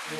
You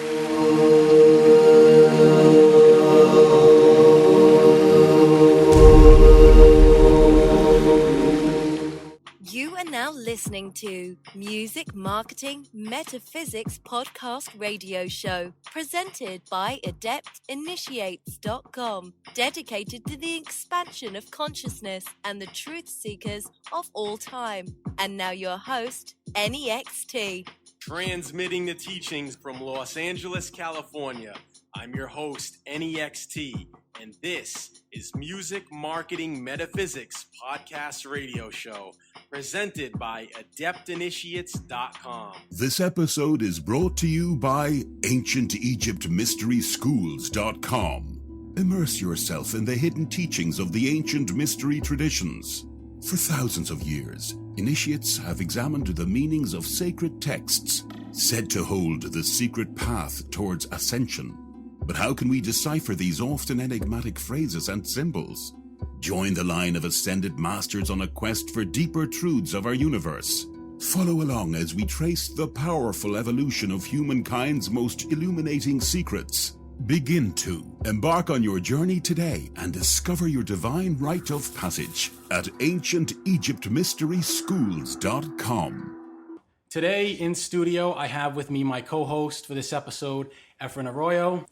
are now listening to Music Marketing Metaphysics podcast radio show presented by AdeptInitiates.com, dedicated to the expansion of consciousness and the truth seekers of all time. And now your host, Anyextee. Transmitting the teachings from Los Angeles, California. I'm your host, Anyextee, and this is Music Marketing Metaphysics podcast radio show presented by AdeptInitiates.com. This episode is brought to you by AncientEgyptMysterySchools.com. Immerse yourself in the hidden teachings of the ancient mystery traditions. For thousands of years, initiates have examined the meanings of sacred texts, said to hold the secret path towards ascension. But how can we decipher these often enigmatic phrases and symbols? Join the line of ascended masters on a quest for deeper truths of our universe. Follow along as we trace the powerful evolution of humankind's most illuminating secrets. Begin to embark on your journey today and discover your divine rite of passage at AncientEgyptMysterySchools.com. Today in studio, I have with me my co-host for this episode, Efren Arroyo.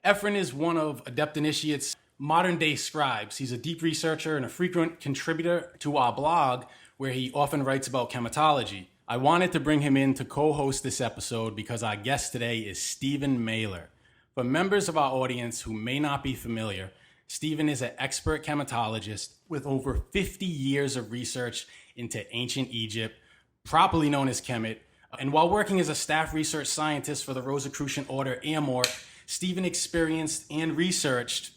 Efren is one of Adept Initiates' modern-day scribes. He's a deep researcher and a frequent contributor to our blog, where he often writes about chematology. I wanted to bring him in to co-host this episode because our guest today is Stephen Mehler. For members of our audience who may not be familiar, Stephen is an expert chematologist with over 50 years of research into ancient Egypt, properly known as Kemet. And while working as a staff research scientist for the Rosicrucian Order Amor, Stephen experienced and researched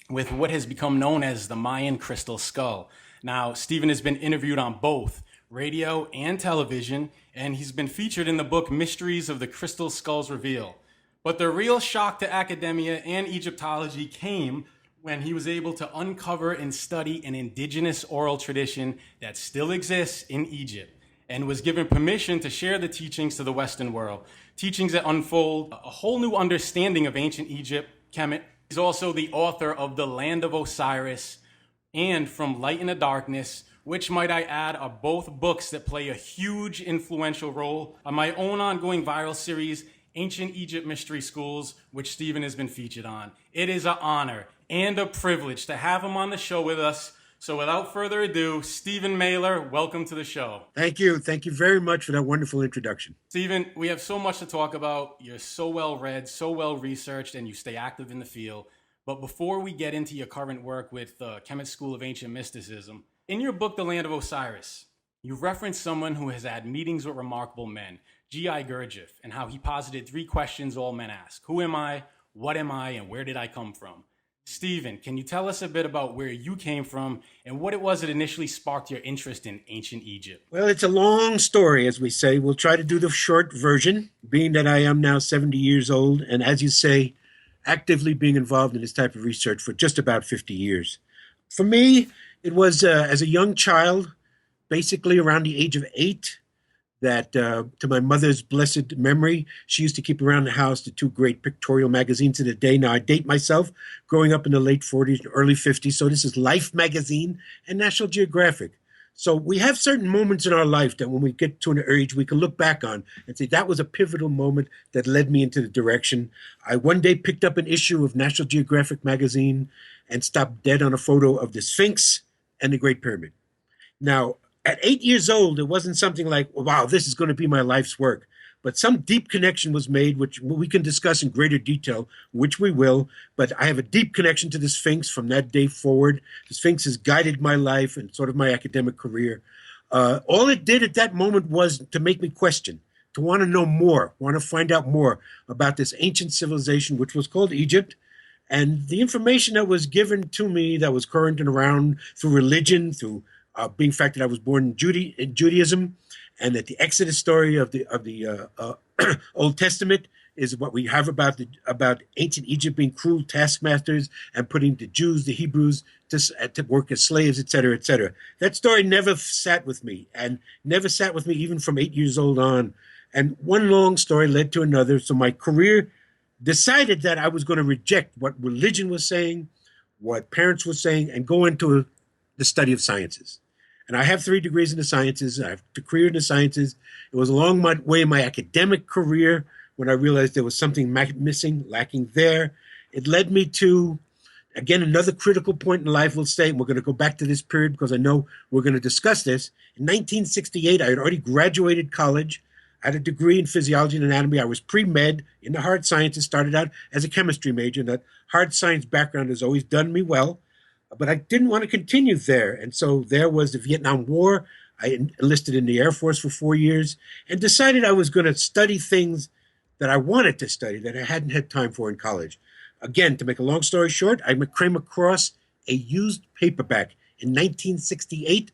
with what has become known as the Mayan crystal skull. Now, Stephen has been interviewed on both radio and television, and he's been featured in the book Mysteries of the Crystal Skulls Reveal. But the real shock to academia and Egyptology came when he was able to uncover and study an indigenous oral tradition that still exists in Egypt and was given permission to share the teachings to the Western world, teachings that unfold a whole new understanding of ancient Egypt, Kemet. He's also the author of The Land of Osiris and From Light into Darkness, which, might I add, are both books that play a huge influential role on my own ongoing viral series, Ancient Egypt Mystery Schools, which Stephen has been featured on. It is an honor and a privilege to have him on the show with us. So without further ado, Stephen Mehler, welcome to the show. Thank you. Thank you very much for that wonderful introduction. Stephen, we have so much to talk about. You're so well read, so well researched, and you stay active in the field. But before we get into your current work with the Kemet School of Ancient Mysticism, in your book, The Land of Osiris, you reference someone who has had meetings with remarkable men, G.I. Gurdjieff, and how he posited 3 questions all men ask. Who am I? What am I? And where did I come from? Stephen, can you tell us a bit about where you came from and what it was that initially sparked your interest in ancient Egypt? Well, it's a long story, as we say. We'll try to do the short version, being that I am now 70 years old, and as you say, actively being involved in this type of research for just about 50 years. For me, it was as a young child, basically around the age of 8, that to my mother's blessed memory, she used to keep around the house the 2 great pictorial magazines of the day. Now, I date myself, growing up in the late 40s and early 50s, so this is Life magazine and National Geographic. So we have certain moments in our life that when we get to an age, we can look back on and say, that was a pivotal moment that led me into the direction. I one day picked up an issue of National Geographic magazine and stopped dead on a photo of the Sphinx and the Great Pyramid. Now, at 8 years old, it wasn't something like, wow, this is going to be my life's work. But some deep connection was made, which we can discuss in greater detail, which we will. But I have a deep connection to the Sphinx from that day forward. The Sphinx has guided my life and sort of my academic career. All it did at that moment was to make me question, to want to know more, want to find out more about this ancient civilization, which was called Egypt. And the information that was given to me that was current and around through religion, through being the fact that I was born in Judaism, and that the Exodus story of the Old Testament is what we have about ancient Egypt being cruel taskmasters and putting the Jews, the Hebrews, to work as slaves, etc., etc. That story never sat with me, and never sat with me even from 8 years old on. And one long story led to another. So my career decided that I was going to reject what religion was saying, what parents were saying, and go into the study of sciences. And I have 3 degrees in the sciences. I have a career in the sciences. It was along my way in my academic career when I realized there was something missing, lacking there. It led me to, again, another critical point in life, we'll say, and we're going to go back to this period because I know we're going to discuss this. In 1968, I had already graduated college. I had a degree in physiology and anatomy. I was pre-med in the hard sciences, started out as a chemistry major, and that hard science background has always done me well. But I didn't want to continue there. And so there was the Vietnam War. I enlisted in the Air Force for 4 years and decided I was going to study things that I wanted to study that I hadn't had time for in college. Again, to make a long story short, I came across a used paperback in 1968,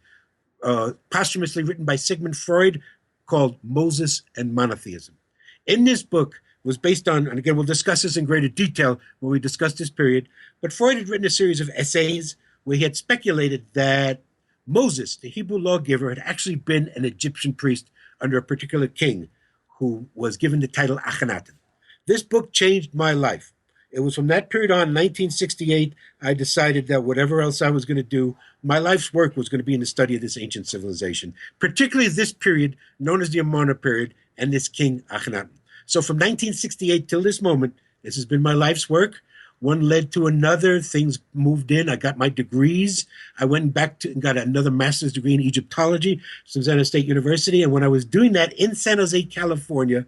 posthumously written by Sigmund Freud, called Moses and Monotheism. In this book was based on, and again, we'll discuss this in greater detail when we discuss this period, but Freud had written a series of essays where he had speculated that Moses, the Hebrew lawgiver, had actually been an Egyptian priest under a particular king who was given the title Akhenaten. This book changed my life. It was from that period on, 1968, I decided that whatever else I was going to do, my life's work was going to be in the study of this ancient civilization, particularly this period known as the Amarna period and this king Akhenaten. So from 1968 till this moment, this has been my life's work. One led to another. Things moved in. I got my degrees. I went back to and got another master's degree in Egyptology from San Jose State University. And when I was doing that in San Jose, California,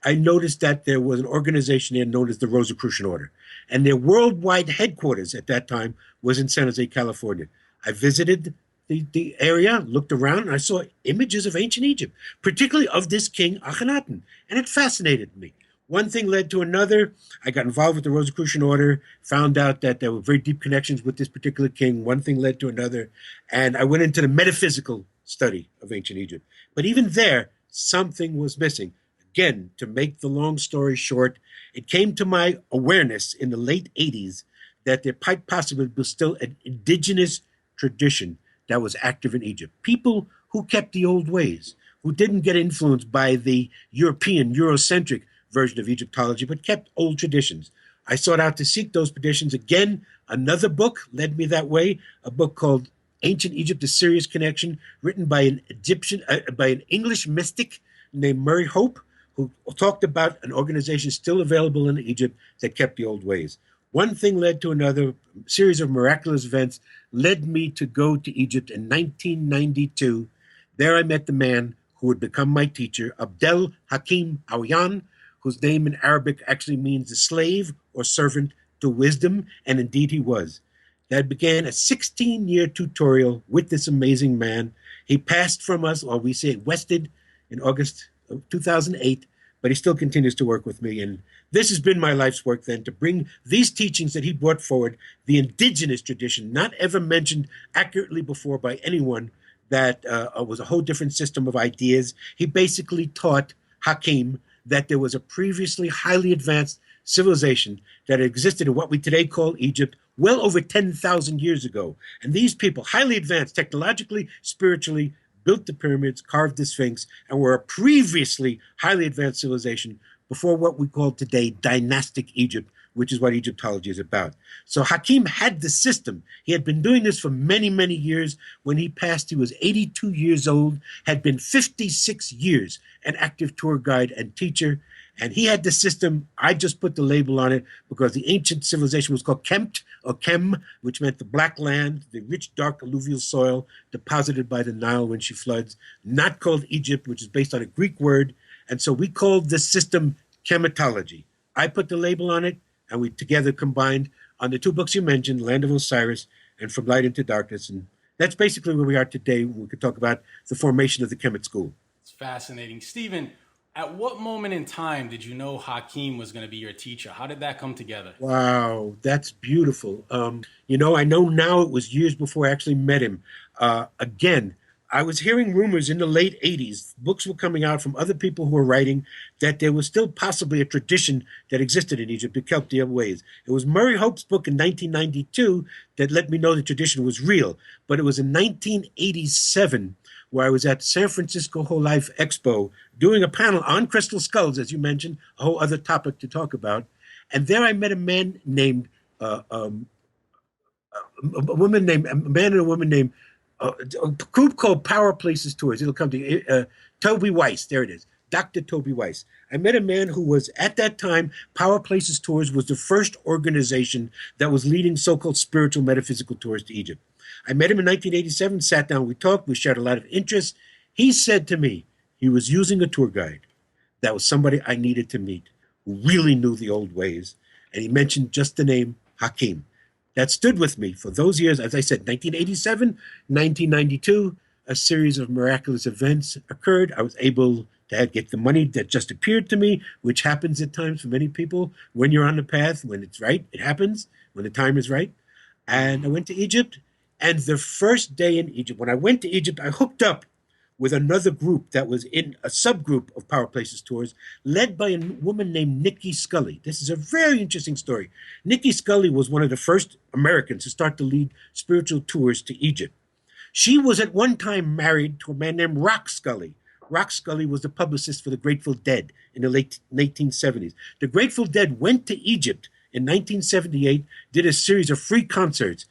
I noticed that there was an organization there known as the Rosicrucian Order. And their worldwide headquarters at that time was in San Jose, California. I visited the area, looked around, and I saw images of ancient Egypt, particularly of this king Akhenaten. And it fascinated me. One thing led to another. I got involved with the Rosicrucian Order, found out that there were very deep connections with this particular king. One thing led to another. And I went into the metaphysical study of ancient Egypt. But even there, something was missing. Again, to make the long story short, it came to my awareness in the late 80s that there quite possibly was still an indigenous tradition that was active in Egypt. People who kept the old ways, who didn't get influenced by the European, Eurocentric version of Egyptology, but kept old traditions. I sought out to seek those traditions. Again, another book led me that way, a book called Ancient Egypt, A Serious Connection, written by an English mystic named Murray Hope, who talked about an organization still available in Egypt that kept the old ways. One thing led to another. A series of miraculous events led me to go to Egypt in 1992. There I met the man who would become my teacher, Abdel Hakim Aouyan, whose name in Arabic actually means a slave or servant to wisdom, and indeed he was. That began a 16-year tutorial with this amazing man. He passed from us, or we say wested, in August of 2008, but he still continues to work with me. And this has been my life's work then, to bring these teachings that he brought forward, the indigenous tradition, not ever mentioned accurately before by anyone, that was a whole different system of ideas. He basically taught Hakim that there was a previously highly advanced civilization that existed in what we today call Egypt well over 10,000 years ago. And these people, highly advanced technologically, spiritually, built the pyramids, carved the Sphinx, and were a previously highly advanced civilization before what we call today dynastic Egypt, which is what Egyptology is about. So Hakim had the system. He had been doing this for many, many years. When he passed, he was 82 years old, had been 56 years an active tour guide and teacher. And he had the system. I just put the label on it because the ancient civilization was called Kemt, or Kem, which meant the black land, the rich, dark alluvial soil deposited by the Nile when she floods, not called Egypt, which is based on a Greek word. And so we called this system Kemetology. I put the label on it, and we together combined on the 2 books you mentioned, Land of Osiris and From Light into Darkness. And that's basically where we are today. We could talk about the formation of the Kemet school. It's fascinating. Stephen, at what moment in time did you know Hakim was going to be your teacher? How did that come together? Wow, that's beautiful. I know now it was years before I actually met him. Again, I was hearing rumors in the late 80s, books were coming out from other people who were writing that there was still possibly a tradition that existed in Egypt that kept the ways. It was Murray Hope's book in 1992 that let me know the tradition was real. But it was in 1987 where I was at San Francisco Whole Life Expo doing a panel on crystal skulls, as you mentioned, a whole other topic to talk about. And there I met a man named, a man and a woman named, a group called Power Places Tours. It'll come to you. Toby Weiss, there it is. Dr. Toby Weiss. I met a man who was, at that time, Power Places Tours was the first organization that was leading so-called spiritual metaphysical tours to Egypt. I met him in 1987, sat down, we talked, we shared a lot of interests. He said to me, he was using a tour guide. That was somebody I needed to meet, who really knew the old ways. And he mentioned just the name Hakim. That stood with me for those years. As I said, 1987, 1992, a series of miraculous events occurred. I was able to get the money that just appeared to me, which happens at times for many people. When you're on the path, when it's right, it happens, when the time is right. And I went to Egypt. And the first day in Egypt, when I went to Egypt, I hooked up with another group that was in a subgroup of Power Places Tours, led by a woman named Nikki Scully. This is a very interesting story. Nikki Scully was one of the first Americans to start to lead spiritual tours to Egypt. She was at one time married to a man named Rock Scully. Rock Scully was the publicist for the Grateful Dead in the late 1970s. The Grateful Dead went to Egypt in 1978, did a series of free concerts.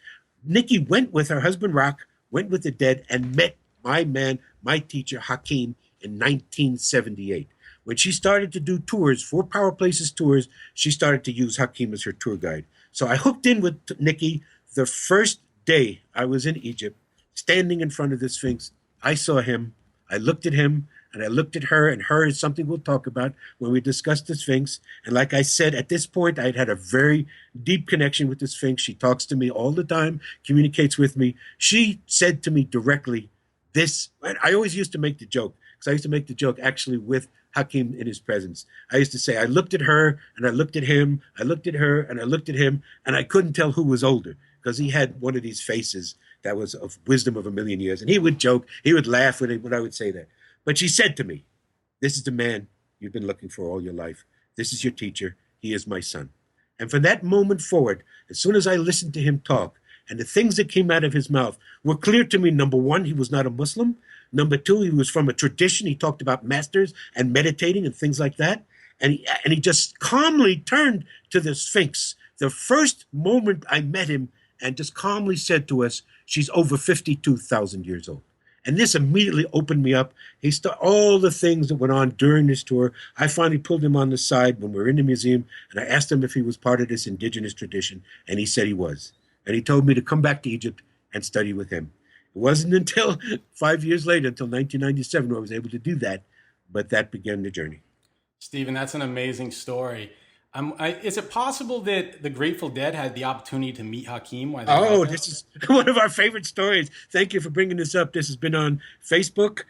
Nikki went with her husband, Rock, went with the Dead, and met my man, my teacher, Hakim, in 1978. When she started to do tours for Power Places Tours, she started to use Hakim as her tour guide. So I hooked in with Nikki the first day I was in Egypt, standing in front of the Sphinx. I saw him, I looked at him, and I looked at her, and her is something we'll talk about when we discuss the Sphinx. And like I said, at this point, I had a very deep connection with the Sphinx. She talks to me all the time, communicates with me. She said to me directly, this, and I always used to make the joke, because I used to make the joke actually with Hakim in his presence. I used to say, I looked at her, and I looked at him, I looked at her, and I looked at him, and I couldn't tell who was older, because he had one of these faces that was of wisdom of a million years. And he would joke, he would laugh when I would say that. But she said to me, this is the man you've been looking for all your life. This is your teacher. He is my son. And from that moment forward, as soon as I listened to him talk, and the things that came out of his mouth were clear to me. Number one, he was not a Muslim. Number two, he was from a tradition. He talked about masters and meditating and things like that. And he just calmly turned to the Sphinx. The first moment I met him, and just calmly said to us, she's over 52,000 years old. And this immediately opened me up. All the things that went on during this tour. I finally pulled him on the side when we were in the museum, and I asked him if he was part of this indigenous tradition, and he said he was. And he told me to come back to Egypt and study with him. It wasn't until 5 years later, until 1997, where I was able to do that, but that began the journey. Stephen, that's an amazing story. Is it possible that the Grateful Dead had the opportunity to meet Hakim? This is one of our favorite stories. Thank you for bringing this up. This has been on Facebook.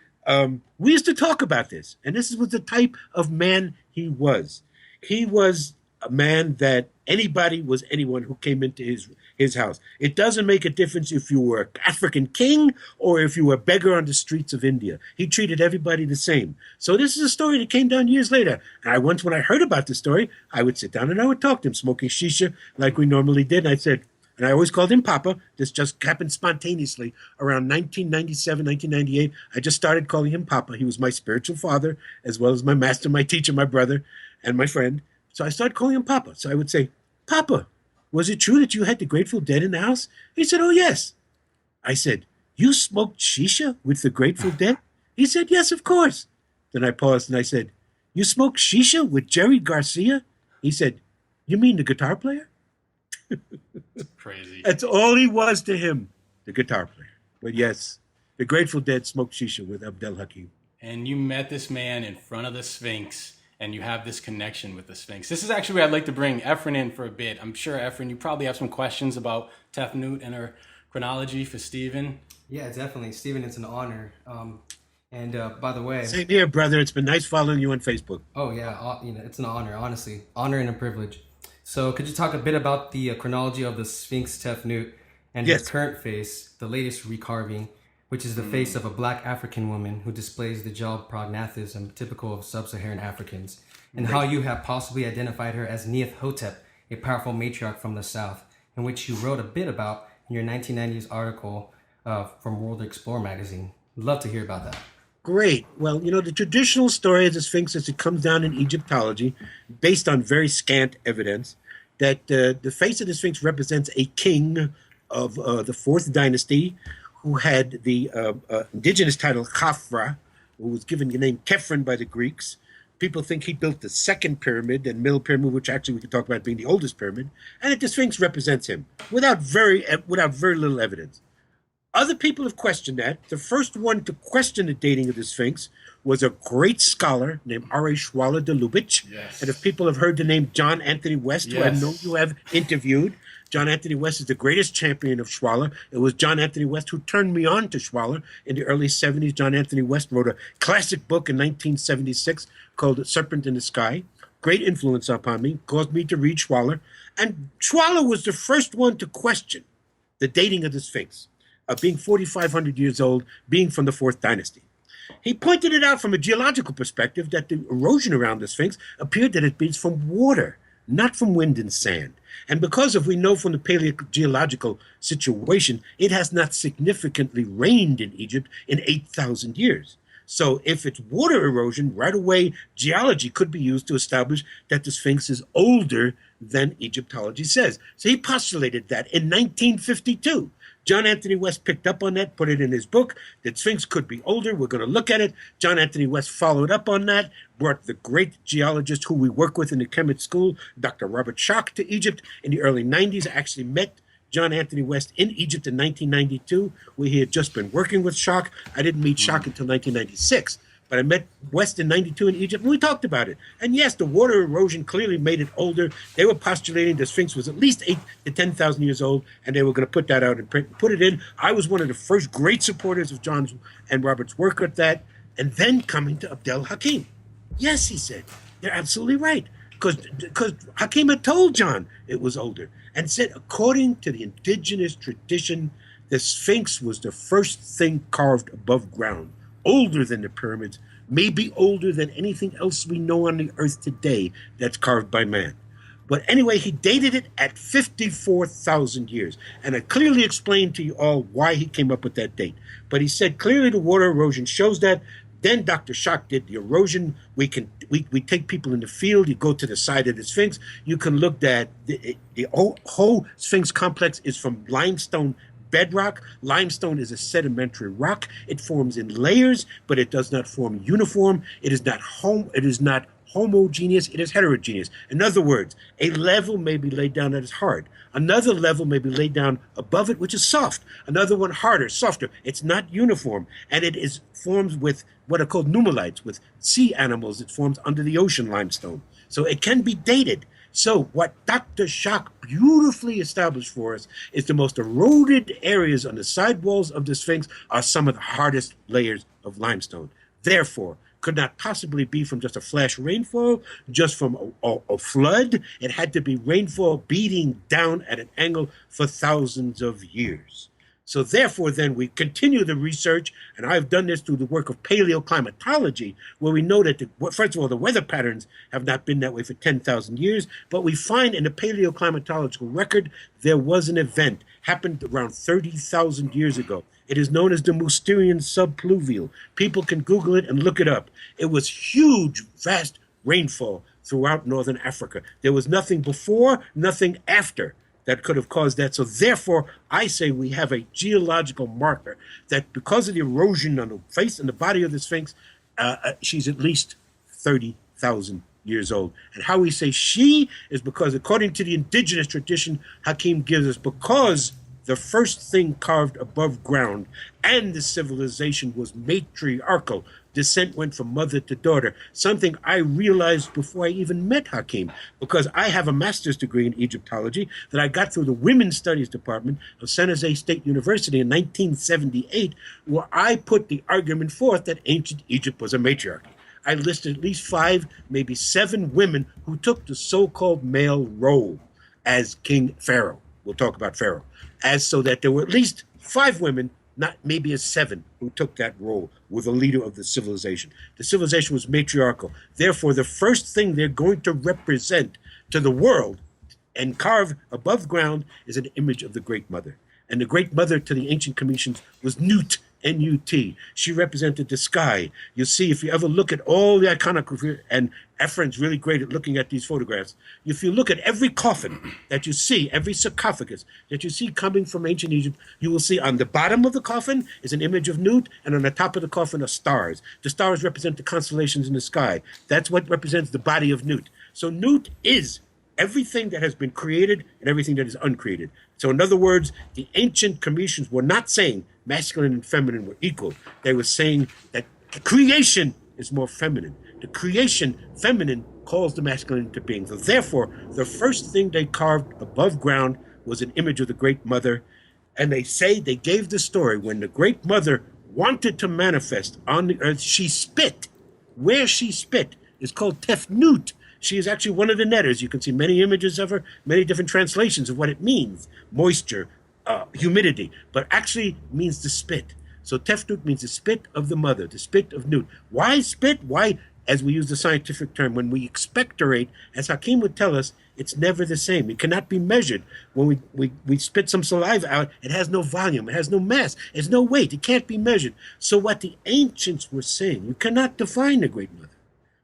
We used to talk about this, and this was the type of man he was. He was a man that anybody was anyone who came into his house. It doesn't make a difference if you were an African king or if you were a beggar on the streets of India. He treated everybody the same. So this is a story that came down years later. And when I heard about the story, I would sit down and I would talk to him, smoking shisha like we normally did. And I said, and I always called him Papa. This just happened spontaneously. Around 1997, 1998, I just started calling him Papa. He was my spiritual father, as well as my master, my teacher, my brother, and my friend. So I started calling him Papa. So I would say, Papa, was it true that you had the Grateful Dead in the house? He said, oh, yes. I said, you smoked shisha with the Grateful Dead? He said, yes, of course. Then I paused and I said, you smoked shisha with Jerry Garcia? He said, you mean the guitar player? Crazy. That's all he was to him, the guitar player. But yes, the Grateful Dead smoked shisha with Abdel Hakim. And you met this man in front of the Sphinx, and you have this connection with the Sphinx. This is actually where I'd like to bring Efren in for a bit. I'm sure, Efren, you probably have some questions about Tefnut and her chronology for Stephen. Yeah, definitely. Stephen, it's an honor. And by the way... Same here, brother. It's been nice following you on Facebook. Oh, yeah. It's an honor, honestly. Honor and a privilege. So could you talk a bit about the chronology of the Sphinx Tefnut and Yes. its current face, the latest recarving, which is the face of a black African woman who displays the jaw prognathism typical of sub-Saharan Africans, and how you have possibly identified her as Neith-Hotep, a powerful matriarch from the South, in which you wrote a bit about in your 1990s article from World Explorer magazine. Love to hear about that. Great. Well, the traditional story of the Sphinx as it comes down in Egyptology, based on very scant evidence, that the face of the Sphinx represents a king of the fourth dynasty who had the indigenous title Khafra, who was given the name Kefren by the Greeks. People think he built the second pyramid, and middle pyramid, which actually we can talk about being the oldest pyramid, and that the Sphinx represents him without very little evidence. Other people have questioned that. The first one to question the dating of the Sphinx was a great scholar named R.A. Schwaller de Lubitsch. Yes. And if people have heard the name John Anthony West, who I know you have interviewed, John Anthony West is the greatest champion of Schwaller. It was John Anthony West who turned me on to Schwaller in the early 70s. John Anthony West wrote a classic book in 1976 called Serpent in the Sky. Great influence upon me, caused me to read Schwaller. And Schwaller was the first one to question the dating of the Sphinx, of being 4,500 years old, being from the fourth dynasty. He pointed it out from a geological perspective that the erosion around the Sphinx appeared that it beats from water, not from wind and sand. And because we know from the paleogeological situation, it has not significantly rained in Egypt in 8,000 years. So if it's water erosion, right away, geology could be used to establish that the Sphinx is older than Egyptology says. So he postulated that in 1952. John Anthony West picked up on that, put it in his book, that Sphinx could be older. We're going to look at it. John Anthony West followed up on that, brought the great geologist who we work with in the Kemet School, Dr. Robert Schoch, to Egypt in the early 90s. I actually met John Anthony West in Egypt in 1992, where he had just been working with Schoch. I didn't meet Schoch until 1996. But I met West in 92 in Egypt, and we talked about it. And yes, the water erosion clearly made it older. They were postulating the Sphinx was at least 8 to 10,000 years old, and they were going to put that out and put it in. I was one of the first great supporters of John's and Robert's work at that. And then coming to Abdel Hakim. Yes, he said, they're absolutely right. Because Hakim had told John it was older, and said, according to the indigenous tradition, the Sphinx was the first thing carved above ground. Older than the pyramids, maybe older than anything else we know on the earth today that's carved by man. But anyway, he dated it at 54,000 years. And I clearly explained to you all why he came up with that date. But he said clearly the water erosion shows that. Then Dr. Schoch did the erosion. We take people in the field. You go to the side of the Sphinx. You can look at the whole Sphinx complex is from limestone bedrock. Limestone is a sedimentary rock. It forms in layers, but it does not form uniform. It is not homogeneous. It is heterogeneous. In other words, a level may be laid down that is hard. Another level may be laid down above it, which is soft. Another one harder, softer. It's not uniform, and it forms with what are called nummulites, with sea animals. It forms under the ocean limestone. So it can be dated. So what Dr. Schoch beautifully established for us is the most eroded areas on the side walls of the Sphinx are some of the hardest layers of limestone. Therefore, could not possibly be from just a flash rainfall, just from a flood. It had to be rainfall beating down at an angle for thousands of years. So therefore, then, we continue the research, and I've done this through the work of paleoclimatology, where we know that, first of all, the weather patterns have not been that way for 10,000 years, but we find in the paleoclimatological record, there was an event, happened around 30,000 years ago. It is known as the Mousterian subpluvial. People can Google it and look it up. It was huge, vast rainfall throughout northern Africa. There was nothing before, nothing after that could have caused that. So therefore, I say we have a geological marker that because of the erosion on the face and the body of the Sphinx, she's at least 30,000 years old. And how we say she is because according to the indigenous tradition, Hakim gives us, because the first thing carved above ground and the civilization was matriarchal. Descent went from mother to daughter, something I realized before I even met Hakim, because I have a master's degree in Egyptology that I got through the Women's Studies Department of San Jose State University in 1978, where I put the argument forth that ancient Egypt was a matriarchy. I listed at least 5, maybe 7 women who took the so-called male role as King Pharaoh. We'll talk about Pharaoh. As so that there were at least 5 women, not maybe as 7, who took that role, were the leader of the civilization. The civilization was matriarchal. Therefore, the first thing they're going to represent to the world and carve above ground is an image of the Great Mother. And the Great Mother to the ancient Cometians was Nut, N-U-T. She represented the sky. You see, if you ever look at all the iconography, and Ephraim's really great at looking at these photographs, if you look at every coffin that you see, every sarcophagus that you see coming from ancient Egypt, you will see on the bottom of the coffin is an image of Nut, and on the top of the coffin are stars. The stars represent the constellations in the sky. That's what represents the body of Nut. So Nut is everything that has been created and everything that is uncreated. So in other words, the ancient Cometians were not saying masculine and feminine were equal. They were saying that creation is more feminine. The creation, feminine, calls the masculine into being. So therefore, the first thing they carved above ground was an image of the Great Mother. And they say they gave the story when the Great Mother wanted to manifest on the earth, she spit. Where she spit is called Tefnut. She is actually one of the netters. You can see many images of her, many different translations of what it means. Moisture, humidity, but actually means the spit. So Tefnut means the spit of the mother, the spit of Nut. Why spit? Why, as we use the scientific term, when we expectorate, as Hakim would tell us, it's never the same. It cannot be measured. When we spit some saliva out, it has no volume, it has no mass, it has no weight, it can't be measured. So what the ancients were saying, you cannot define the Great Mother.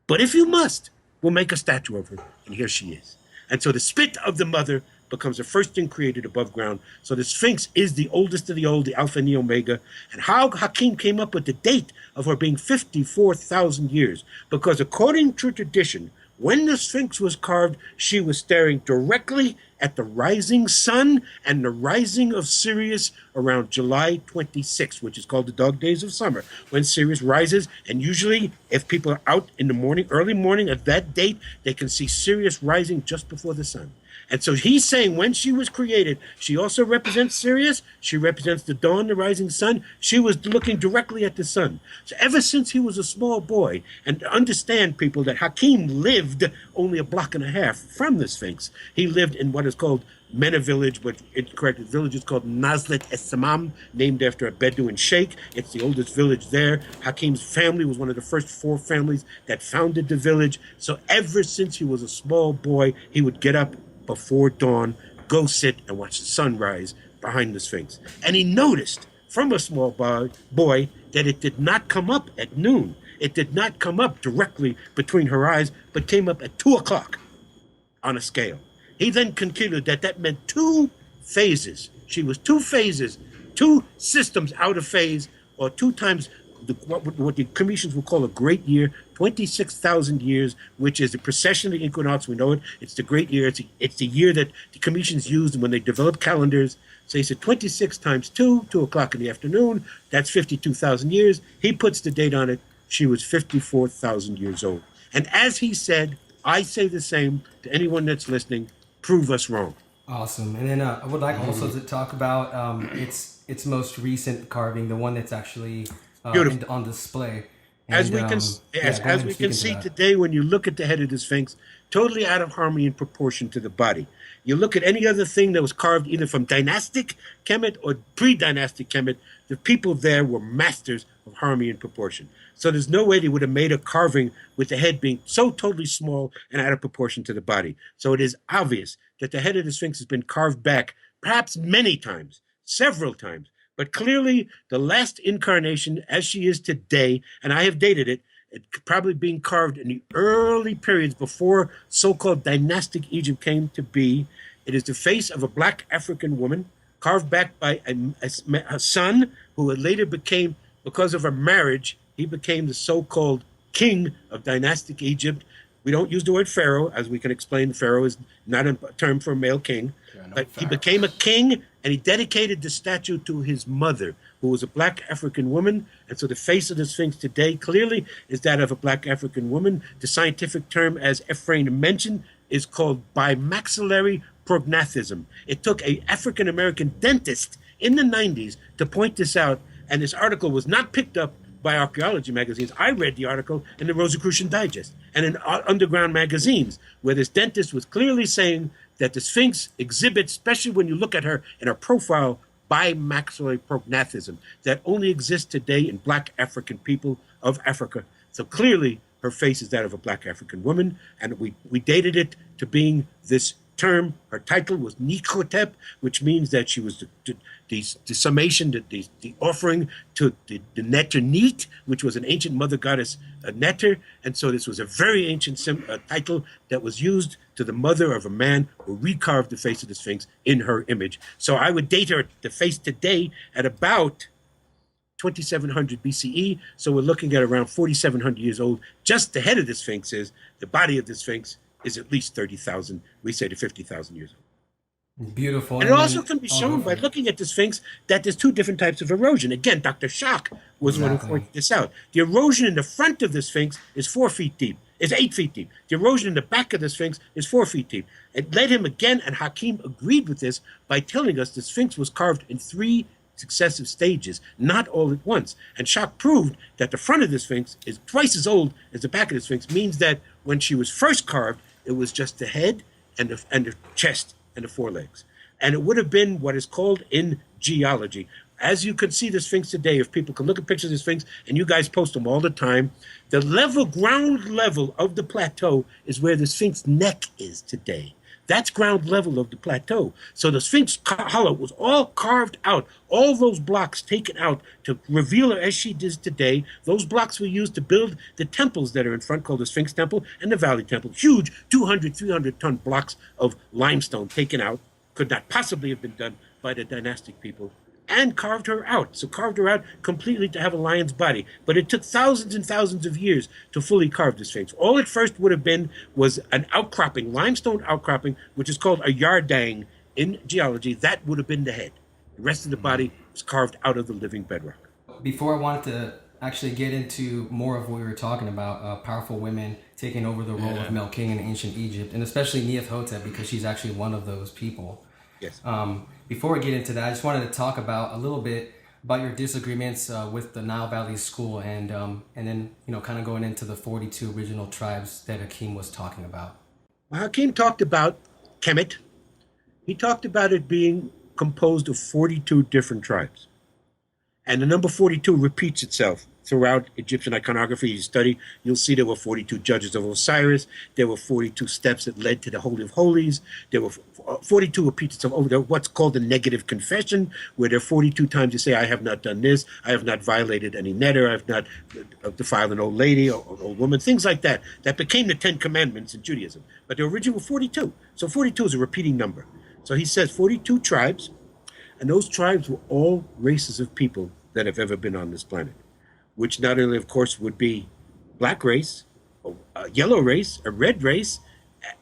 But if you must, we'll make a statue of her, and here she is. And so the spit of the mother becomes the first thing created above ground. So the Sphinx is the oldest of the old, the Alpha and the Omega. And how Hakim came up with the date of her being 54,000 years, because according to tradition, when the Sphinx was carved, she was staring directly at the rising sun and the rising of Sirius around July 26th, which is called the dog days of summer, when Sirius rises. And usually, if people are out in the morning, early morning at that date, they can see Sirius rising just before the sun. And so he's saying when she was created, she also represents Sirius. She represents the dawn, the rising sun. She was looking directly at the sun. So ever since he was a small boy, and to understand, people, that Hakim lived only a block and a half from the Sphinx. He lived in what is called Mena village, but incorrect, the village is called Nazlet Es-Samam, named after a Bedouin sheikh. It's the oldest village there. Hakim's family was one of the first 4 families that founded the village. So ever since he was a small boy, he would get up before dawn, go sit and watch the sunrise behind the Sphinx. And he noticed from a small boy that it did not come up at noon. It did not come up directly between her eyes, but came up at 2 o'clock on a scale. He then concluded that that meant 2 phases. She was 2 phases, 2 systems out of phase, or 2 times what the Cometians will call a great year, 26,000 years, which is the precession of the equinox. We know it. It's the great year. It's the year that the Cometians used when they developed calendars. So he said 26 times 2, 2 o'clock in the afternoon. That's 52,000 years. He puts the date on it. She was 54,000 years old. And as he said, I say the same to anyone that's listening, prove us wrong. Awesome. And then I would like also to talk about its most recent carving, the one that's actually on display. And, as we can see today, when you look at the head of the Sphinx, totally out of harmony in proportion to the body. You look at any other thing that was carved either from dynastic Kemet or pre-dynastic Kemet, the people there were masters of harmony and proportion. So there's no way they would have made a carving with the head being so totally small and out of proportion to the body. So it is obvious that the head of the Sphinx has been carved back, perhaps many times, several times. But clearly, the last incarnation, as she is today, and I have dated it, probably being carved in the early periods before so-called dynastic Egypt came to be. It is the face of a black African woman, carved back by a son who later became, because of her marriage, he became the so-called king of dynastic Egypt. We don't use the word pharaoh, as we can explain. Pharaoh is not a term for a male king. But he became a king, and he dedicated the statue to his mother, who was a black African woman. And so the face of the Sphinx today clearly is that of a black African woman. The scientific term, as Ephraim mentioned, is called bimaxillary prognathism. It took an African-American dentist in the 90s to point this out, and this article was not picked up by archaeology magazines. I read the article in the Rosicrucian Digest and in underground magazines, where this dentist was clearly saying that the Sphinx exhibits, especially when you look at her in her profile, bimaxillary prognathism that only exists today in black African people of Africa. So clearly her face is that of a black African woman, and we dated it to being this term, her title was Nikhotep, which means that she was the summation, the offering to the Neter Neat, which was an ancient mother goddess Neter. And so this was a very ancient title that was used to the mother of a man who recarved the face of the Sphinx in her image. So I would date her, the face today, at about 2700 BCE. So we're looking at around 4,700 years old. Just the head of the Sphinx is, the body of the Sphinx is at least 30,000, we say to 50,000 years old. Beautiful. And it also can be shown by looking at the Sphinx that there's two different types of erosion. Again, Dr. Schock was one who pointed this out. The erosion in the front of the Sphinx is 4 feet deep, is 8 feet deep. The erosion in the back of the Sphinx is 4 feet deep. It led him again, and Hakim agreed with this by telling us the Sphinx was carved in 3 successive stages, not all at once. And Schock proved that the front of the Sphinx is twice as old as the back of the Sphinx, means that when she was first carved, it was just the head and the chest and the forelegs. And it would have been what is called in geology. As you can see the Sphinx today, if people can look at pictures of the Sphinx, and you guys post them all the time, the ground level of the plateau is where the Sphinx neck is today. That's ground level of the plateau. So the Sphinx hollow was all carved out, all those blocks taken out to reveal her as she is today. Those blocks were used to build the temples that are in front, called the Sphinx Temple and the Valley Temple. Huge 200, 300-ton blocks of limestone taken out. Could not possibly have been done by the dynastic people. And carved her out. So carved her out completely to have a lion's body. But it took thousands and thousands of years to fully carve the Sphinx. All it first would have been was an outcropping, limestone outcropping, which is called a yardang in geology. That would have been the head. The rest of the body was carved out of the living bedrock. Before I wanted to actually get into more of what we were talking about, powerful women taking over the role of male king in ancient Egypt, and especially Neith-Hotep, because she's actually one of those people. Yes. Before we get into that, I just wanted to talk about a little bit about your disagreements with the Nile Valley School, and then kind of going into the 42 original tribes that Hakim was talking about. Well, Hakim talked about Kemet. He talked about it being composed of 42 different tribes, and the number 42 repeats itself throughout Egyptian iconography. You study, you'll see there were 42 judges of Osiris. There were 42 steps that led to the Holy of Holies. There were 42 repeats of what's called the negative confession, where there are 42 times you say, I have not done this, I have not violated any netter, I have not defiled an old lady or old woman, things like that. That became the 10 Commandments in Judaism. But the original 42. So 42 is a repeating number. So he says 42 tribes, and those tribes were all races of people that have ever been on this planet, which not only, of course, would be black race, a yellow race, a red race,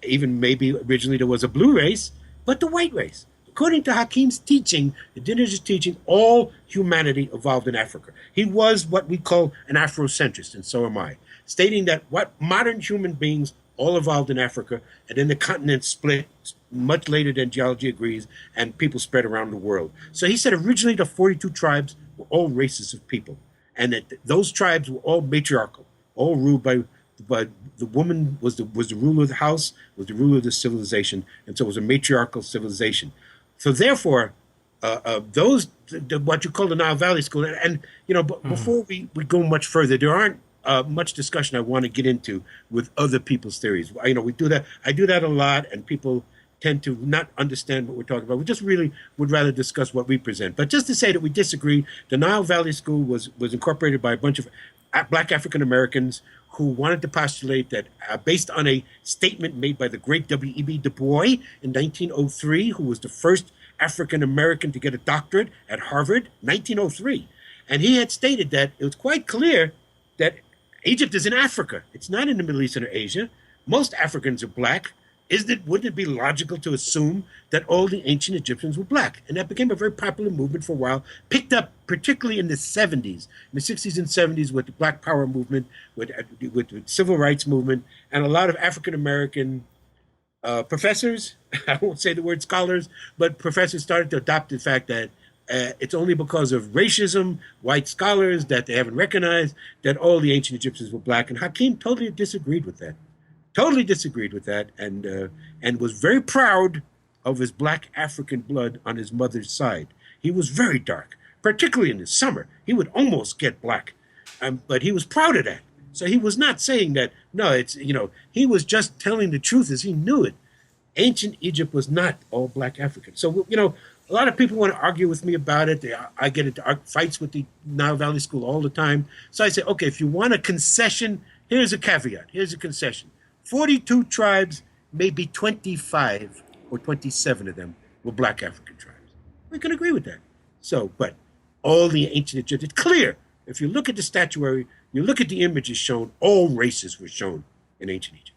even maybe originally there was a blue race, but the white race. According to Hakim's teaching, the Indigenous teaching, all humanity evolved in Africa. He was what we call an Afrocentrist, and so am I, stating that what modern human beings all evolved in Africa, and then the continent split much later than geology agrees, and people spread around the world. So he said originally the 42 tribes were all races of people, and that those tribes were all matriarchal, all ruled by the woman was the ruler of the house, was the ruler of the civilization, and so it was a matriarchal civilization. So therefore, what you call the Nile Valley School, and before we go much further, there aren't much discussion I want to get into with other people's theories. We do that. I do that a lot, and people tend to not understand what we're talking about. We just really would rather discuss what we present. But just to say that we disagree, the Nile Valley School was incorporated by a bunch of Black African Americans who wanted to postulate that based on a statement made by the great W.E.B. Du Bois in 1903, who was the first African American to get a doctorate at Harvard, 1903. And he had stated that it was quite clear that Egypt is in Africa. It's not in the Middle East or Asia. Most Africans are black. Wouldn't it be logical to assume that all the ancient Egyptians were black? And that became a very popular movement for a while, picked up particularly in the 70s, in the 60s and 70s with the Black Power movement, with civil rights movement, and a lot of African-American professors, I won't say the word scholars, but professors started to adopt the fact that it's only because of racism, white scholars, that they haven't recognized that all the ancient Egyptians were black. And Hakim totally disagreed with that. And was very proud of his black African blood on his mother's side. He was very dark, particularly in the summer. He would almost get black, but he was proud of that. So he was not saying that, no, he was just telling the truth as he knew it. Ancient Egypt was not all black Africans. So, a lot of people want to argue with me about it. I get into fights with the Nile Valley School all the time. So I say, okay, if you want a concession, here's a caveat. Here's a concession. 42 tribes, maybe 25 or 27 of them were black African tribes. We can agree with that. So, but all the ancient Egyptians, it's clear. If you look at the statuary, you look at the images shown, all races were shown in ancient Egypt.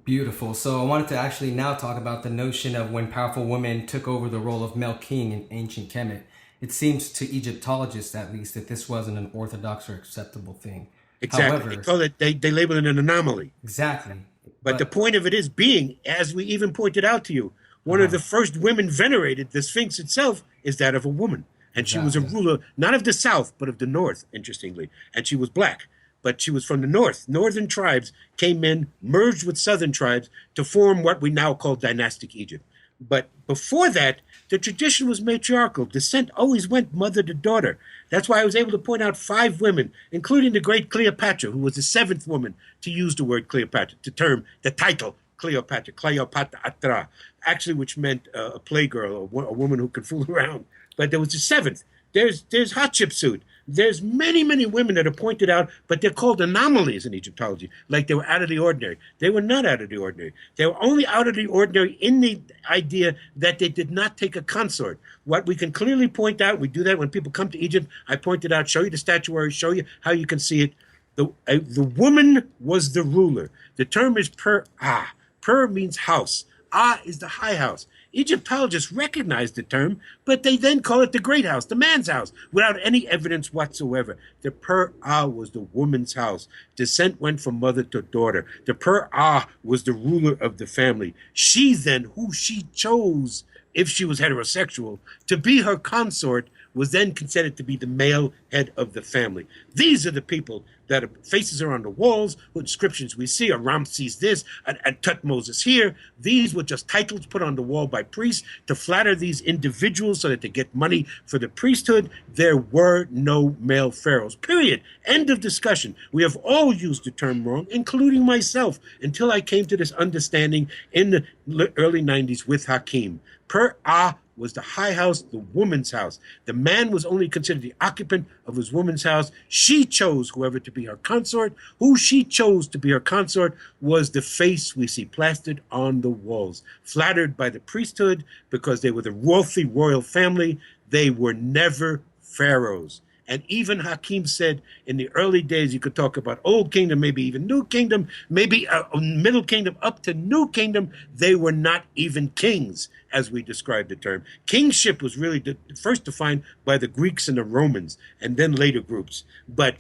Beautiful. So I wanted to actually now talk about the notion of when powerful women took over the role of male king in ancient Kemet. It seems to Egyptologists, at least, that this wasn't an orthodox or acceptable thing. Exactly. However, they label it an anomaly. Exactly. But the point of it is being, as we even pointed out to you, one of the first women venerated, the Sphinx itself, is that of a woman. And she was a ruler, not of the South, but of the North, interestingly. And she was black. But she was from the North. Northern tribes came in, merged with Southern tribes to form what we now call dynastic Egypt. But before that, the tradition was matriarchal. Descent always went mother to daughter. That's why I was able to point out 5 women, including the great Cleopatra, who was the 7th woman to use the word Cleopatra, the title Cleopatra, Cleopatra, actually, which meant a playgirl, a woman who could fool around. But there was the 7th. There's Hatshepsut. There's many, many women that are pointed out, but they're called anomalies in Egyptology, like they were out of the ordinary. They were not out of the ordinary. They were only out of the ordinary in the idea that they did not take a consort. What we can clearly point out, we do that when people come to Egypt, I point it out, show you the statuary, show you how you can see it. The woman was the ruler. The term is per-ah. Per means house. Ah is the high house. Egyptologists recognize the term, but they then call it the great house, the man's house, without any evidence whatsoever. The per-ah was the woman's house. Descent went from mother to daughter. The per-ah was the ruler of the family. She then, who she chose, if she was heterosexual, to be her consort, was then considered to be the male head of the family. These are the people that are, faces are on the walls, what inscriptions we see, a Ramses this, and Tutmosis here. These were just titles put on the wall by priests to flatter these individuals so that they get money for the priesthood. There were no male pharaohs, period. End of discussion. We have all used the term wrong, including myself, until I came to this understanding in the early 90s with Hakim. Per-ah was the high house, the woman's house. The man was only considered the occupant of his woman's house. She chose whoever to be her consort. Who she chose to be her consort was the face we see plastered on the walls. Flattered by the priesthood because they were the wealthy royal family, they were never pharaohs. And even Hakim said in the early days, you could talk about Old Kingdom, maybe even New Kingdom, maybe a Middle Kingdom up to New Kingdom. They were not even kings, as we described the term. Kingship was really first defined by the Greeks and the Romans, and then later groups. But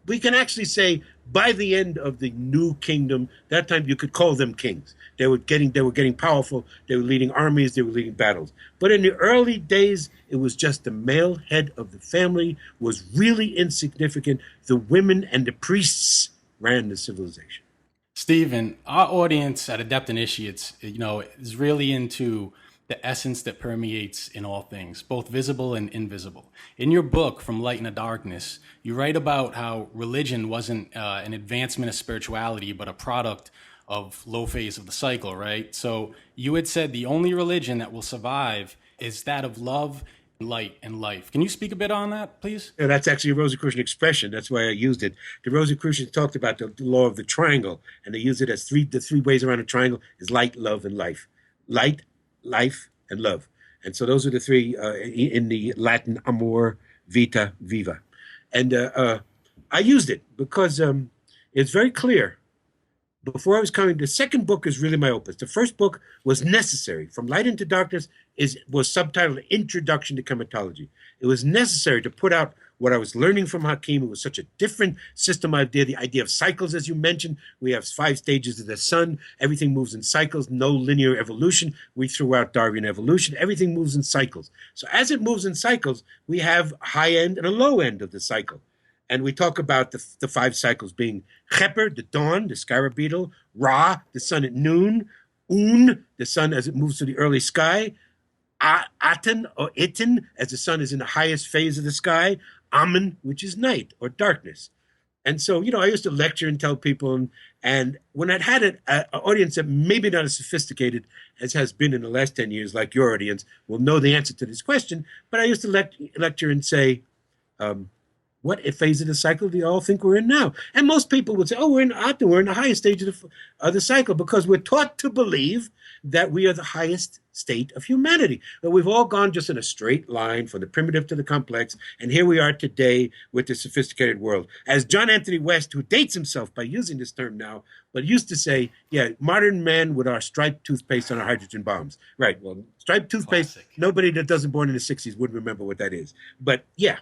we can actually say by the end of the New Kingdom, that time you could call them kings. They were getting powerful. They were leading armies. They were leading battles. But in the early days, it was just the male head of the family was really insignificant. The women and the priests ran the civilization. Stephen, our audience at Adept Initiates, is really into the essence that permeates in all things, both visible and invisible. In your book, From Light into Darkness, you write about how religion wasn't an advancement of spirituality, but a product of low phase of the cycle, right? So you had said the only religion that will survive is that of love, light, and life. Can you speak a bit on that, please? Yeah, that's actually a Rosicrucian expression. That's why I used it. The Rosicrucians talked about the law of the triangle, and they use it as the three ways around a triangle is light, love, and life. Light, life, and love. And so those are the three in the Latin amor, vita, viva. And I used it because it's very clear. Before I was coming, the second book is really my opus. The first book was necessary. From Light into Darkness was subtitled Introduction to Chematology. It was necessary to put out what I was learning from Hakim. It was such a different system idea, the idea of cycles, as you mentioned. We have 5 stages of the sun. Everything moves in cycles, no linear evolution. We threw out Darwinian evolution. Everything moves in cycles. So as it moves in cycles, we have a high end and a low end of the cycle. And we talk about the 5 cycles being Cheper, the dawn, the scarab beetle, Ra, the sun at noon, Un, the sun as it moves to the early sky, Aten or Iten, as the sun is in the highest phase of the sky, Amen, which is night or darkness. And so, I used to lecture and tell people, and when I'd had an audience that maybe not as sophisticated as has been in the last 10 years, like your audience, will know the answer to this question, but I used to lecture and say, what phase of the cycle do you all think we're in now? And most people would say, oh, we're in the highest stage of the cycle, because we're taught to believe that we are the highest state of humanity. But we've all gone just in a straight line from the primitive to the complex, and here we are today with the sophisticated world. As John Anthony West, who dates himself by using this term now, but used to say, yeah, modern man with our striped toothpaste and our hydrogen bombs. Right, well, striped toothpaste, Classic. Nobody that doesn't born in the 60s would remember what that is. But yeah,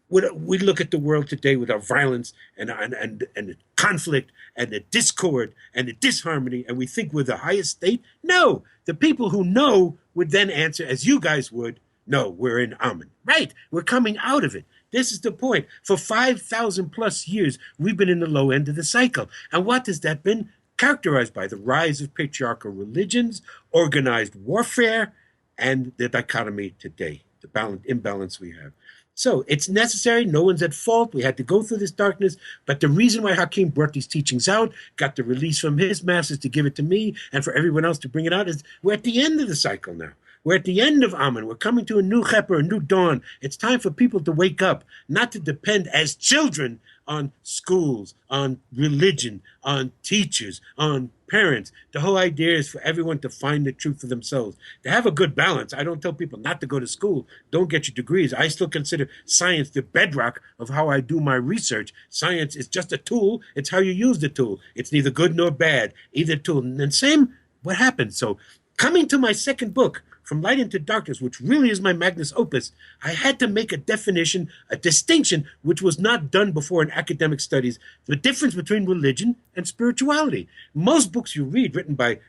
we look at the world today with our violence and the conflict and the discord and the disharmony, and we think we're the highest state. No, the people who know would then answer, as you guys would, no, we're in Amen. Right, we're coming out of it. This is the point. For 5,000 plus years, we've been in the low end of the cycle. And what has that been? Characterized by the rise of patriarchal religions, organized warfare, and the dichotomy today, the imbalance we have. So it's necessary. No one's at fault. We had to go through this darkness. But the reason why Hakim brought these teachings out, got the release from his masters to give it to me and for everyone else to bring it out, is we're at the end of the cycle now. We're at the end of Amen. We're coming to a new Cheper, a new dawn. It's time for people to wake up, not to depend as children on schools, on religion, on teachers, on parents. The whole idea is for everyone to find the truth for themselves, to have a good balance. I don't tell people not to go to school. Don't get your degrees. I still consider science the bedrock of how I do my research. Science is just a tool. It's how you use the tool. It's neither good nor bad, either tool. And same, what happened? So coming to my second book, From Light into Darkness, which really is my magnus opus, I had to make a definition, a distinction, which was not done before in academic studies, the difference between religion and spirituality. Most books you read written by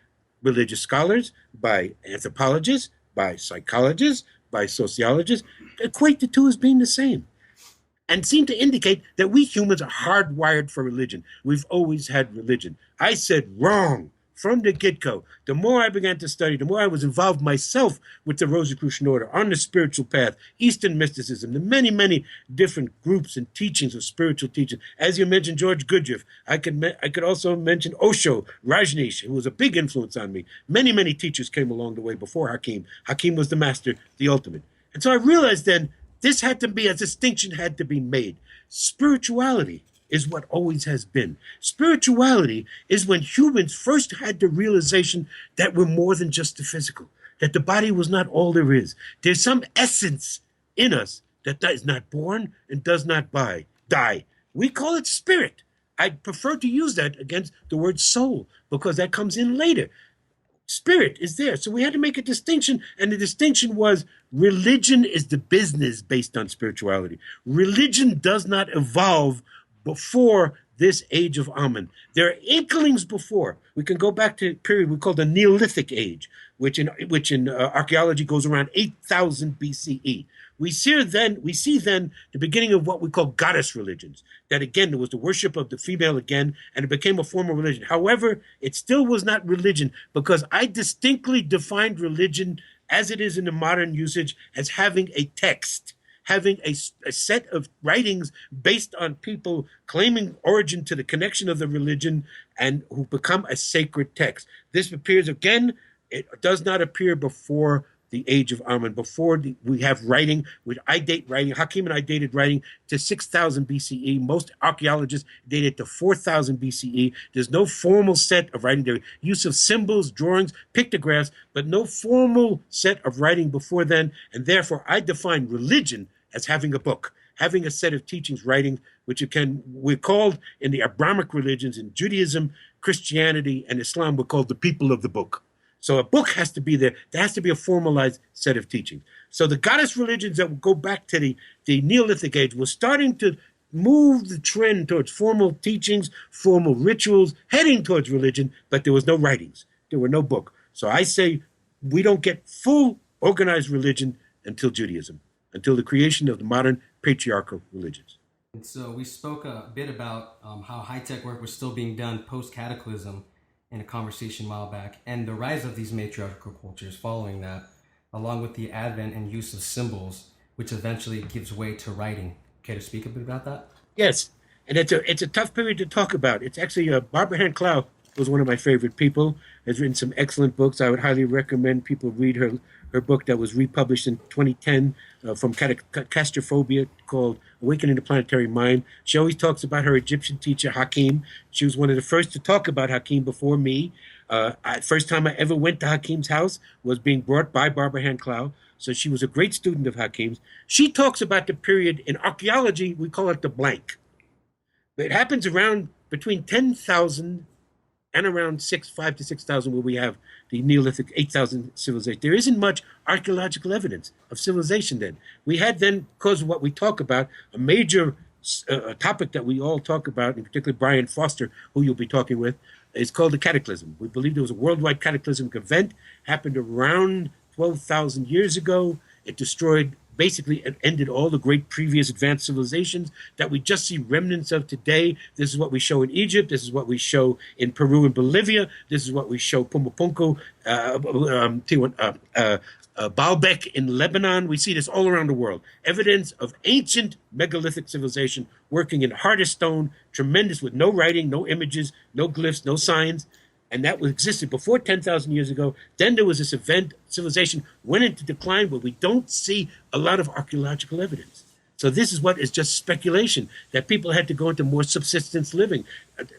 religious scholars, by anthropologists, by psychologists, by sociologists, equate the two as being the same and seem to indicate that we humans are hardwired for religion. We've always had religion. I said wrong. From the get-go, the more I began to study, the more I was involved myself with the Rosicrucian order, on the spiritual path, Eastern mysticism, the many, many different groups and teachings of spiritual teaching. As you mentioned, George Gurdjieff, I could also mention Osho, Rajneesh, who was a big influence on me. Many, many teachers came along the way before Hakim. Hakim was the master, the ultimate. And so I realized then this had to be, a distinction had to be made. Spirituality is what always has been. Spirituality is when humans first had the realization that we're more than just the physical, that the body was not all there is. There's some essence in us that is not born and does not die. We call it spirit. I prefer to use that against the word soul because that comes in later. Spirit is there. So we had to make a distinction, and the distinction was religion is the business based on spirituality. Religion does not evolve before this age of Amen. There are inklings before. We can go back to a period we call the Neolithic age, which in archaeology goes around 8,000 BCE. We see then the beginning of what we call goddess religions. That again, there was the worship of the female again, and it became a form of religion. However, it still was not religion because I distinctly defined religion as it is in the modern usage as having a text, having a set of writings based on people claiming origin to the connection of the religion and who become a sacred text. This appears again, it does not appear before the age of Amen. We have writing, which I date writing, Hakim and I dated writing to 6,000 BCE. Most archaeologists date it to 4,000 BCE. There's no formal set of writing. There use of symbols, drawings, pictographs, but no formal set of writing before then. And therefore, I define religion as having a book, having a set of teachings, writing, which we're called in the Abrahamic religions, in Judaism, Christianity, and Islam, we're called the people of the book. So a book has to be there. There has to be a formalized set of teachings. So the goddess religions that will go back to the Neolithic age were starting to move the trend towards formal teachings, formal rituals, heading towards religion, but there was no writings. There were no book. So I say we don't get full organized religion until Judaism, until the creation of the modern patriarchal religions. And so we spoke a bit about how high-tech work was still being done post-cataclysm in a conversation a while back, and the rise of these matriarchal cultures following that, along with the advent and use of symbols, which eventually gives way to writing. Care to speak a bit about that? Yes. And it's a tough period to talk about. It's actually Barbara Hand Clow was one of my favorite people. Has written some excellent books. I would highly recommend people read her book that was republished in 2010 from Castrophobia called Awakening the Planetary Mind. She always talks about her Egyptian teacher, Hakim. She was one of the first to talk about Hakim before me. First time I ever went to Hakim's house was being brought by Barbara Hand Clow. So she was a great student of Hakim's. She talks about the period in archaeology, we call it the blank. It happens around between 10,000 and around 5 to 6,000 where we have the Neolithic 8,000 civilization. There isn't much archaeological evidence of civilization then. We had then, because of what we talk about, a major topic that we all talk about, in particular Brian Foster, who you'll be talking with, is called the cataclysm. We believe there was a worldwide cataclysmic event, happened around 12,000 years ago. It destroyed, basically, it ended all the great previous advanced civilizations that we just see remnants of today. This is what we show in Egypt. This is what we show in Peru and Bolivia. This is what we show Pumapunku, Baalbek in Lebanon. We see this all around the world. Evidence of ancient megalithic civilization working in hardest stone, tremendous, with no writing, no images, no glyphs, no signs. And that existed before 10,000 years ago. Then there was this event, civilization went into decline, but we don't see a lot of archaeological evidence. So this is what is just speculation, that people had to go into more subsistence living.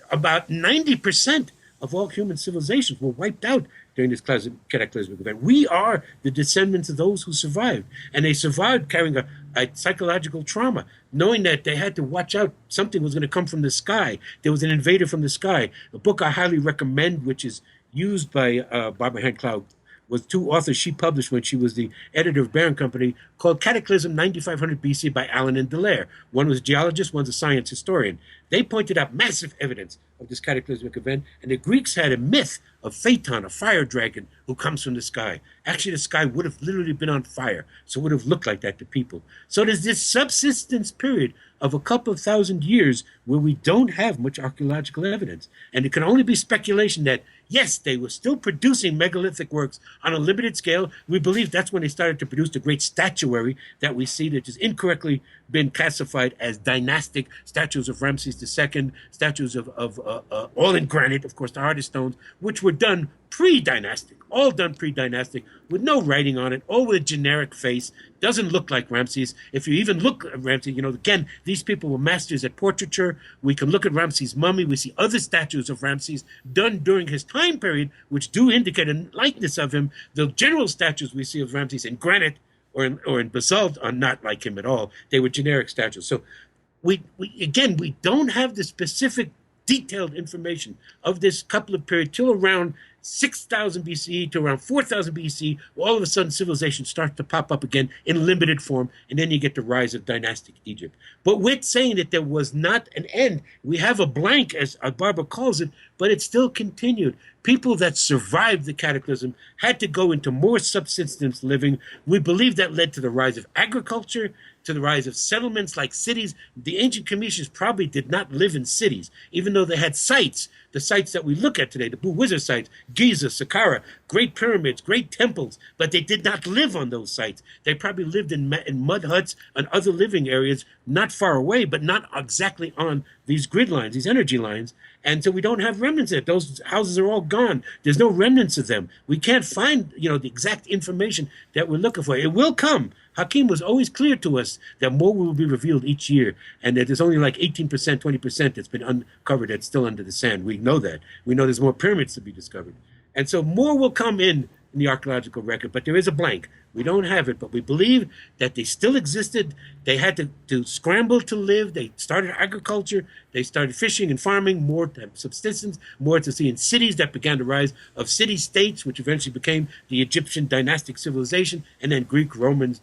About 90% of all human civilizations were wiped out during this cataclysmic event. We are the descendants of those who survived. And they survived carrying a psychological trauma, knowing that they had to watch out. Something was going to come from the sky. There was an invader from the sky. A book I highly recommend, which is used by Barbara Hand Clow, was 2 authors she published when she was the editor of Barron Company, called Cataclysm 9500 BC by Allen and Dallaire. One was a geologist, one's a science historian. They pointed out massive evidence of this cataclysmic event, and the Greeks had a myth of Phaeton, a fire dragon who comes from the sky. Actually, the sky would have literally been on fire, so it would have looked like that to people. So there's this subsistence period of a couple of thousand years where we don't have much archaeological evidence. And it can only be speculation that, yes, they were still producing megalithic works on a limited scale. We believe that's when they started to produce the great statuary that we see, that has incorrectly been classified as dynastic statues of Ramses II, statues of all in granite, of course, the hardest stones, which were done pre-dynastic, all done pre-dynastic, with no writing on it, all with a generic face. Doesn't look like Ramses. If you even look at Ramses, again, these people were masters at portraiture. We can look at Ramses' mummy. We see other statues of Ramses done during his time period, which do indicate a likeness of him. The general statues we see of Ramses in granite or in basalt are not like him at all. They were generic statues. So we don't have the specific detailed information of this couple of period till around 6,000 BCE to around 4,000 BCE, all of a sudden civilization starts to pop up again in limited form, and then you get the rise of dynastic Egypt. But we're saying that there was not an end. We have a blank, as Barbara calls it, but it still continued. People that survived the cataclysm had to go into more subsistence living. We believe that led to the rise of agriculture, to the rise of settlements like cities. The ancient Cometians probably did not live in cities, even though they had sites, the sites that we look at today, the Boo Wizard sites, Giza, Saqqara, great pyramids, great temples, but they did not live on those sites. They probably lived in mud huts and other living areas not far away, but not exactly on these grid lines, these energy lines. And so we don't have remnants of it. Those houses are all gone. There's no remnants of them. We can't find, the exact information that we're looking for. It will come. Hakim was always clear to us that more will be revealed each year, and that there's only like 18%, 20% that's been uncovered that's still under the sand. We know that. We know there's more pyramids to be discovered. And so more will come in the archaeological record, but there is a blank. We don't have it, but we believe that they still existed. They had to scramble to live. They started agriculture. They started fishing and farming, more to have subsistence, more to see in cities that began to rise of city-states, which eventually became the Egyptian dynastic civilization, and then Greek, Romans,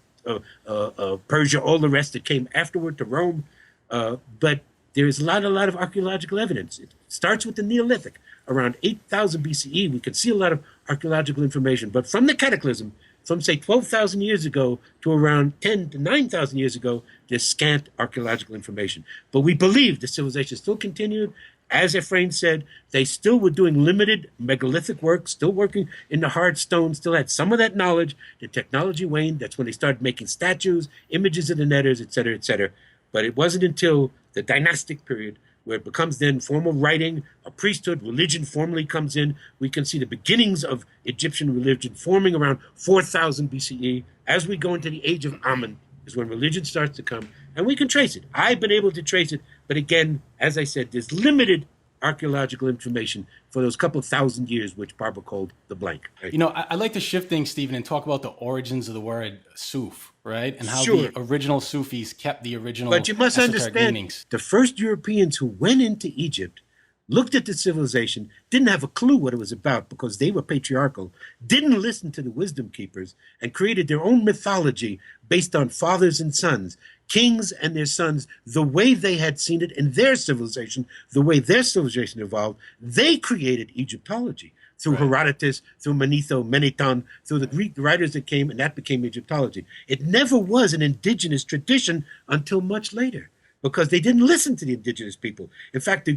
Persia, all the rest that came afterward to Rome. But there is a lot of archaeological evidence. It starts with the Neolithic. Around 8,000 BCE, we can see a lot of archaeological information. But from the cataclysm, from say 12,000 years ago to around 10 to 9,000 years ago, there's scant archaeological information. But we believe the civilization still continued. As Ephraim said, they still were doing limited megalithic work, still working in the hard stone, still had some of that knowledge. The technology waned. That's when they started making statues, images of the netters, et cetera, et cetera. But it wasn't until the dynastic period, where it becomes then formal writing, a priesthood, religion formally comes in. We can see the beginnings of Egyptian religion forming around 4000 BCE. As we go into the age of Amun is when religion starts to come, and we can trace it. I've been able to trace it, but again, as I said, there's limited archaeological information for those couple thousand years, which Barbara called the blank. Right? I'd like to shift things, Stephen, and talk about the origins of the word Suf, right? And how Sure. the original Sufis kept the original But you must esoteric understand, meanings. the first Europeans who went into Egypt, looked at the civilization, didn't have a clue what it was about because they were patriarchal, didn't listen to the wisdom keepers, and created their own mythology based on fathers and sons, kings and their sons, the way they had seen it in their civilization, the way their civilization evolved. They created Egyptology through Herodotus, through Manetho, Meneton, through the Greek writers that came, and that became Egyptology. It never was an indigenous tradition until much later because they didn't listen to the indigenous people. In fact,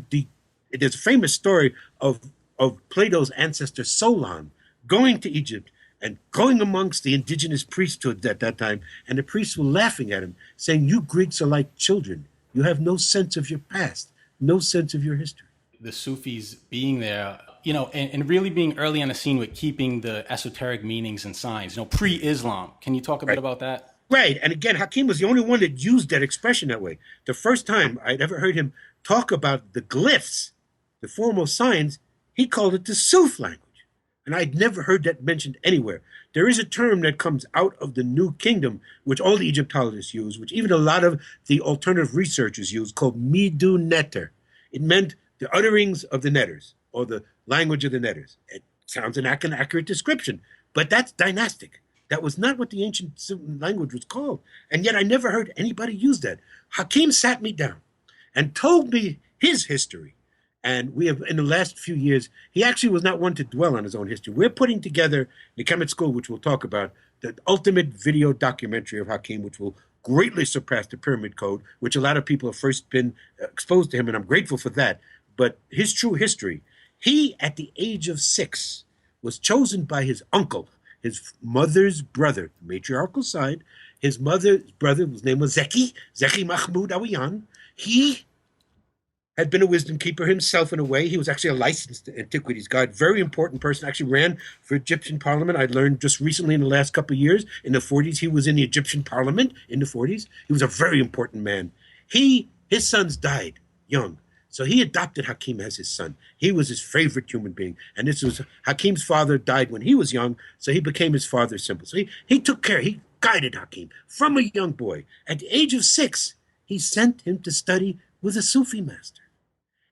there's a famous story of Plato's ancestor Solon going to Egypt and going amongst the indigenous priesthood at that time, and the priests were laughing at him, saying, "You Greeks are like children. You have no sense of your past, no sense of your history." The Sufis being there, and really being early on the scene with keeping the esoteric meanings and signs, pre-Islam. Can you talk a bit about that? Right, and again, Hakim was the only one that used that expression that way. The first time I'd ever heard him talk about the glyphs, the formal signs, he called it the Suf language. And I'd never heard that mentioned anywhere. There is a term that comes out of the New Kingdom, which all the Egyptologists use, which even a lot of the alternative researchers use, called Midu Netter. It meant the utterings of the netters, or the language of the netters. It sounds an accurate description, but that's dynastic. That was not what the ancient language was called. And yet I never heard anybody use that. Hakim sat me down and told me his history. And we have, in the last few years, he actually was not one to dwell on his own history. We're putting together in the Kemet School, which we'll talk about, the ultimate video documentary of Hakim, which will greatly surpass the Pyramid Code, which a lot of people have first been exposed to him, and I'm grateful for that. But his true history, he, at the age of 6, was chosen by his uncle, his mother's brother, matriarchal side. His mother's brother, his name was Zeki Mahmoud Awiyan. He had been a wisdom keeper himself in a way. He was actually a licensed antiquities guide, very important person, actually ran for Egyptian parliament. I learned just recently in the last couple of years, in the 40s, he was in the Egyptian parliament in the 40s. He was a very important man. His sons died young, so he adopted Hakim as his son. He was his favorite human being. And this was, Hakim's father died when he was young, so he became his father's symbol. So he took care, he guided Hakim from a young boy. At the age of 6, he sent him to study with a Sufi master.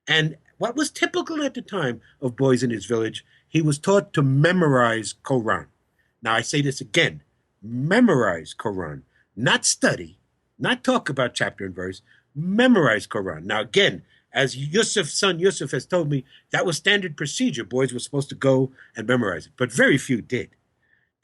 And what was typical at the time of boys in his village, he was taught to memorize Quran. Now I say this again, memorize Quran, not study, not talk about chapter and verse, memorize Quran. Now again, as Yusuf's son Yusuf has told me, that was standard procedure. Boys were supposed to go and memorize it, but very few did.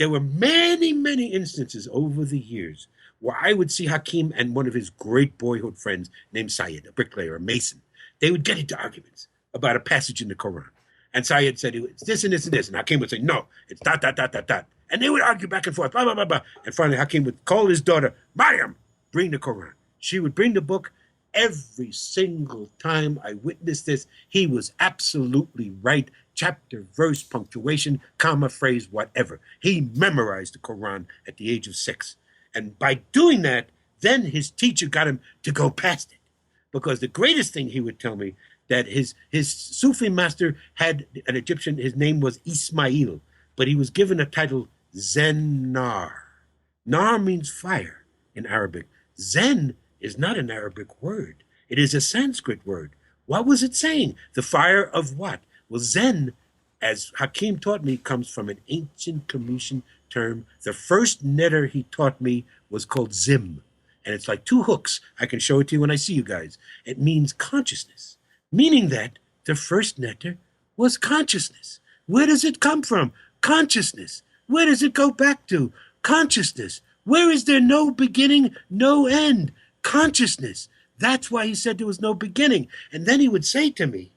There were many, many instances over the years where I would see Hakim and one of his great boyhood friends named Syed, a bricklayer, a mason. They would get into arguments about a passage in the Quran. And Syed said, it's this and this and this. And Hakim would say, no, it's dot, dot, dot, dot, dot. And they would argue back and forth, blah, blah, blah, blah. And finally, Hakim would call his daughter, Mariam, bring the Quran. She would bring the book. Every single time I witnessed this, he was absolutely right. Chapter, verse, punctuation, comma, phrase, whatever. He memorized the Quran at the age of 6. And by doing that, then his teacher got him to go past it. Because the greatest thing he would tell me, that his Sufi master had an Egyptian, his name was Ismail, but he was given a title Zen Nar. Nar means fire in Arabic. Zen is not an Arabic word. It is a Sanskrit word. What was it saying? The fire of what? Well, Zen, as Hakim taught me, comes from an ancient Comitian term. The first netter he taught me was called Zim. And it's like 2 hooks. I can show it to you when I see you guys. It means consciousness, meaning that the first netter was consciousness. Where does it come from? Consciousness. Where does it go back to? Consciousness. Where is there no beginning, no end? Consciousness. That's why he said there was no beginning. And then he would say to me,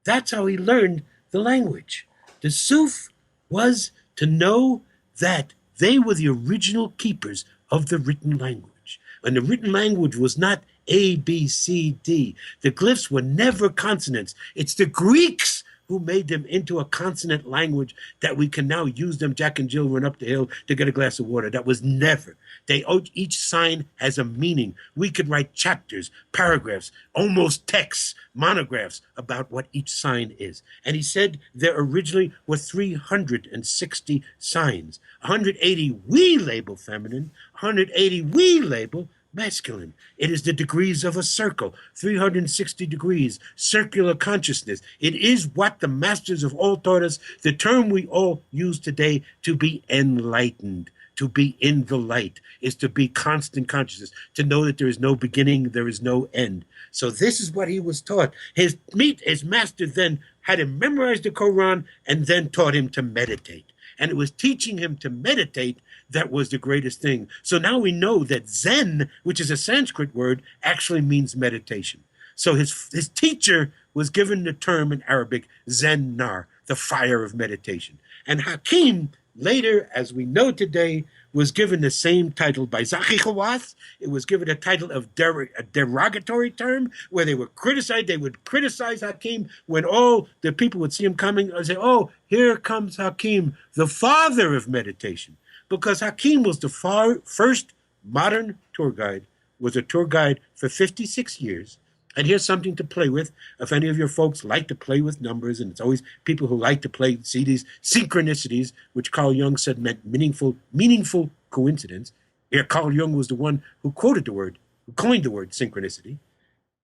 that's how he learned the language. The Suf was to know that they were the original keepers of the written language. And the written language was not A, B, C, D. The glyphs were never consonants. It's the Greeks who made them into a consonant language that we can now use them. Jack and Jill run up the hill to get a glass of water. That was never. Each sign has a meaning. We could write chapters, paragraphs, almost texts, monographs about what each sign is. And he said there originally were 360 signs. 180 we label feminine, 180 we label masculine. It is the degrees of a circle, 360 degrees, circular consciousness. It is what the masters of all taught us, the term we all use today, to be enlightened, to be in the light, is to be constant consciousness, to know that there is no beginning, there is no end. So this is what he was taught. His master then had him memorize the Quran and then taught him to meditate. And it was teaching him to meditate that was the greatest thing. So now we know that Zen, which is a Sanskrit word, actually means meditation. So his teacher was given the term in Arabic, Zen Nar, the fire of meditation. And Hakim, later, as we know today, was given the same title by Zahi Hawass. It was given a title of a derogatory term where they were criticized. They would criticize Hakim when all the people would see him coming and say, oh, here comes Hakim, the father of meditation. Because Hakim was the first modern tour guide, was a tour guide for 56 years. And here's something to play with. If any of your folks like to play with numbers, and it's always people who like to see these synchronicities, which Carl Jung said meant meaningful coincidence. Here, Carl Jung was the one who coined the word synchronicity.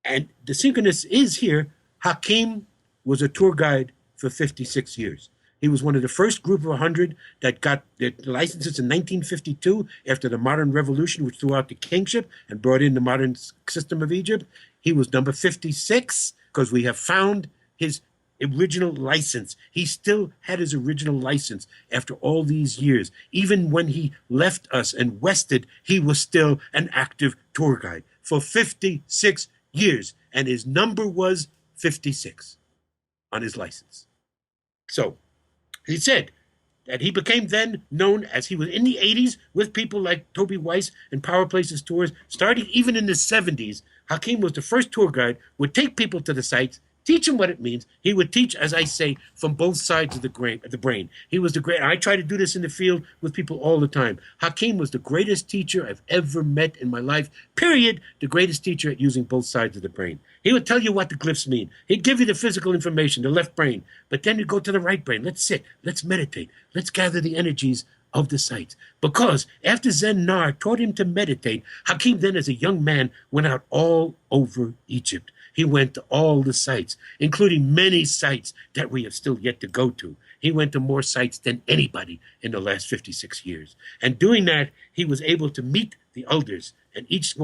And the synchronous is here, Hakim was a tour guide for 56 years. He was one of the first group of 100 that got their licenses in 1952 after the modern revolution, which threw out the kingship and brought in the modern system of Egypt. He was number 56 because we have found his original license. He still had his original license after all these years. Even when he left us and wested, he was still an active tour guide for 56 years. And his number was 56 on his license. So he said that he became then known as, he was in the 80s with people like Toby Weiss and Power Places Tours, starting even in the 70s. Hakim was the first tour guide, would take people to the sites, teach them what it means. He would teach, as I say, from both sides of the brain. He was the great. I try to do this in the field with people all the time. Hakim was the greatest teacher I've ever met in my life, period. The greatest teacher at using both sides of the brain. He would tell you what the glyphs mean. He'd give you the physical information, the left brain, but then you'd go to the right brain. Let's sit, let's meditate, let's gather the energies of the sites. Because after Zen Nar taught him to meditate, Hakim then as a young man went out all over Egypt. He went to all the sites, including many sites that we have still yet to go to. He went to more sites than anybody in the last 56 years. And doing that, he was able to meet the elders, and each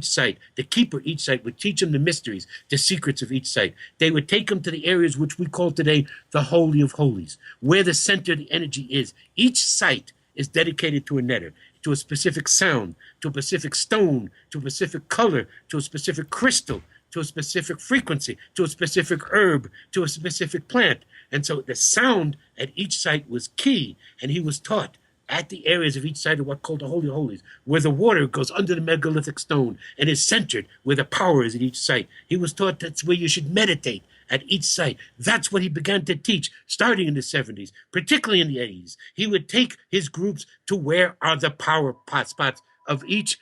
site, the keeper each site would teach him the mysteries, the secrets of each site. They would take him to the areas which we call today the Holy of Holies, where the center of the energy is. Each site is dedicated to a netter, to a specific sound, to a specific stone, to a specific color, to a specific crystal, to a specific frequency, to a specific herb, to a specific plant. And so the sound at each site was key, and he was taught at the areas of each site of what called the Holy of Holies, where the water goes under the megalithic stone and is centered where the power is at each site. He was taught that's where you should meditate at each site. That's what he began to teach starting in the 70s, particularly in the 80s. He would take his groups to where are the power spots of each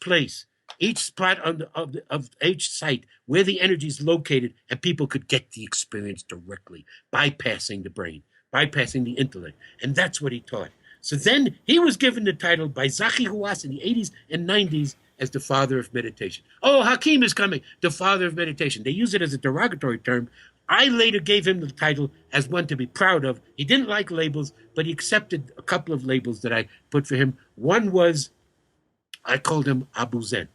place. Each spot of each site where the energy is located, and people could get the experience directly, bypassing the brain, bypassing the intellect. And that's what he taught. So then he was given the title by Zahi Hawass in the 80s and 90s as the father of meditation. Oh, Hakim is coming, the father of meditation. They use it as a derogatory term. I later gave him the title as one to be proud of. He didn't like labels, but he accepted a couple of labels that I put for him. One was, I called him Abu Zen,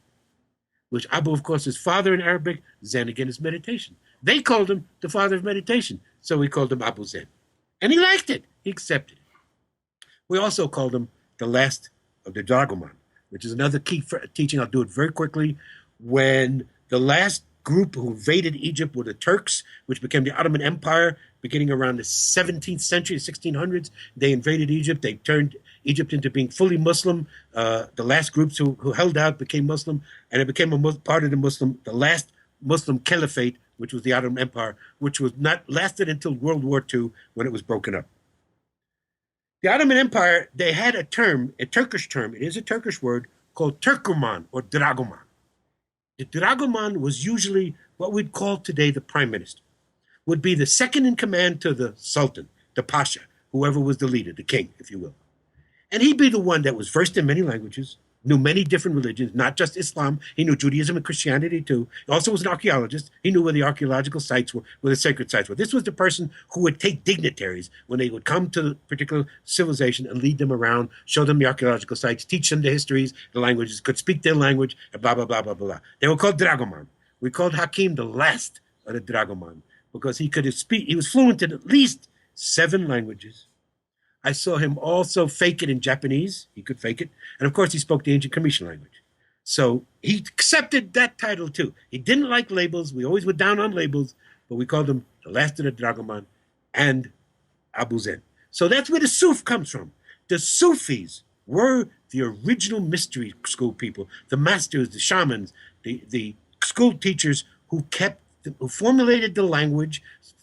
which Abu, of course, is father in Arabic. Zen, again, is meditation. They called him the father of meditation, so we called him Abu Zen. And he liked it. He accepted it. We also called him the last of the Dragoman, which is another key teaching. I'll do it very quickly. When the last group who invaded Egypt were the Turks, which became the Ottoman Empire, beginning around the 17th century, 1600s. They invaded Egypt. They turned Egypt into being fully Muslim. The last groups who held out became Muslim, and it became part of the last Muslim caliphate, which was the Ottoman Empire, which was not lasted until World War II when it was broken up. The Ottoman Empire, they had a term, a Turkish term, it is a Turkish word, called Turkoman or Dragoman. The Dragoman was usually what we'd call today the prime minister, would be the second in command to the sultan, the pasha, whoever was the leader, the king, if you will. And he'd be the one that was versed in many languages, knew many different religions, not just Islam. He knew Judaism and Christianity too. He also was an archaeologist. He knew where the archaeological sites were, where the sacred sites were. This was the person who would take dignitaries when they would come to a particular civilization and lead them around, show them the archaeological sites, teach them the histories, the languages, could speak their language, and blah, blah, blah, blah, blah. They were called Dragoman. We called Hakim the last of the Dragoman because he could speak. He was fluent in at least 7 languages. I saw him also fake it in Japanese. He could fake it. And of course, he spoke the ancient Comitian language. So he accepted that title too. He didn't like labels. We always were down on labels, but we called him the last of the Dragoman and Abu Zen. So that's where the Suf comes from. The Sufis were the original mystery school people, the masters, the shamans, the school teachers who formulated the language,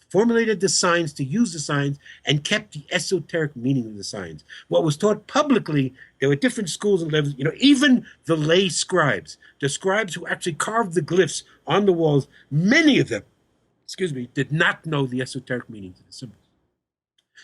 formulated the signs to use the signs, and kept the esoteric meaning of the signs. What was taught publicly, there were different schools and levels, even the lay scribes, the scribes who actually carved the glyphs on the walls, many of them, did not know the esoteric meanings of the symbols.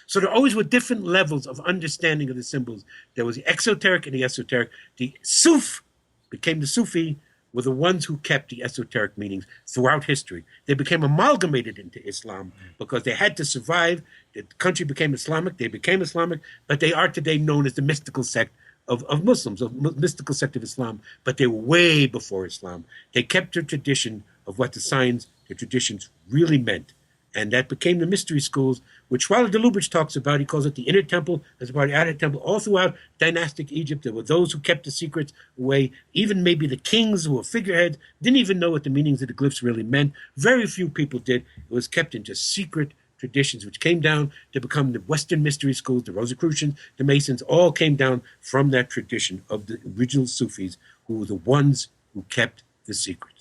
So there always were different levels of understanding of the symbols. There was the exoteric and the esoteric. The Suf became the Sufi, were the ones who kept the esoteric meanings throughout history. They became amalgamated into Islam because they had to survive. The country became Islamic. They became Islamic, but they are today known as the mystical sect of Muslims, mystical sect of Islam. But they were way before Islam. They kept their tradition of what the signs, the traditions really meant. And that became the mystery schools, which Swallow de Lubitsch talks about. He calls it the inner temple, as part of the outer temple. All throughout dynastic Egypt, there were those who kept the secrets away. Even maybe the kings who were figureheads didn't even know what the meanings of the glyphs really meant. Very few people did. It was kept in just secret traditions, which came down to become the Western mystery schools, the Rosicrucians, the Masons, all came down from that tradition of the original Sufis, who were the ones who kept the secrets.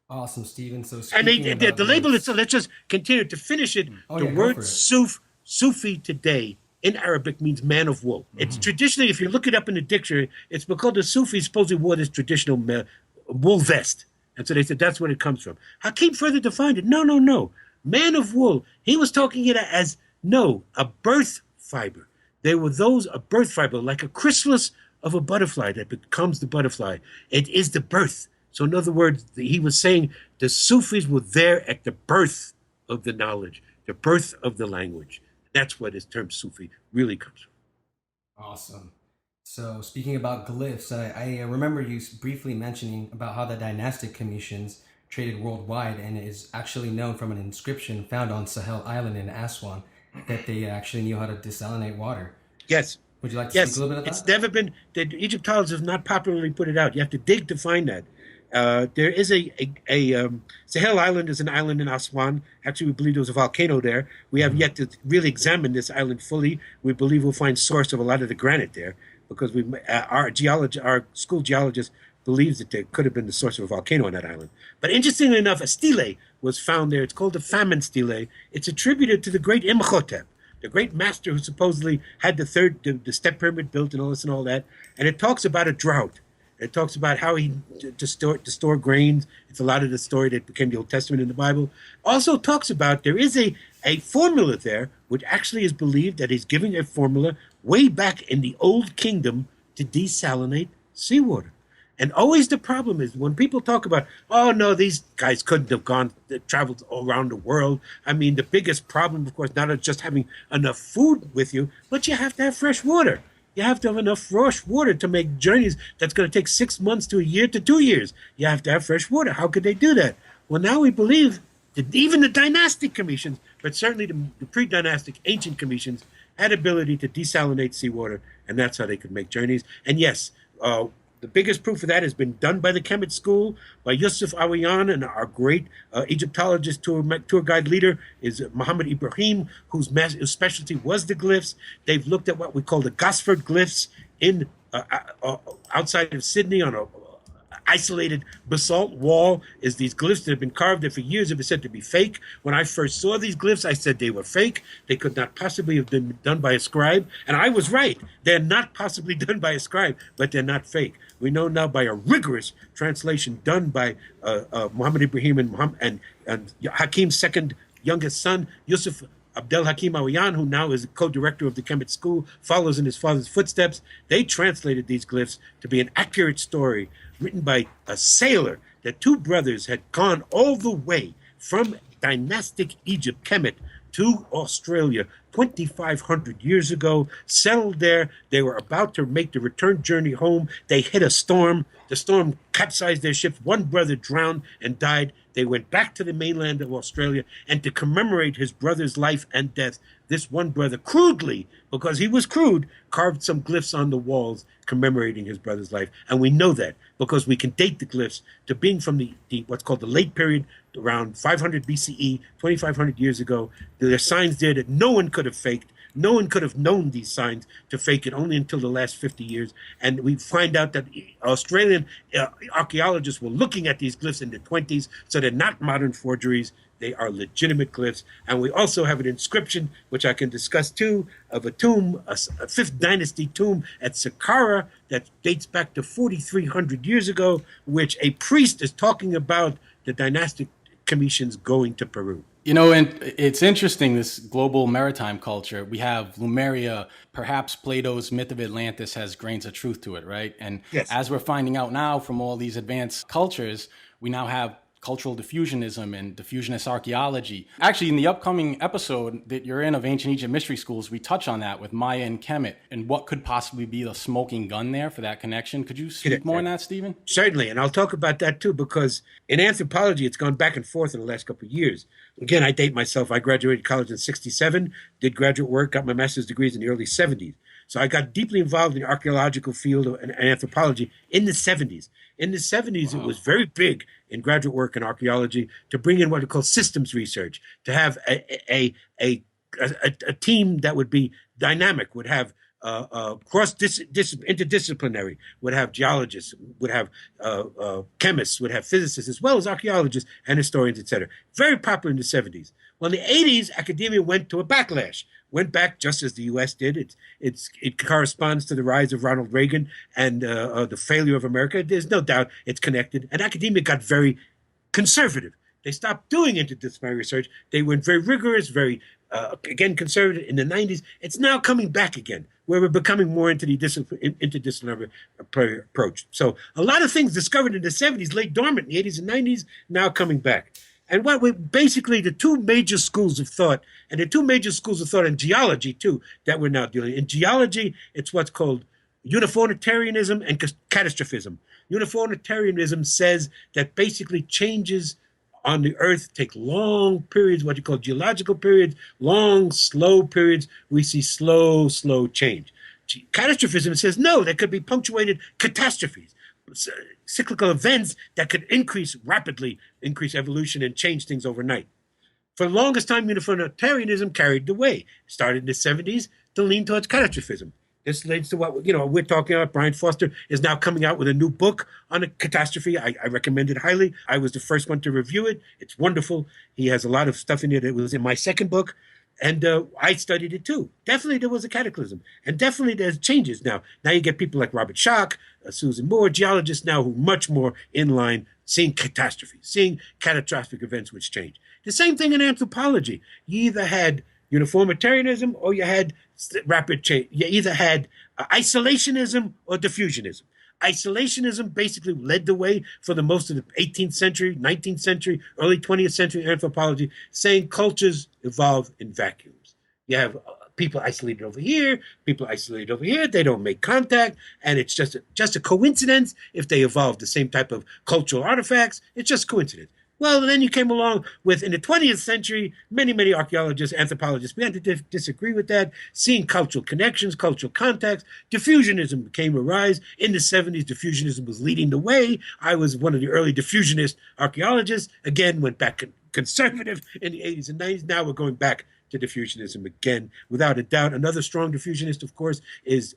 Awesome, Stephen. So and the label itself, let's just continue to finish it. The word Sufi today in Arabic means man of wool. It's traditionally, if you look it up in the dictionary, it's because the Sufis supposedly wore this traditional wool vest. And so they said that's where it comes from. Hakim further defined it. No. Man of wool. He was talking it as, a birth fiber. They were a birth fiber, like a chrysalis of a butterfly that becomes the butterfly. It is the birth. So in other words, he was saying the Sufis were there at the birth of the knowledge, the birth of the language. That's where this term Sufi really comes from. Awesome. So speaking about glyphs, I remember you briefly mentioning about how the dynastic Comitians traded worldwide, and it is actually known from an inscription found on Sahel Island in Aswan that they actually knew how to desalinate water. Yes. Would you like to speak a little bit about that? It's never been, the Egyptologists have not popularly put it out. You have to dig to find that. There is Sahel Island is an island in Aswan. Actually, we believe there was a volcano there. We have yet to really examine this island fully. We believe we'll find source of a lot of the granite there because our school geologist believes that there could have been the source of a volcano on that island. But interestingly enough, a stele was found there. It's called the famine stele. It's attributed to the great Imhotep, the great master who supposedly had the step pyramid built and all this and all that. And it talks about a drought. It talks about how he to store grains. It's a lot of the story that became the Old Testament in the Bible. Also talks about there is a formula there, which actually is believed that he's giving a formula way back in the Old Kingdom to desalinate seawater. And always the problem is when people talk about, oh no, these guys couldn't have traveled all around the world. I mean, the biggest problem, of course, not just having enough food with you, but you have to have fresh water. You have to have enough fresh water to make journeys that's going to take 6 months to a year to 2 years. You have to have fresh water. How could they do that? Well, now we believe that even the dynastic Comitians, but certainly the pre-dynastic ancient Comitians, had ability to desalinate seawater, and that's how they could make journeys. And yes, The biggest proof of that has been done by the Kemet School, by Yusuf Awayan, and our great Egyptologist tour guide leader is Muhammad Ibrahim, whose specialty was the glyphs. They've looked at what we call the Gosford glyphs in outside of Sydney on a isolated basalt wall. Is these glyphs that have been carved there for years have been said to be fake. When I first saw these glyphs, I said they were fake. They could not possibly have been done by a scribe. And I was right. They're not possibly done by a scribe, but they're not fake. We know now by a rigorous translation done by Muhammad Ibrahim and Hakim's second youngest son, Yusuf Abdel Hakim Awayan, who now is a co-director of the Kemet School, follows in his father's footsteps. They translated these glyphs to be an accurate story written by a sailor that two brothers had gone all the way from dynastic Egypt, Kemet, to Australia 2,500 years ago, settled there. They were about to make the return journey home. They hit a storm. The storm capsized their ship. One brother drowned and died. They went back to the mainland of Australia, and to commemorate his brother's life and death, this one brother crudely, because he was crude, carved some glyphs on the walls commemorating his brother's life. And we know that because we can date the glyphs to being from the what's called the late period, around 500 BCE, 2,500 years ago. There are signs there that no one could have faked. No one could have known these signs to fake it only until the last 50 years. And we find out that Australian archaeologists were looking at these glyphs in the 20s, so they're not modern forgeries. They are legitimate glyphs. And we also have an inscription, which I can discuss too, of a tomb, a 5th dynasty tomb at Saqqara that dates back to 4,300 years ago, which a priest is talking about the dynastic commissions going to Peru. You know, and it's interesting, this global maritime culture. We have Lemuria, perhaps Plato's myth of Atlantis has grains of truth to it, right? And yes, as we're finding out now from all these advanced cultures, we now have cultural diffusionism and diffusionist archaeology. Actually, in the upcoming episode that you're in of Ancient Egypt Mystery Schools, we touch on that with Maya and Kemet and what could possibly be the smoking gun there for that connection. Could you speak more on that, Stephen? Certainly, and I'll talk about that too, because in anthropology, it's gone back and forth in the last couple of years. Again, I date myself. I graduated college in 1967, did graduate work, got my master's degrees in the early 70s. So I got deeply involved in the archaeological field and anthropology in the 70s. In the 70s, It was very big in graduate work in archaeology to bring in what are called systems research, to have a team that would be dynamic, would have interdisciplinary, would have geologists, would have chemists, would have physicists, as well as archaeologists and historians, etc. Very popular in the 70s. Well, in the 80s, academia went to a backlash. Went back just as the U.S. did. It corresponds to the rise of Ronald Reagan and the failure of America. There's no doubt it's connected. And academia got very conservative. They stopped doing interdisciplinary research. They went very rigorous, very, again, conservative in the 90s. It's now coming back again, where we're becoming more into the interdisciplinary approach. So a lot of things discovered in the 70s, lay dormant in the 80s and 90s, now coming back. And basically the two major schools of thought, and the two major schools of thought in geology too, that we're now dealing. In geology, it's what's called uniformitarianism and catastrophism. Uniformitarianism says that basically changes on the earth take long periods, what you call geological periods, long, slow periods. We see slow change. Catastrophism says no, there could be punctuated catastrophes, cyclical events that could rapidly increase evolution and change things overnight. For the longest time, uniformitarianism carried the way. It started in the 70s to lean towards catastrophism. This leads to what we're talking about. Brian Foster is now coming out with a new book on a catastrophe. I recommend it highly. I was the first one to review it. It's wonderful. He has a lot of stuff in it that was in my second book. And I studied it too. Definitely there was a cataclysm. And definitely there's changes now. Now you get people like Robert Schoch, Susan Moore, geologists now who are much more in line, seeing catastrophes, seeing catastrophic events which change. The same thing in anthropology. You either had uniformitarianism or you had rapid change. You either had isolationism or diffusionism. Isolationism basically led the way for the most of the 18th century, 19th century, early 20th century anthropology, saying cultures evolve in vacuums. You have people isolated over here, people isolated over here, they don't make contact, and it's just a coincidence if they evolve the same type of cultural artifacts. It's just coincidence. Well, then you came along with, in the 20th century, many archaeologists, anthropologists began to disagree with that, seeing cultural connections, cultural contacts. Diffusionism became a rise. In the 70s, diffusionism was leading the way. I was one of the early diffusionist archaeologists. Again, went back conservative in the 80s and 90s. Now we're going back to diffusionism again, without a doubt. Another strong diffusionist, of course, is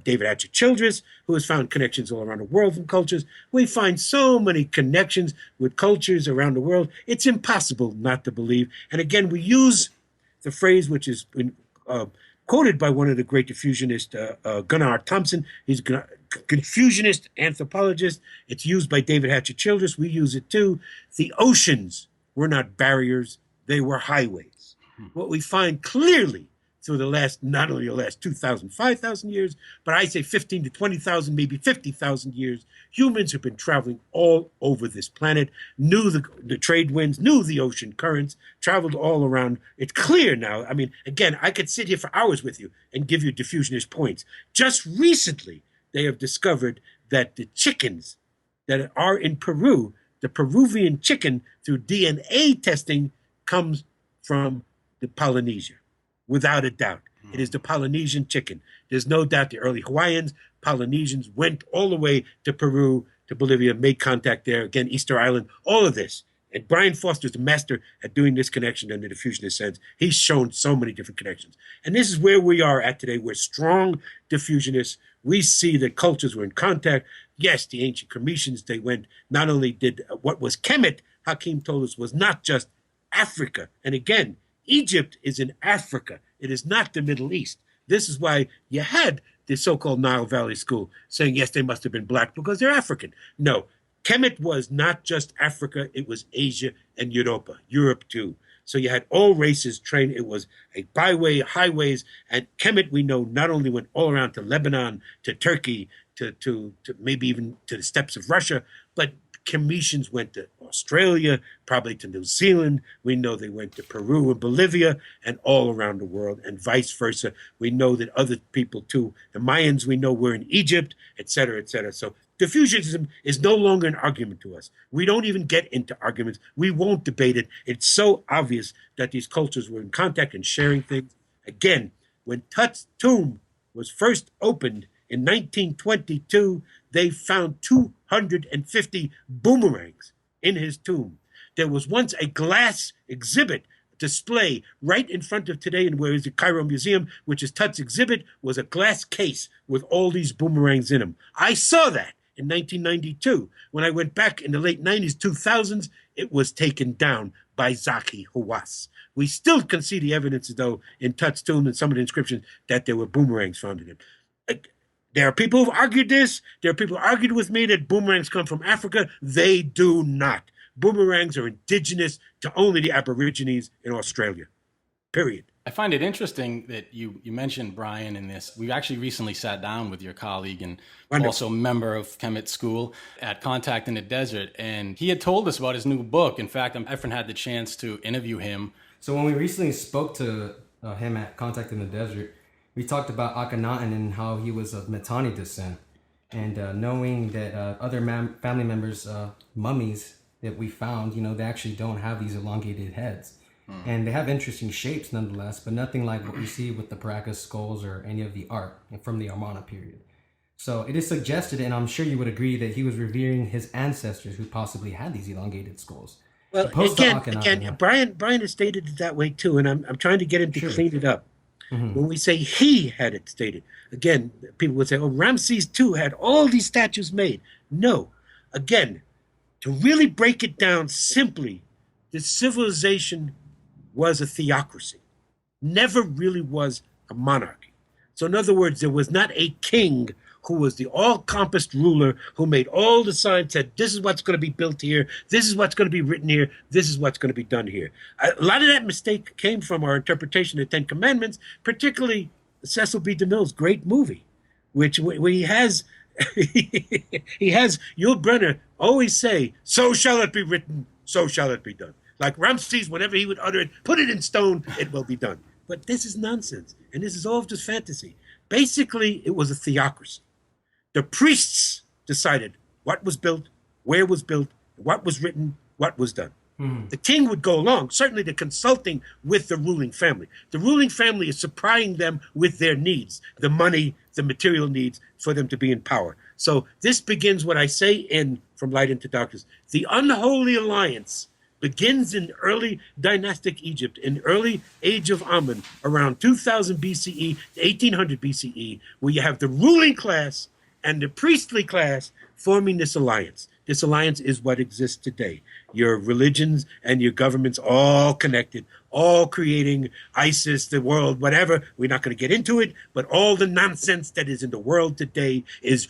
David Hatcher Childress, who has found connections all around the world from cultures. We find so many connections with cultures around the world. It's impossible not to believe. And again, we use the phrase which has been quoted by one of the great diffusionists, Gunnar Thompson. He's a Confucianist anthropologist. It's used by David Hatcher Childress. We use it too. The oceans were not barriers, they were highways. What we find clearly through the last, not only the last 2,000, 5,000 years, but I say 15 to 20,000, maybe 50,000 years, humans have been traveling all over this planet, knew the trade winds, knew the ocean currents, traveled all around. It's clear now. I mean, again, I could sit here for hours with you and give you diffusionist points. Just recently, they have discovered that the chickens that are in Peru, the Peruvian chicken, through DNA testing, comes from the Polynesia, without a doubt. It is the Polynesian chicken. There's no doubt the early Hawaiians, Polynesians went all the way to Peru, to Bolivia, made contact there. Again, Easter Island, all of this. And Brian Foster's the master at doing this connection in the diffusionist sense. He's shown so many different connections. And this is where we are at today. We're strong diffusionists. We see that cultures were in contact. Yes, the ancient Cremetians, they went, not only did what was Kemet, Hakim told us, was not just Africa. And again, Egypt is in Africa. It is not the Middle East. This is why you had the so-called Nile Valley School saying, yes, they must have been black because they're African. No, Kemet was not just Africa. It was Asia and Europa, Europe too. So you had all races trained. It was a byway, highways. And Kemet, we know, not only went all around to Lebanon, to Turkey, to maybe even to the steppes of Russia, but Cometians went to Australia, probably to New Zealand. We know they went to Peru and Bolivia and all around the world, and vice versa. We know that other people too, the Mayans we know were in Egypt, et cetera, et cetera. So diffusionism is no longer an argument to us. We don't even get into arguments. We won't debate it. It's so obvious that these cultures were in contact and sharing things. Again, when Tut's tomb was first opened in 1922, they found 250 boomerangs in his tomb. There was once a glass exhibit display right in front of today, and where is the Cairo Museum, which is Tut's exhibit, was a glass case with all these boomerangs in them. I saw that in 1992. When I went back in the late 90s, 2000s, it was taken down by Zaki Hawass. We still can see the evidence, though, in Tut's tomb and some of the inscriptions that there were boomerangs found in it. There are people who've argued this. There are people who argued with me that boomerangs come from Africa. They do not. Boomerangs are indigenous to only the Aborigines in Australia, period. I find it interesting that you mentioned Brian in this. We actually recently sat down with your colleague and also a member of Kemet School at Contact in the Desert, and he had told us about his new book. In fact, Efren had the chance to interview him. So when we recently spoke to him at Contact in the Desert, we talked about Akhenaten and how he was of Mitanni descent, and knowing that other family members' mummies that we found, they actually don't have these elongated heads. And they have interesting shapes nonetheless, but nothing like what we see with the Paracas skulls or any of the art from the Amarna period. So it is suggested, and I'm sure you would agree, that he was revering his ancestors who possibly had these elongated skulls. Well, again, Brian has stated it that way too, and I'm trying to get him to clean it up. Mm-hmm. When we say he had it stated, again, people would say, oh, Ramses II had all these statues made. No. Again, to really break it down simply, this civilization was a theocracy, never really was a monarchy. So in other words, there was not a king who was the all-compassed ruler who made all the signs, said, this is what's going to be built here, this is what's going to be written here, this is what's going to be done here. A lot of that mistake came from our interpretation of the Ten Commandments, particularly Cecil B. DeMille's great movie, which he has, Yul Brynner always say, so shall it be written, so shall it be done. Like Ramses, whenever he would utter it, put it in stone, it will be done. But this is nonsense, and this is all just fantasy. Basically, it was a theocracy. The priests decided what was built, where was built, what was written, what was done. The king would go along, certainly to consulting with the ruling family. The ruling family is supplying them with their needs, the money, the material needs for them to be in power. So this begins what I say in From Light into Darkness. The unholy alliance begins in early dynastic Egypt, in early age of Amun, around 2000 BCE, 1800 BCE, where you have the ruling class and the priestly class forming this alliance. This alliance is what exists today. Your religions and your governments all connected, all creating ISIS, the world, whatever. We're not going to get into it, but all the nonsense that is in the world today is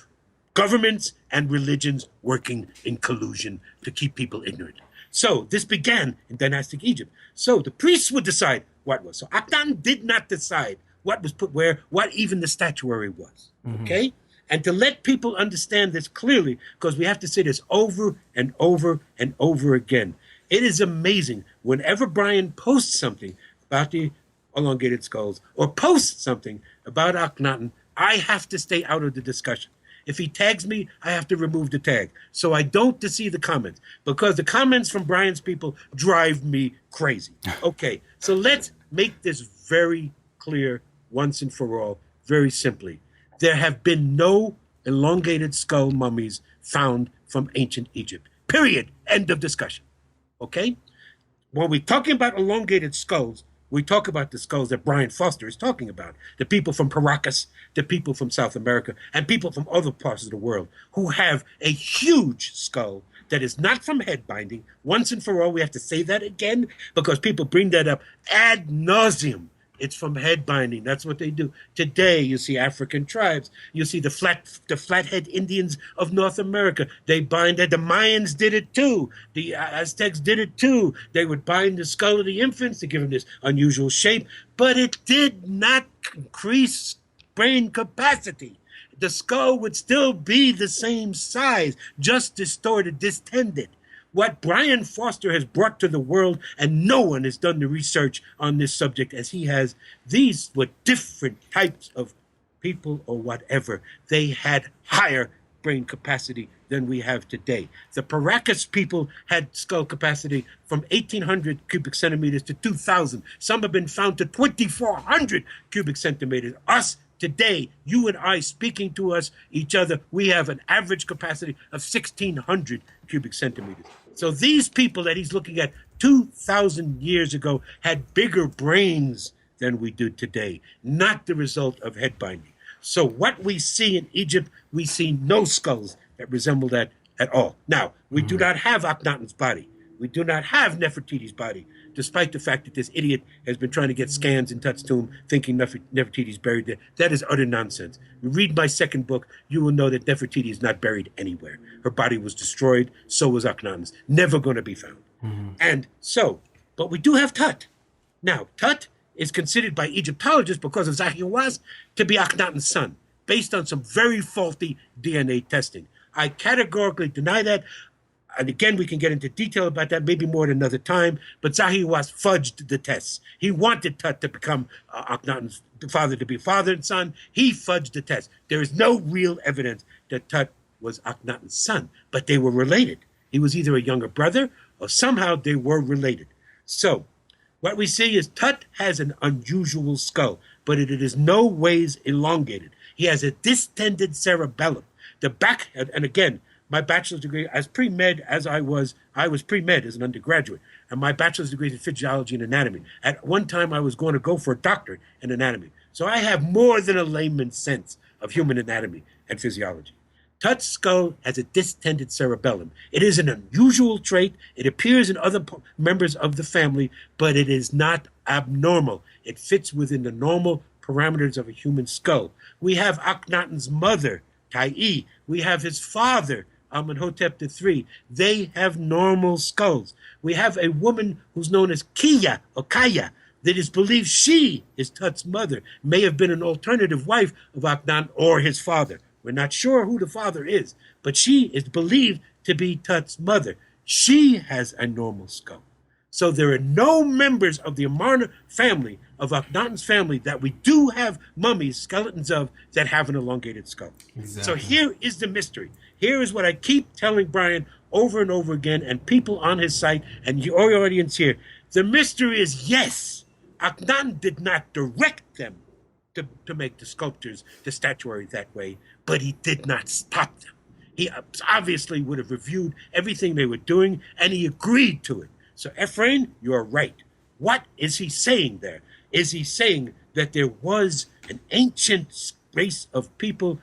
governments and religions working in collusion to keep people ignorant. So this began in dynastic Egypt. So the priests would decide what was. So Akhenaten did not decide what was put where, what even the statuary was. Okay? And to let people understand this clearly, because we have to say this over and over and over again. It is amazing. Whenever Brian posts something about the elongated skulls or posts something about Akhenaten, I have to stay out of the discussion. If he tags me, I have to remove the tag. So I don't see the comments, because the comments from Brian's people drive me crazy. Okay, so let's make this very clear once and for all, very simply. There have been no elongated skull mummies found from ancient Egypt. Period. End of discussion. Okay? When we're talking about elongated skulls, we talk about the skulls that Brian Foster is talking about. The people from Caracas, the people from South America, and people from other parts of the world who have a huge skull that is not from head binding. Once and for all, we have to say that again, because people bring that up ad nauseum. It's from head binding. That's what they do. Today, you see African tribes. You see the flathead Indians of North America. They bind that. The Mayans did it too. The Aztecs did it too. They would bind the skull of the infants to give them this unusual shape, but it did not increase brain capacity. The skull would still be the same size, just distorted, distended. What Brian Foster has brought to the world, and no one has done the research on this subject as he has, these were different types of people or whatever. They had higher brain capacity than we have today. The Paracas people had skull capacity from 1,800 cubic centimeters to 2,000. Some have been found to 2,400 cubic centimeters. Us, today, you and I speaking to us, each other, we have an average capacity of 1,600 cubic centimeters. So these people that he's looking at 2,000 years ago had bigger brains than we do today, not the result of head binding. So what we see in Egypt, we see no skulls that resemble that at all. Now, we do not have Akhenaten's body. We do not have Nefertiti's body, despite the fact that this idiot has been trying to get scans in Tut's tomb, thinking Nefertiti's buried there. That is utter nonsense. You read my second book, you will know that Nefertiti is not buried anywhere. Her body was destroyed, so was Akhenaten's. Never going to be found. And so, but we do have Tut. Now, Tut is considered by Egyptologists, because of Zahiwas, to be Akhenaten's son, based on some very faulty DNA testing. I categorically deny that. And again, we can get into detail about that, maybe more at another time. But Zahiwas fudged the tests. He wanted Tut to become Akhenaten's father, to be father and son. He fudged the test. There is no real evidence that Tut was Akhenaten's son, but they were related. He was either a younger brother or somehow they were related. So what we see is Tut has an unusual skull, but it is no ways elongated. He has a distended cerebellum. The back, and again, my bachelor's degree, as pre-med as I was pre-med as an undergraduate, and my bachelor's degree is in physiology and anatomy. At one time, I was going to go for a doctorate in anatomy. So I have more than a layman's sense of human anatomy and physiology. Tut's skull has a distended cerebellum. It is an unusual trait. It appears in other members of the family, but it is not abnormal. It fits within the normal parameters of a human skull. We have Akhenaten's mother, Tai. We have his father, Amenhotep III. They have normal skulls. We have a woman who's known as Kia or Kaya, that is believed she is Tut's mother, may have been an alternative wife of Akhenaten or his father. We're not sure who the father is, but she is believed to be Tut's mother. She has a normal skull. So there are no members of the Amarna family, of Akhenaten's family, that we do have mummies, skeletons of, that have an elongated skull. Exactly. So here is the mystery. Here is what I keep telling Brian over and over again, and people on his site, and your audience here. The mystery is, yes, Akhenaten did not direct them to make the sculptures, the statuary that way, but he did not stop them. He obviously would have reviewed everything they were doing, and he agreed to it. So, Ephraim, you're right. What is he saying there? Is he saying that there was an ancient race of people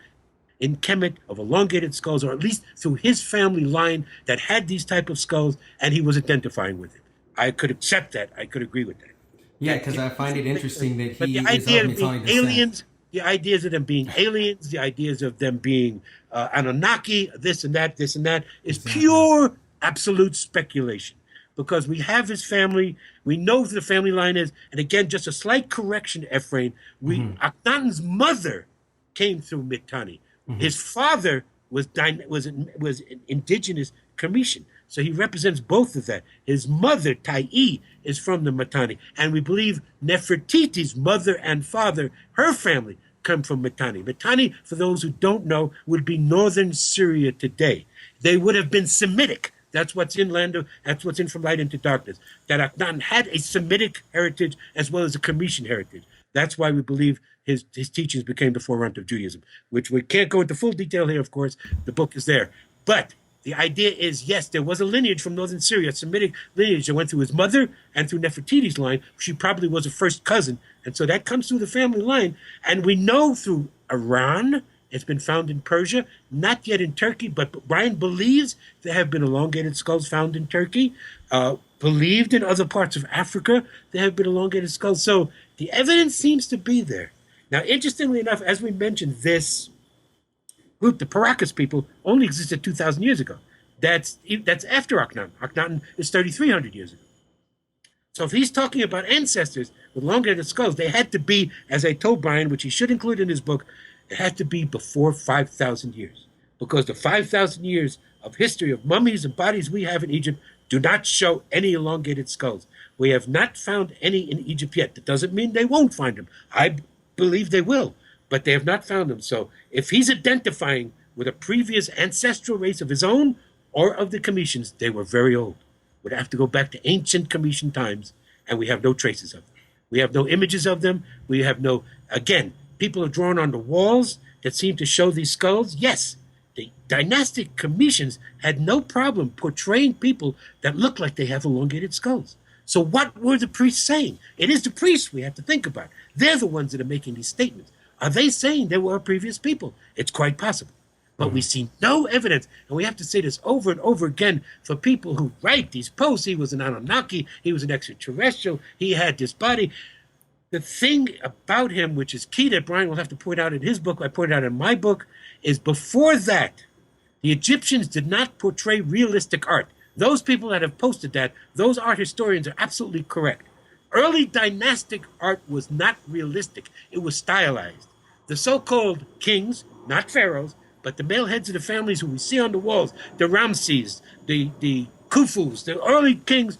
in Kemet of elongated skulls, or at least through his family line, that had these type of skulls, and he was identifying with it? I could accept that. I could agree with that. Yeah, because I find it interesting that but he the is idea of of being Mitanni aliens, descent. the ideas of them being aliens, the ideas of them being Anunnaki, this and that, is pure, absolute speculation. Because we have his family, we know who the family line is, and again, just a slight correction, Ephraim. Akhenaten's mother came through Mitanni. His father was indigenous Commission. So he represents both of that. His mother, Ta'i, is from the Mitanni. And we believe Nefertiti's mother and father, her family, come from Mitanni. Mitanni, for those who don't know, would be northern Syria today. They would have been Semitic. That's what's in that's what's in From Light into Darkness. That Akhenaten had a Semitic heritage as well as a Commission heritage. That's why we believe his teachings became the forerunner of Judaism, which we can't go into full detail here, of course. The book is there. But the idea is, yes, there was a lineage from northern Syria, a Semitic lineage that went through his mother and through Nefertiti's line. She probably was a first cousin. And so that comes through the family line. And we know through Iran, it's been found in Persia, not yet in Turkey, but Brian believes there have been elongated skulls found in Turkey, believed in other parts of Africa, there have been elongated skulls. So the evidence seems to be there. Now, interestingly enough, as we mentioned, this group, the Paracas people, only existed 2,000 years ago. That's after Akhenaten. Akhenaten is 3,300 years ago. So if he's talking about ancestors with elongated skulls, they had to be, as I told Brian, which he should include in his book, it had to be before 5,000 years. Because the 5,000 years of history of mummies and bodies we have in Egypt do not show any elongated skulls. We have not found any in Egypt yet. That doesn't mean they won't find them. I believe they will, but they have not found them. So if he's identifying with a previous ancestral race of his own or of the Commissions, they were very old. We'd have to go back to ancient Commission times, and we have no traces of them. We have no images of them. We have no, again, people are drawn on the walls that seem to show these skulls. Yes, the dynastic Commissions had no problem portraying people that look like they have elongated skulls. So what were the priests saying? It is the priests we have to think about. They're the ones that are making these statements. Are they saying there were previous people? It's quite possible. But we see no evidence, and we have to say this over and over again for people who write these posts. He was an Anunnaki, he was an extraterrestrial, he had this body. The thing about him, which is key that Brian will have to point out in his book, I pointed out in my book, is before that, the Egyptians did not portray realistic art. Those people that have posted that, those art historians are absolutely correct. Early dynastic art was not realistic. It was stylized. The so-called kings, not pharaohs, but the male heads of the families who we see on the walls, the Ramses, the Khufus, the early kings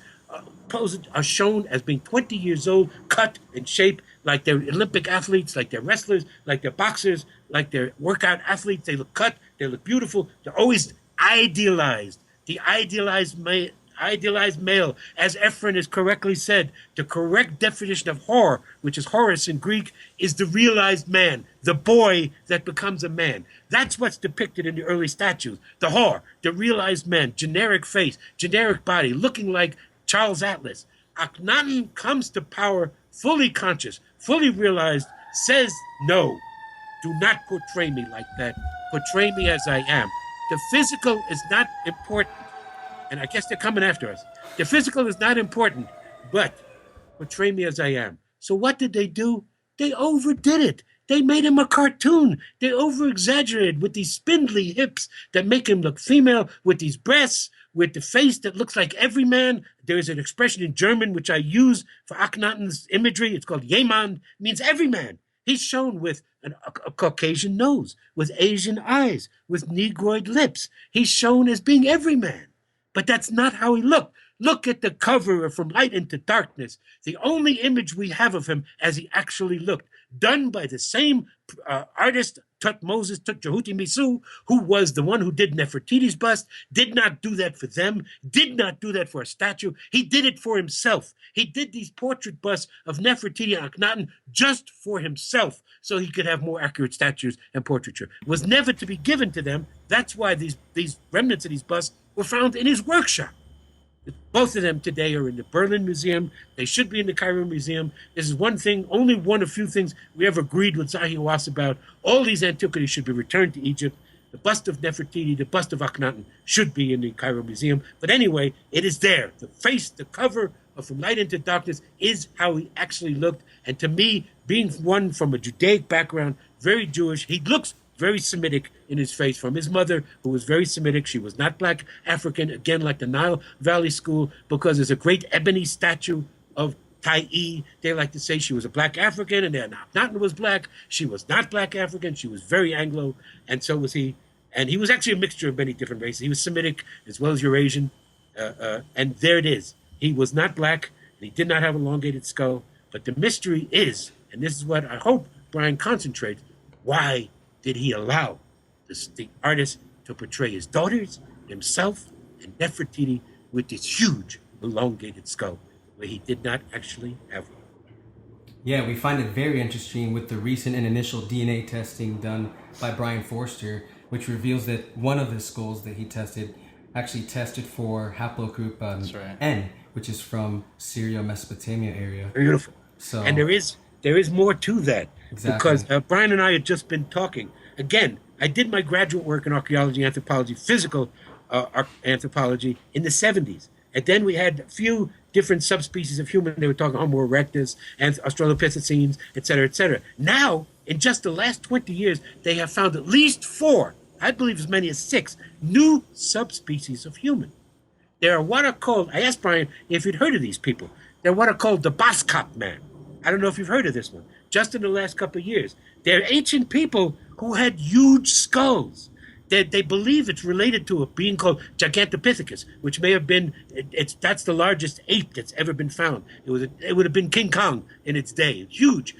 are shown as being 20 years old, cut and shaped like they're Olympic athletes, like they're wrestlers, like they're boxers, like they're workout athletes. They look cut, they look beautiful. They're always idealized. The idealized male, as Ephraim has correctly said, the correct definition of Hor, which is Horus in Greek, is the realized man, the boy that becomes a man. That's what's depicted in the early statues. The Hor, the realized man, generic face, generic body, looking like Charles Atlas. Akhenaten comes to power fully conscious, fully realized, says, no, do not portray me like that. Portray me as I am. The physical is not important. And I guess they're coming after us. The physical is not important, but portray me as I am. So what did they do? They overdid it. They made him a cartoon. They over-exaggerated with these spindly hips that make him look female, with these breasts, with the face that looks like every man. There is an expression in German which I use for Akhenaten's imagery. It's called Jemand, means every man. He's shown with a Caucasian nose, with Asian eyes, with Negroid lips. He's shown as being every man. But that's not how he looked. Look at the cover of From Light into Darkness, the only image we have of him as he actually looked, done by the same artist Moses took Jehuti Misu, who was the one who did Nefertiti's bust, did not do that for them, did not do that for a statue. He did it for himself. He did these portrait busts of Nefertiti and Akhenaten just for himself, so he could have more accurate statues and portraiture. It was never to be given to them. That's why these remnants of these busts were found in his workshop. Both of them today are in the Berlin Museum. They should be in the Cairo Museum. This is one thing, only one of few things we ever agreed with Zahi Hawass about. All these antiquities should be returned to Egypt. The bust of Nefertiti, the bust of Akhenaten should be in the Cairo Museum. But anyway, it is there. The face, the cover of From Light into Darkness is how he actually looked. And to me, being one from a Judaic background, very Jewish, he looks very Semitic in his face, from his mother, who was very Semitic. She was not black African, again, like the Nile Valley School, because there's a great ebony statue of Tai'i. They like to say she was a black African, and then Akhenaten was black. She was not black African. She was very Anglo, and so was he. And he was actually a mixture of many different races. He was Semitic as well as Eurasian, and there it is. He was not black, and he did not have an elongated skull, but the mystery is, and this is what I hope Brian concentrates, why did he allow the artist to portray his daughters, himself, and Nefertiti with this huge elongated skull, where he did not actually have one? Yeah, we find it very interesting with the recent and initial DNA testing done by Brian Forster, which reveals that one of his skulls that he tested actually tested for haplogroup N, which is from Syria, Mesopotamia area. Beautiful. So, and there is more to that. Exactly. Because Brian and I had just been talking. Again, I did my graduate work in archaeology, anthropology, physical anthropology in the 70s. And then we had a few different subspecies of human. They were talking Homo erectus and Australopithecines, et cetera, et cetera. Now, in just the last 20 years, they have found at least 4, I believe as many as 6, new subspecies of human. They are what are called, I asked Brian if he'd heard of these people. They're what are called the Boskop man. I don't know if you've heard of this one. Just in the last couple of years. They're ancient people who had huge skulls. They believe it's related to a being called Gigantopithecus, which may have been, that's the largest ape that's ever been found. It would have been King Kong in its day. It's huge.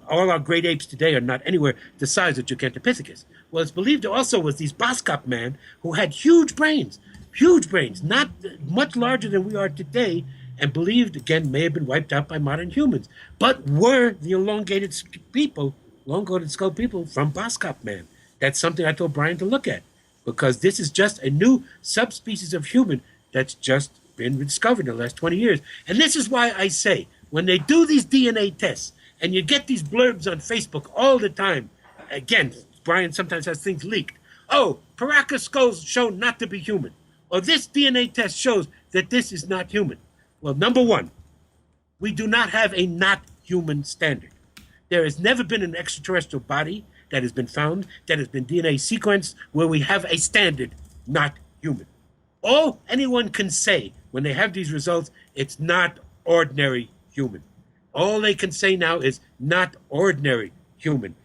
All our great apes today are not anywhere the size of Gigantopithecus. Well, it's believed there also was these Boskop man who had huge brains, not much larger than we are today, and believed, again, may have been wiped out by modern humans, but were the elongated skull people from Boskop man. That's something I told Brian to look at, because this is just a new subspecies of human that's just been discovered in the last 20 years. And this is why I say, when they do these DNA tests, and you get these blurbs on Facebook all the time, again, Brian sometimes has things leaked. Oh, Paracas skulls shown not to be human. Or this DNA test shows that this is not human. Well, number one, we do not have a not human standard. There has never been an extraterrestrial body that has been found, that has been DNA sequenced, where we have a standard not human. All anyone can say when they have these results, it's not ordinary human. All they can say now is not ordinary human.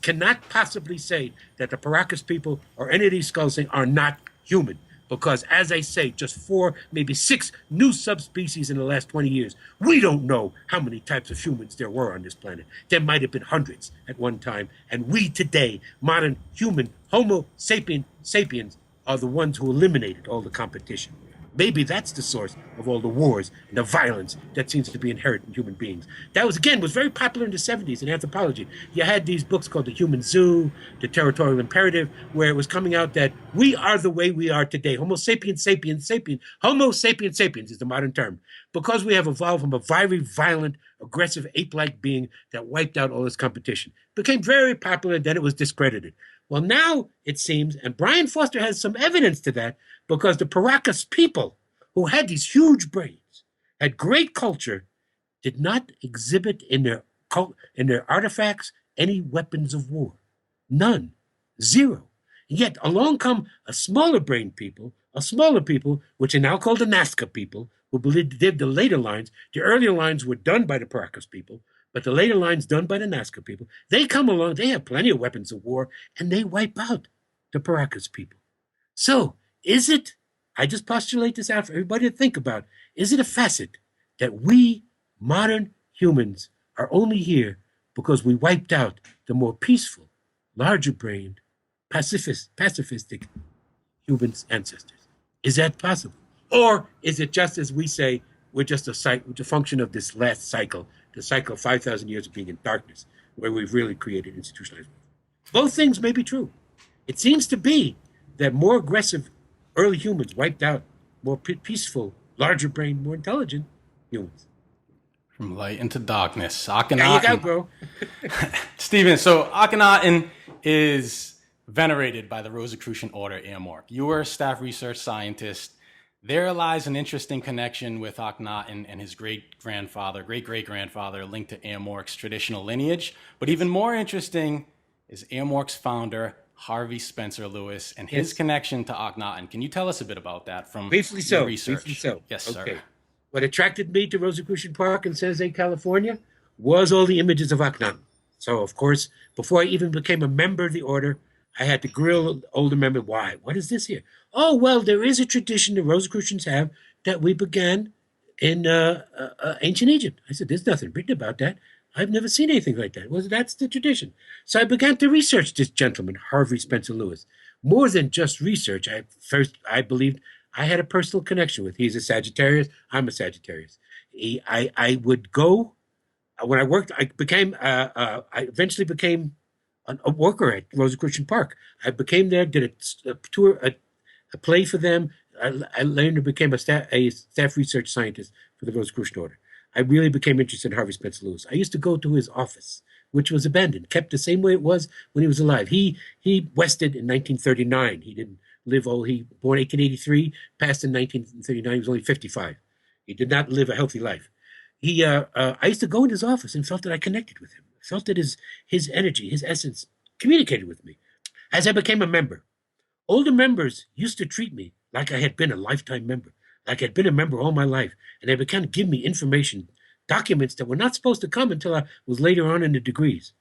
Cannot possibly say that the Paracas people or any of these skulls are not human. Because, as I say, just 4, maybe 6 new subspecies in the last 20 years. We don't know how many types of humans there were on this planet. There might have been hundreds at one time. And we today, modern human, Homo sapiens, are the ones who eliminated all the competition. Maybe that's the source of all the wars and the violence that seems to be inherent in human beings. That was very popular in the 70s in anthropology. You had these books called The Human Zoo, The Territorial Imperative, where it was coming out that we are the way we are today. Homo sapiens, sapiens, sapiens. Homo sapiens, sapiens is the modern term. Because we have evolved from a very violent, aggressive, ape-like being that wiped out all this competition. It became very popular, then it was discredited. Well, now it seems, and Brian Foster has some evidence to that, because the Paracas people, who had these huge brains, had great culture, did not exhibit in their artifacts any weapons of war. None. Zero. And yet along come a smaller people, which are now called the Nazca people, who did the later lines. The earlier lines were done by the Paracas people, but the later lines done by the Nazca people. They come along, they have plenty of weapons of war, and they wipe out the Paracas people. So, is it, I just postulate this out for everybody to think about, is it a facet that we, modern humans, are only here because we wiped out the more peaceful, larger brained, pacifistic human ancestors. Is that possible? Or is it just as we say, we're just a function of this last cycle, the cycle of 5,000 years of being in darkness, where we've really created institutionalized warfare? Both things may be true. It seems to be that more aggressive early humans wiped out more peaceful, larger brained, more intelligent humans. From light into darkness. There you go, bro. Stephen, so Akhenaten is venerated by the Rosicrucian Order Amorc. You were a staff research scientist. There lies an interesting connection with Akhenaten and his great-great-grandfather linked to Amorc's traditional lineage. But even more interesting is Amorc's founder, Harvey Spencer Lewis, and his connection to Akhenaten. Can you tell us a bit about that from your research? Briefly so. Yes, okay. sir. What attracted me to Rosicrucian Park in San Jose, California, was all the images of Akhenaten. So, of course, before I even became a member of the order, I had to grill older members. Why? What is this here? Oh, well, there is a tradition the Rosicrucians have that we began in ancient Egypt. I said, there's nothing written about that. I've never seen anything like that. Well, that's the tradition. So I began to research this gentleman, Harvey Spencer Lewis. More than just research, I believed I had a personal connection with. He's a Sagittarius. I'm a Sagittarius. I would go when I worked. I eventually became a worker at Rosicrucian Park. I became there, did a tour, a play for them. I later became a staff research scientist for the Rosicrucian Order. I really became interested in Harvey Spencer Lewis. I used to go to his office, which was abandoned, kept the same way it was when he was alive. He wested in 1939. He didn't live old. He born 1883, passed in 1939. He was only 55. He did not live a healthy life. I used to go in his office and felt that I connected with him. I felt that his energy, his essence, communicated with me. As I became a member, older members used to treat me like I had been a lifetime member, like I'd been a member all my life, and they began to give me information, documents that were not supposed to come until I was later on in the degrees.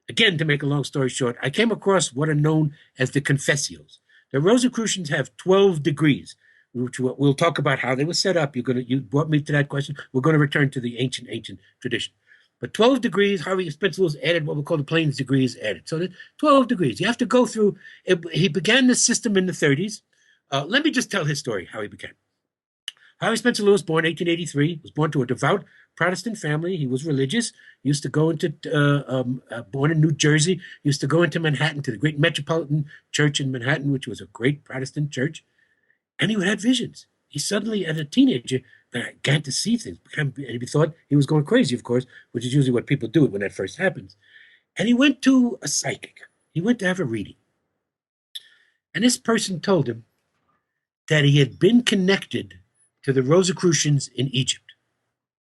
Again, to make a long story short, I came across what are known as the Confessios. The Rosicrucians have 12 degrees, which we'll talk about how they were set up. You brought me to that question. We're going to return to the ancient tradition. But 12 degrees, Harvey Spencer Lewis added what we call the Plains degrees added. So 12 degrees. You have to go through. He began this system in the 30s. Let me just tell his story, how he began. Harvey Spencer Lewis, born 1883, was born to a devout Protestant family. He was religious. Used to go into, born in New Jersey, used to go into Manhattan to the great Metropolitan Church in Manhattan, which was a great Protestant church. And he would have visions. He suddenly, as a teenager, began to see things. And he thought he was going crazy, of course, which is usually what people do when that first happens. And he went to a psychic. He went to have a reading. And this person told him that he had been connected to the Rosicrucians in Egypt.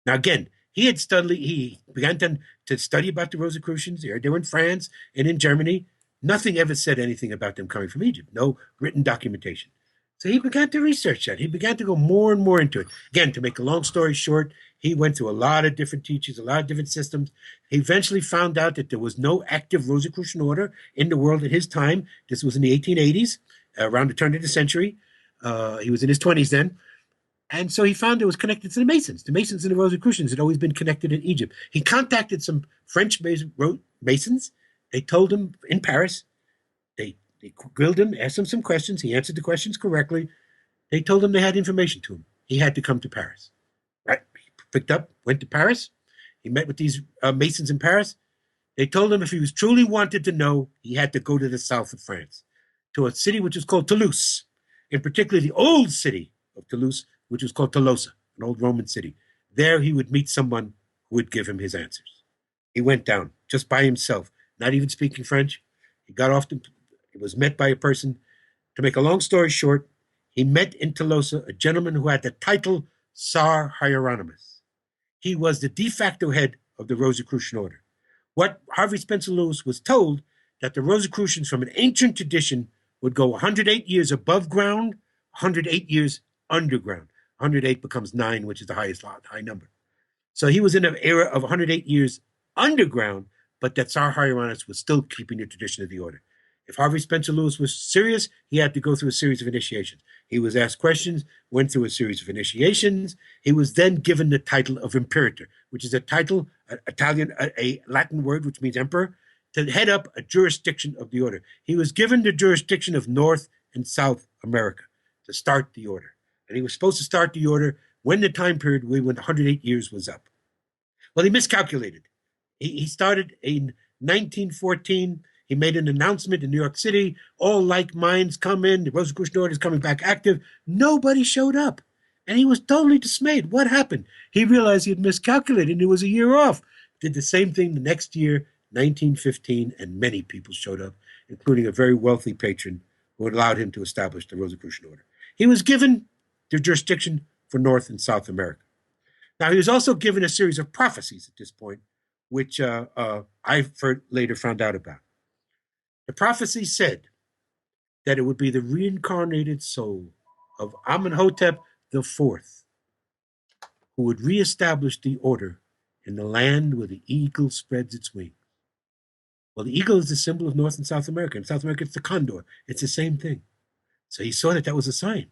Now, again, he began to study about the Rosicrucians. They were in France and in Germany. Nothing ever said anything about them coming from Egypt. No written documentation. So he began to research that. He began to go more and more into it. Again, to make a long story short, he went through a lot of different teachers, a lot of different systems. He eventually found out that there was no active Rosicrucian order in the world at his time. This was in the 1880s, around the turn of the century. He was in his 20s then. And so he found it was connected to the Masons. The Masons and the Rosicrucians had always been connected in Egypt. He contacted some French Masons. They told him in Paris. They grilled him, asked him some questions. He answered the questions correctly. They told him they had information to him. He had to come to Paris. Right? He picked up, went to Paris. He met with these Masons in Paris. They told him if he was truly wanted to know, he had to go to the south of France, to a city which is called Toulouse, in particular the old city of Toulouse, which was called Tolosa, an old Roman city. There he would meet someone who would give him his answers. He went down just by himself, not even speaking French. He got off he was met by a person. To make a long story short, he met in Tolosa a gentleman who had the title Tsar Hieronymus. He was the de facto head of the Rosicrucian order. What Harvey Spencer Lewis was told, that the Rosicrucians from an ancient tradition would go 108 years above ground, 108 years underground. 108 becomes 9, which is the high number. So he was in an era of 108 years underground, but that Tsar Hieronymus was still keeping the tradition of the order. If Harvey Spencer Lewis was serious, he had to go through a series of initiations. He was asked questions, went through a series of initiations. He was then given the title of Imperator, which is a title, Italian, a Latin word, which means emperor. to head up a jurisdiction of the order. He was given the jurisdiction of North and South America to start the order. And he was supposed to start the order when the time period when 108 years was up. Well, he miscalculated. He started in 1914. He made an announcement in New York City. All like minds come in. The Rosicrucian Order is coming back active. Nobody showed up. And he was totally dismayed. What happened? He realized he had miscalculated and he was a year off. Did the same thing the next year, 1915, and many people showed up, including a very wealthy patron who allowed him to establish the Rosicrucian Order. He was given the jurisdiction for North and South America. Now, he was also given a series of prophecies at this point, which I later found out about. The prophecy said that it would be the reincarnated soul of Amenhotep IV who would reestablish the order in the land where the eagle spreads its wings. Well, the eagle is the symbol of North and South America. In South America, it's the condor. It's the same thing. So he saw that that was a sign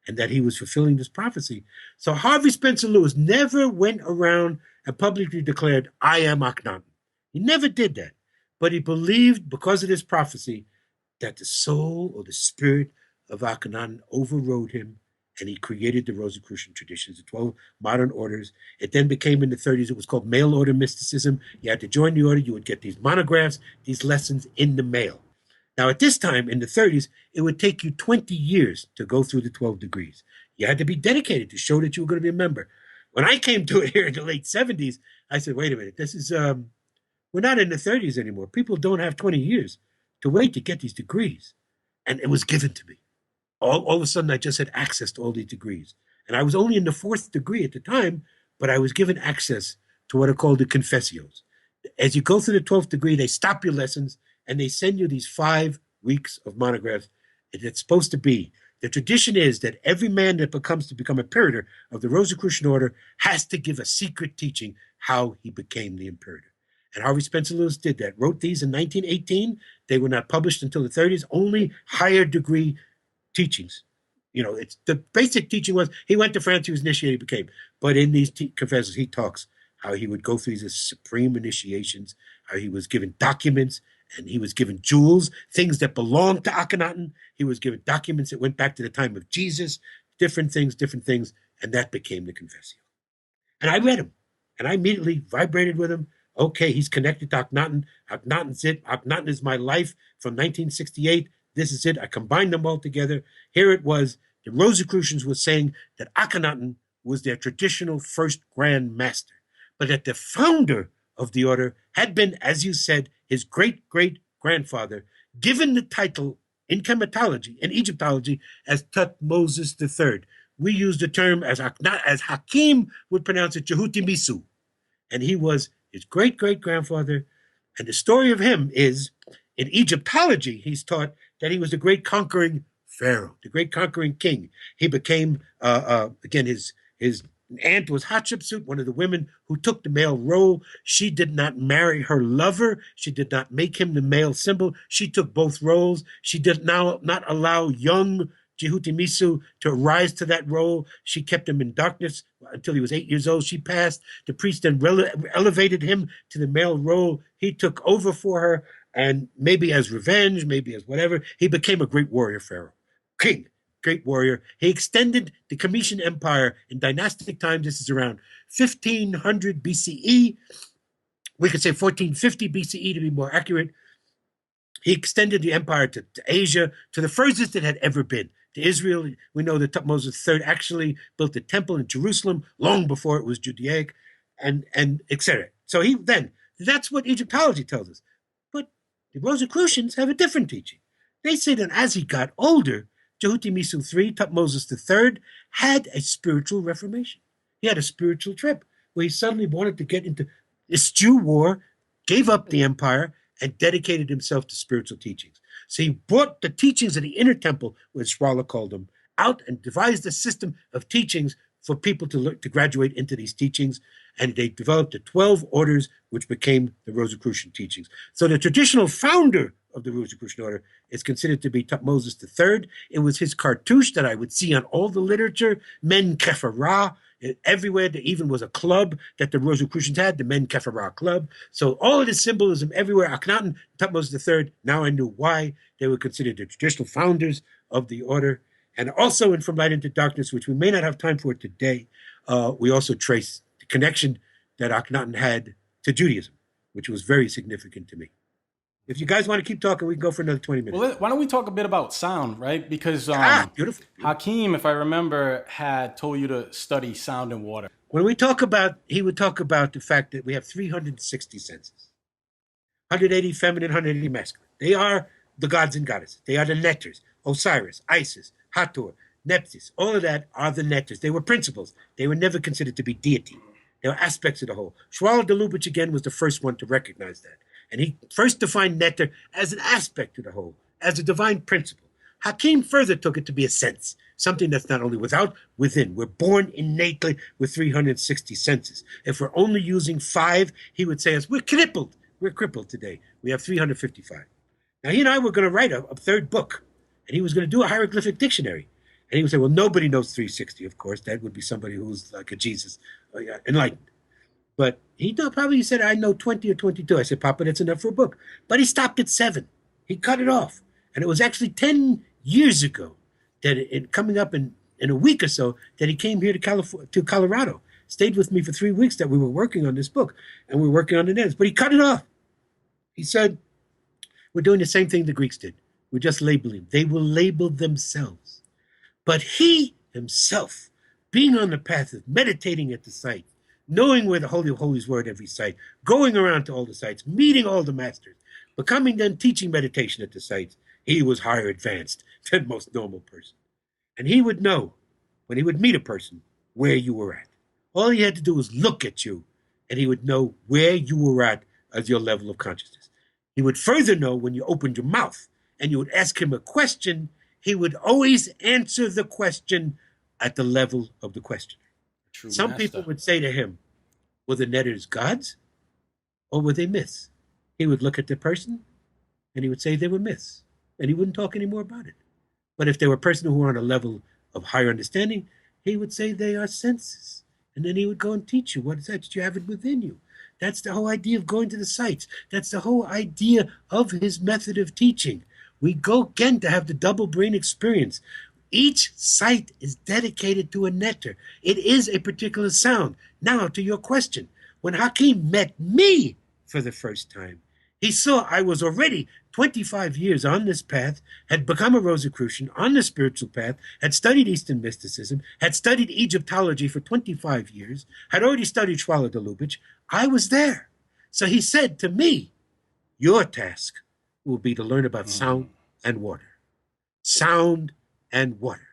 and that he was fulfilling this prophecy. So Harvey Spencer Lewis never went around and publicly declared, I am Akhenaten. He never did that. But he believed, because of this prophecy, that the soul or the spirit of Akhenaten overrode him, and he created the Rosicrucian traditions, the 12 modern orders. It then became, in the 30s, it was called mail order mysticism. You had to join the order. You would get these monographs, these lessons in the mail. Now, at this time, in the 30s, it would take you 20 years to go through the 12 degrees. You had to be dedicated to show that you were going to be a member. When I came to it here in the late 70s, I said, wait a minute, this is, we're not in the 30s anymore. People don't have 20 years to wait to get these degrees. And it was given to me. All of a sudden, I just had access to all these degrees. And I was only in the 4th degree at the time, but I was given access to what are called the confessios. As you go through the 12th degree, they stop your lessons, and they send you these 5 weeks of monographs. It's supposed to be. The tradition is that every man that becomes a imperator of the Rosicrucian Order has to give a secret teaching how he became the imperator. And Harvey Spencer Lewis did that, wrote these in 1918. They were not published until the 30s, only higher degree teachings. You know, it's the basic teaching was he went to France, he was initiated, he became. But in these confessions, he talks how he would go through these supreme initiations, how he was given documents, and he was given jewels, things that belonged to Akhenaten. He was given documents that went back to the time of Jesus, different things, and that became the confessio. And I read him, and I immediately vibrated with him. Okay, he's connected to Akhenaten. Akhenaten's it. Akhenaten is my life from 1968. This is it. I combined them all together. Here it was. The Rosicrucians were saying that Akhenaten was their traditional first grand master, but that the founder of the order had been, as you said, his great-great-grandfather, given the title in chematology, in Egyptology, as Tutmosis III. We use the term as Hakim would pronounce it, Jehuti Misu. And he was his great-great-grandfather. And the story of him is, in Egyptology, he's taught that he was the great conquering pharaoh, the great conquering king. He became, again, his aunt was Hatshepsut, one of the women who took the male role. She did not marry her lover. She did not make him the male symbol. She took both roles. She did not allow young Jehuti Misu to rise to that role. She kept him in darkness until he was 8 years old. She passed. The priest then elevated him to the male role. He took over for her, and maybe as revenge, maybe as whatever, he became a great warrior pharaoh, king, great warrior. He extended the Comitian Empire in dynastic times. This is around 1500 BCE. We could say 1450 BCE to be more accurate. He extended the empire to Asia, to the furthest it had ever been. To Israel, we know that Tutmosis III actually built a temple in Jerusalem long before it was Judaic, and etc. So that's what Egyptology tells us. But the Rosicrucians have a different teaching. They say that as he got older, Jehuti Misu III, Tutmosis III, had a spiritual reformation. He had a spiritual trip where he suddenly wanted to get into this Jew war, gave up the empire, and dedicated himself to spiritual teachings. So he brought the teachings of the inner temple, as Schwaller called them, out and devised a system of teachings for people to graduate into these teachings. And they developed the 12 orders, which became the Rosicrucian teachings. So the traditional founder of the Rosicrucian order is considered to be Tutmosis III. It was his cartouche that I would see on all the literature, Men Kefa Ra. Everywhere there even was a club that the Rosicrucians had, the Men Kephara Club. So all of this symbolism everywhere. Akhenaten, Thutmose III, now I knew why they were considered the traditional founders of the order. And also in From Light into Darkness, which we may not have time for today, we also trace the connection that Akhenaten had to Judaism, which was very significant to me. If you guys want to keep talking, we can go for another 20 minutes. Well, why don't we talk a bit about sound, right? Because Beautiful. Hakeem, if I remember, had told you to study sound and water. When we talk about, he would talk about the fact that we have 360 senses, 180 feminine, 180 masculine. They are the gods and goddesses. They are the netters, Osiris, Isis, Hathor, Nephthys. All of that are the netters. They were principles. They were never considered to be deity. They were aspects of the whole. Schwaller de Lubitsch, again, was the first one to recognize that. And he first defined netter as an aspect of the whole, as a divine principle. Hakeem further took it to be a sense, something that's not only without, within. We're born innately with 360 senses. If we're only using 5, he would say us, we're crippled. We're crippled today. We have 355. Now, he and I were going to write a third book, and he was going to do a hieroglyphic dictionary. And he would say, well, nobody knows 360, of course. That would be somebody who's like a Jesus, enlightened. But he probably said, I know 20 or 22. I said, Papa, that's enough for a book. But he stopped at 7. He cut it off. And it was actually 10 years ago that coming up in a week or so, that he came here to Colorado, stayed with me for 3 weeks, that we were working on this book. And we were working on the names. But he cut it off. He said, we're doing the same thing the Greeks did. We're just labeling. They will label themselves. But he himself, being on the path of meditating at the site, knowing where the Holy of Holies were at every site, going around to all the sites, meeting all the masters, becoming then teaching meditation at the sites, he was higher advanced than most normal person. And he would know, when he would meet a person, where you were at. All he had to do was look at you, and he would know where you were at as your level of consciousness. He would further know when you opened your mouth, and you would ask him a question, he would always answer the question at the level of the questioner. Some people would say to him, were the netters gods or were they myths? He would look at the person and he would say they were myths, and he wouldn't talk any more about it. But if they were a person who were on a level of higher understanding, he would say they are senses. And then he would go and teach you, what is that? You have it within you. That's the whole idea of going to the sites. That's the whole idea of his method of teaching. We go again to have the double brain experience. Each site is dedicated to a netter. It is a particular sound. Now, to your question, when Hakeem met me for the first time, he saw I was already 25 years on this path, had become a Rosicrucian on the spiritual path, had studied Eastern mysticism, had studied Egyptology for 25 years, had already studied Schwaller de Lubitsch. I was there. So he said to me, your task will be to learn about sound and water. Sound and water,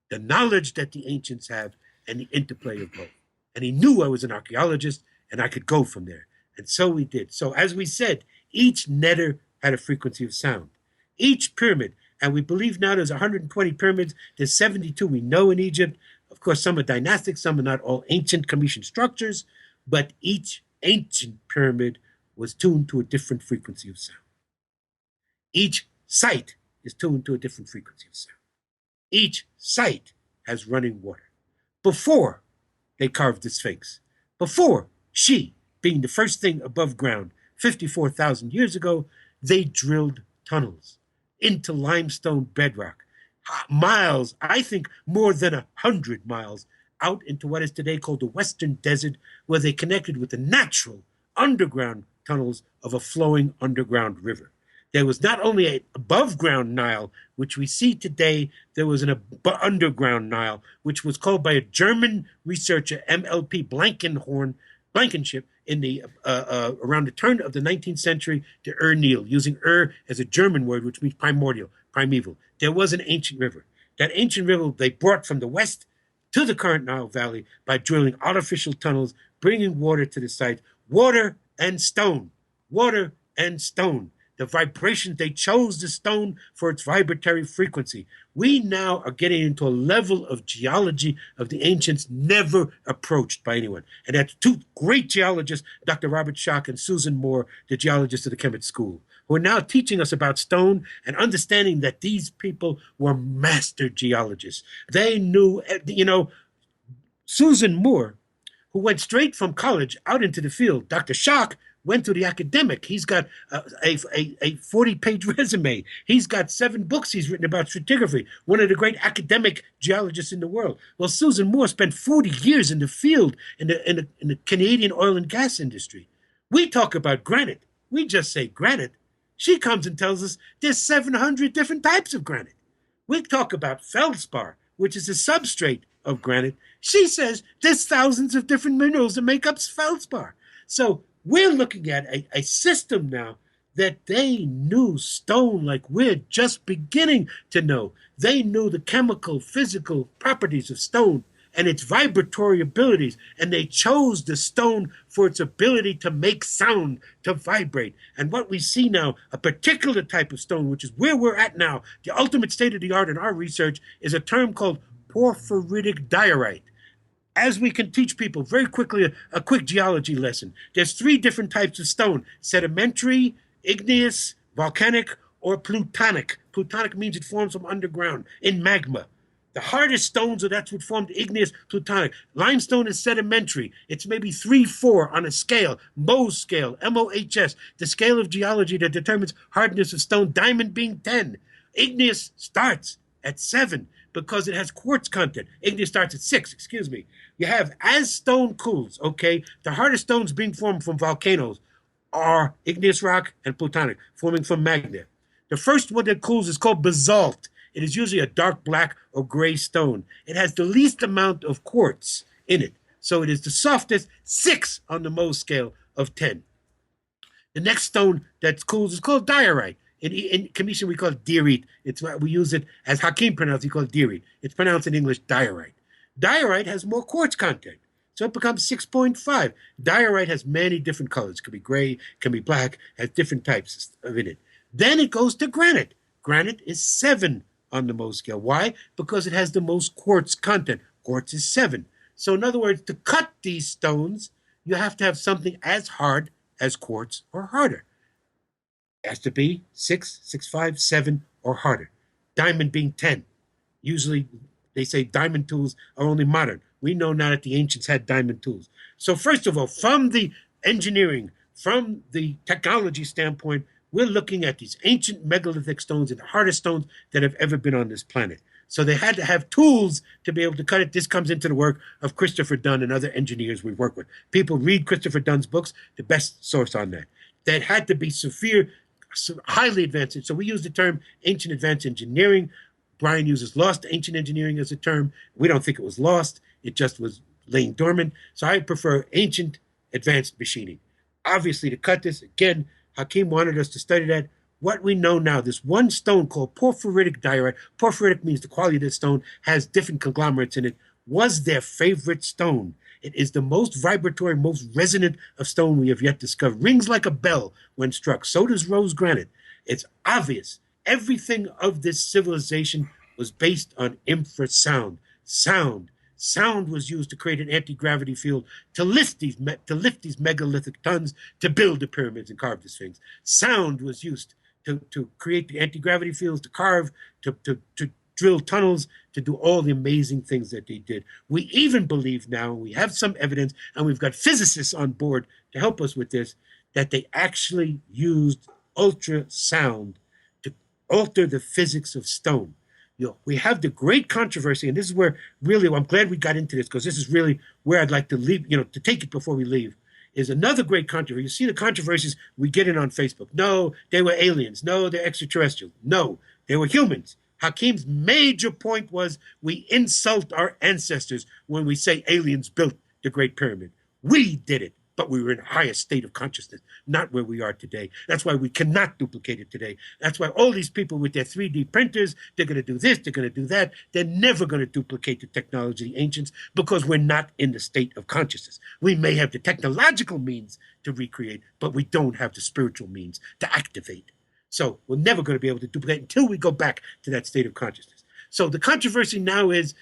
the knowledge that the ancients have, and the interplay of both. And he knew I was an archaeologist, and I could go from there. And so we did. So as we said, each netter had a frequency of sound. Each pyramid, and we believe now there's 120 pyramids, there's 72 we know in Egypt. Of course, some are dynastic, some are not, all ancient Commission structures, but each ancient pyramid was tuned to a different frequency of sound. Each site is tuned to a different frequency of sound. Each site has running water. Before they carved the Sphinx, before she, being the first thing above ground 54,000 years ago, they drilled tunnels into limestone bedrock, miles, I think more than 100 miles, out into what is today called the Western Desert, where they connected with the natural underground tunnels of a flowing underground river. There was not only an above-ground Nile, which we see today, there was an underground Nile, which was called by a German researcher, MLP Blankenship, in the around the turn of the 19th century, the Nil, using as a German word, which means primordial, primeval. There was an ancient river. That ancient river they brought from the west to the current Nile Valley by drilling artificial tunnels, bringing water to the site. Water and stone. Water and stone. The vibration, they chose the stone for its vibratory frequency. We now are getting into a level of geology of the ancients never approached by anyone. And that's two great geologists, Dr. Robert Schoch and Susan Moore, the geologists of the Kemet School, who are now teaching us about stone and understanding that these people were master geologists. They knew, Susan Moore, who went straight from college out into the field. Dr. Schock went to the academic. He's got a 40-page resume. He's got 7 books he's written about stratigraphy, one of the great academic geologists in the world. Well, Susan Moore spent 40 years in the field in the Canadian oil and gas industry. We talk about granite. We just say granite. She comes and tells us there's 700 different types of granite. We talk about feldspar, which is a substrate of granite. She says there's thousands of different minerals that make up feldspar. So we're looking at a system now that they knew stone like we're just beginning to know. They knew the chemical, physical properties of stone and its vibratory abilities, and they chose the stone for its ability to make sound, to vibrate. And what we see now, a particular type of stone, which is where we're at now, the ultimate state of the art in our research, is a term called porphyritic diorite. As we can teach people very quickly, a quick geology lesson. There's 3 different types of stone: sedimentary, igneous, volcanic, or plutonic. Plutonic means it forms from underground in magma. The hardest stones are that's what formed igneous, plutonic. Limestone is sedimentary. It's maybe 3-4 on a scale, Mohs scale, M-O-H-S, the scale of geology that determines hardness of stone, diamond being 10. Igneous starts at 7 because it has quartz content. Igneous starts at 6, excuse me. You have, as stone cools, okay, the hardest stones being formed from volcanoes are igneous rock and plutonic, forming from magma. The first one that cools is called basalt. It is usually a dark black or gray stone. It has the least amount of quartz in it. So it is the softest, 6 on the Mohs scale of 10. The next stone that cools is called diorite. In Commission, we call it diorite. We use it as Hakim pronounced, he called it diorite. It's pronounced in English diorite. Diorite has more quartz content, so it becomes 6.5. Diorite has many different colors. It can be gray, can be black, has different types of in it. Then it goes to granite. Granite is 7 on the Mohs scale. Why? Because it has the most quartz content. Quartz is 7. So in other words, to cut these stones, you have to have something as hard as quartz or harder. It has to be 6, 6.5, 7, or harder. Diamond being 10. Usually they say diamond tools are only modern. We know now that the ancients had diamond tools. So first of all, from the engineering, from the technology standpoint, we're looking at these ancient megalithic stones and the hardest stones that have ever been on this planet. So they had to have tools to be able to cut it. This comes into the work of Christopher Dunn and other engineers we work with. People read Christopher Dunn's books, the best source on that. That had to be severe, highly advanced. So we use the term ancient advanced engineering. Brian uses lost ancient engineering as a term. We don't think it was lost. It just was laying dormant. So I prefer ancient advanced machining. Obviously, to cut this, again, Hakim wanted us to study that. What we know now, this one stone called porphyritic diorite, porphyritic means the quality of the stone has different conglomerates in it, was their favorite stone. It is the most vibratory, most resonant of stone we have yet discovered. Rings like a bell when struck. So does rose granite. It's obvious. Everything of this civilization was based on infrasound. Sound was used to create an anti-gravity field to lift these megalithic tons to build the pyramids and carve the Sphinx. Sound was used to create the anti-gravity fields, to carve, to drill tunnels, to do all the amazing things that they did. We even believe now, we have some evidence, and we've got physicists on board to help us with this, that they actually used ultrasound to alter the physics of stone. We have the great controversy, and this is where really, I'm glad we got into this, because this is really where I'd like to leave, to take it before we leave, is another great controversy. You see the controversies we get in on Facebook. No, they were aliens. No, they're extraterrestrial. No, they were humans. Hakim's major point was we insult our ancestors when we say aliens built the Great Pyramid. We did it, but we were in a higher state of consciousness, not where we are today. That's why we cannot duplicate it today. That's why all these people with their 3D printers, they're going to do this, they're going to do that. They're never going to duplicate the technology of the ancients because we're not in the state of consciousness. We may have the technological means to recreate, but we don't have the spiritual means to activate. So we're never going to be able to duplicate until we go back to that state of consciousness. So the controversy now is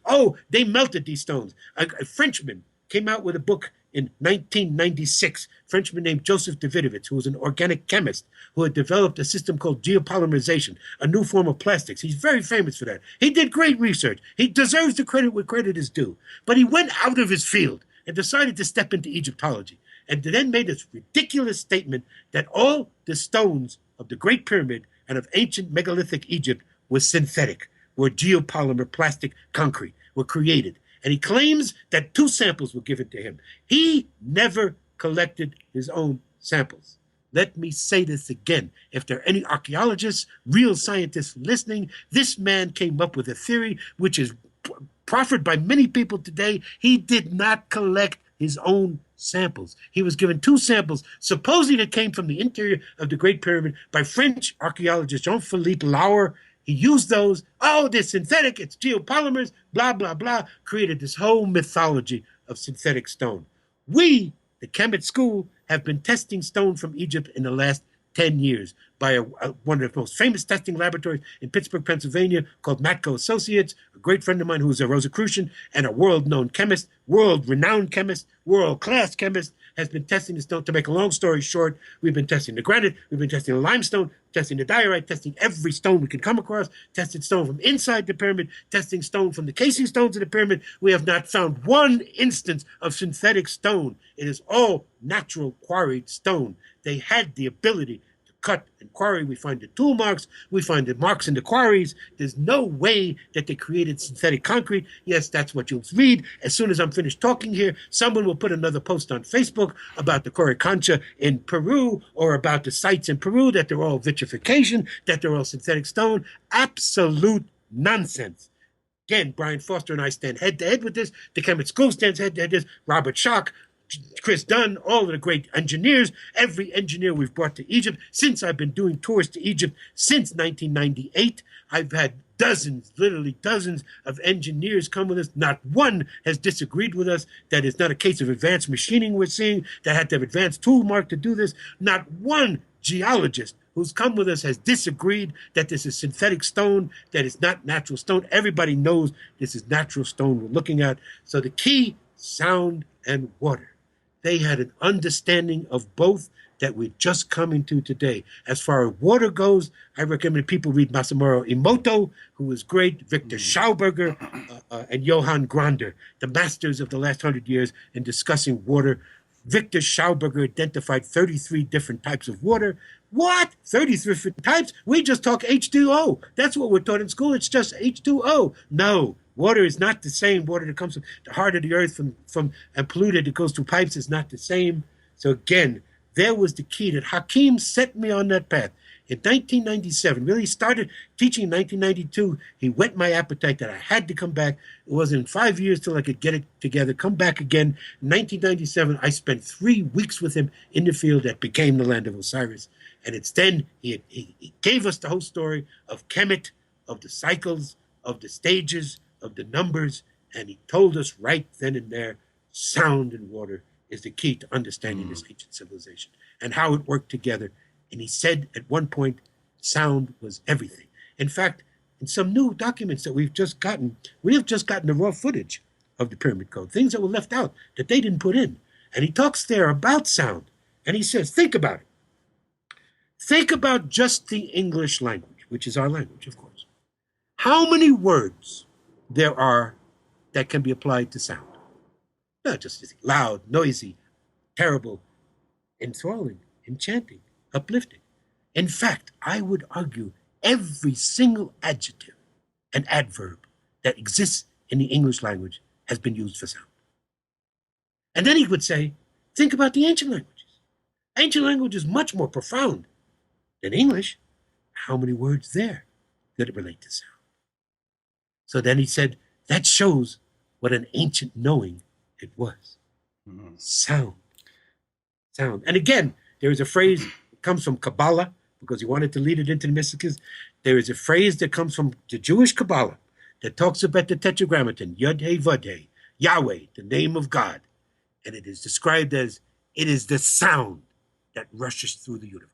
oh, they melted these stones. A Frenchman came out with a book in 1996, a Frenchman named Joseph Davidovich, who was an organic chemist who had developed a system called geopolymerization, a new form of plastics. He's very famous for that. He did great research. He deserves the credit where credit is due. But he went out of his field and decided to step into Egyptology, and then made this ridiculous statement that all the stones of the Great Pyramid and of ancient megalithic Egypt were synthetic, were geopolymer plastic concrete, were created. And he claims that 2 samples were given to him. He never collected his own samples. Let me say this again. If there are any archaeologists, real scientists listening, this man came up with a theory which is proffered by many people today. He did not collect his own samples. He was given 2 samples, supposedly that came from the interior of the Great Pyramid by French archaeologist Jean-Philippe Lauer. He used those. Oh, they're synthetic. It's geopolymers, blah, blah, blah. Created this whole mythology of synthetic stone. We, the Kemet School, have been testing stone from Egypt in the last 10 years by one of the most famous testing laboratories in Pittsburgh, Pennsylvania, called Matco Associates, a great friend of mine who is a Rosicrucian and a world-known chemist, world-renowned chemist, world-class chemist, has been testing the stone. To make a long story short, we've been testing the granite, we've been testing the limestone, testing the diorite, testing every stone we can come across, tested stone from inside the pyramid, testing stone from the casing stones of the pyramid. We have not found one instance of synthetic stone. It is all natural quarried stone. They had the ability to cut and quarry. We find the tool marks. We find the marks in the quarries. There's no way that they created synthetic concrete. Yes, that's what you'll read. As soon as I'm finished talking here, someone will put another post on Facebook about the Coricancha in Peru or about the sites in Peru, that they're all vitrification, that they're all synthetic stone. Absolute nonsense. Again, Brian Foster and I stand head-to-head with this. The Kemet School stands head-to-head with this. Robert Schock, Chris Dunn, all of the great engineers, every engineer we've brought to Egypt. Since I've been doing tours to Egypt since 1998, I've had dozens, literally dozens of engineers come with us. Not one has disagreed with us. That is not a case of advanced machining we're seeing, that had to have advanced tool mark to do this. Not one geologist who's come with us has disagreed that this is synthetic stone, that it's not natural stone. Everybody knows this is natural stone we're looking at. So the key, sound and water. They had an understanding of both that we're just coming to today. As far as water goes, I recommend people read Masamuro Emoto, who was great, Victor Schauberger, and Johann Grander, the masters of the last 100 years in discussing water. Victor Schauberger identified 33 different types of water. What? 33 different types? We just talk H2O. That's what we're taught in school. It's just H2O. No. Water is not the same. Water that comes from the heart of the earth from and polluted that goes through pipes is not the same. So again, there was the key that Hakim set me on that path. In 1997, really started teaching in 1992. He whet my appetite that I had to come back. It wasn't 5 years till I could get it together, come back again. In 1997, I spent 3 weeks with him in the field that became the land of Osiris. And it's then he gave us the whole story of Kemet, of the cycles, of the stages, of the numbers, and he told us right then and there, sound and water is the key to understanding this ancient civilization and how it worked together. And he said at one point, sound was everything. In fact, in some new documents that we have just gotten the raw footage of the Pyramid Code, things that were left out that they didn't put in. And he talks there about sound. And he says, think about it. Think about just the English language, which is our language, of course. How many words there are that can be applied to sound? Not just loud, noisy, terrible, enthralling, enchanting, uplifting. In fact, I would argue every single adjective and adverb that exists in the English language has been used for sound. And then he would say, think about the ancient languages. Ancient language is much more profound than English. How many words there that relate to sound? So then he said, that shows what an ancient knowing it was. Sound. Sound. And again, there is a phrase that comes from Kabbalah, because he wanted to lead it into the mystics. There is a phrase that comes from the Jewish Kabbalah that talks about the Tetragrammaton, Yod-Heh Vod-Heh, Yahweh, the name of God. And it is described as, it is the sound that rushes through the universe.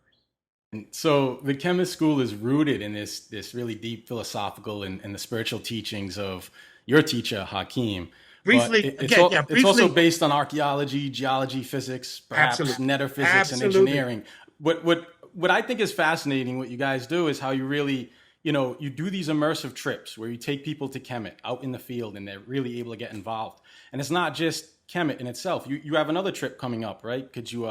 So the Kemet School is rooted in this really deep philosophical and the spiritual teachings of your teacher, Hakim. Briefly, It's also based on archaeology, geology, physics, perhaps metaphysics and engineering. What I think is fascinating, what you guys do, is how you really, you do these immersive trips where you take people to Kemet out in the field and they're really able to get involved. And it's not just Kemet in itself. You have another trip coming up, right? Could you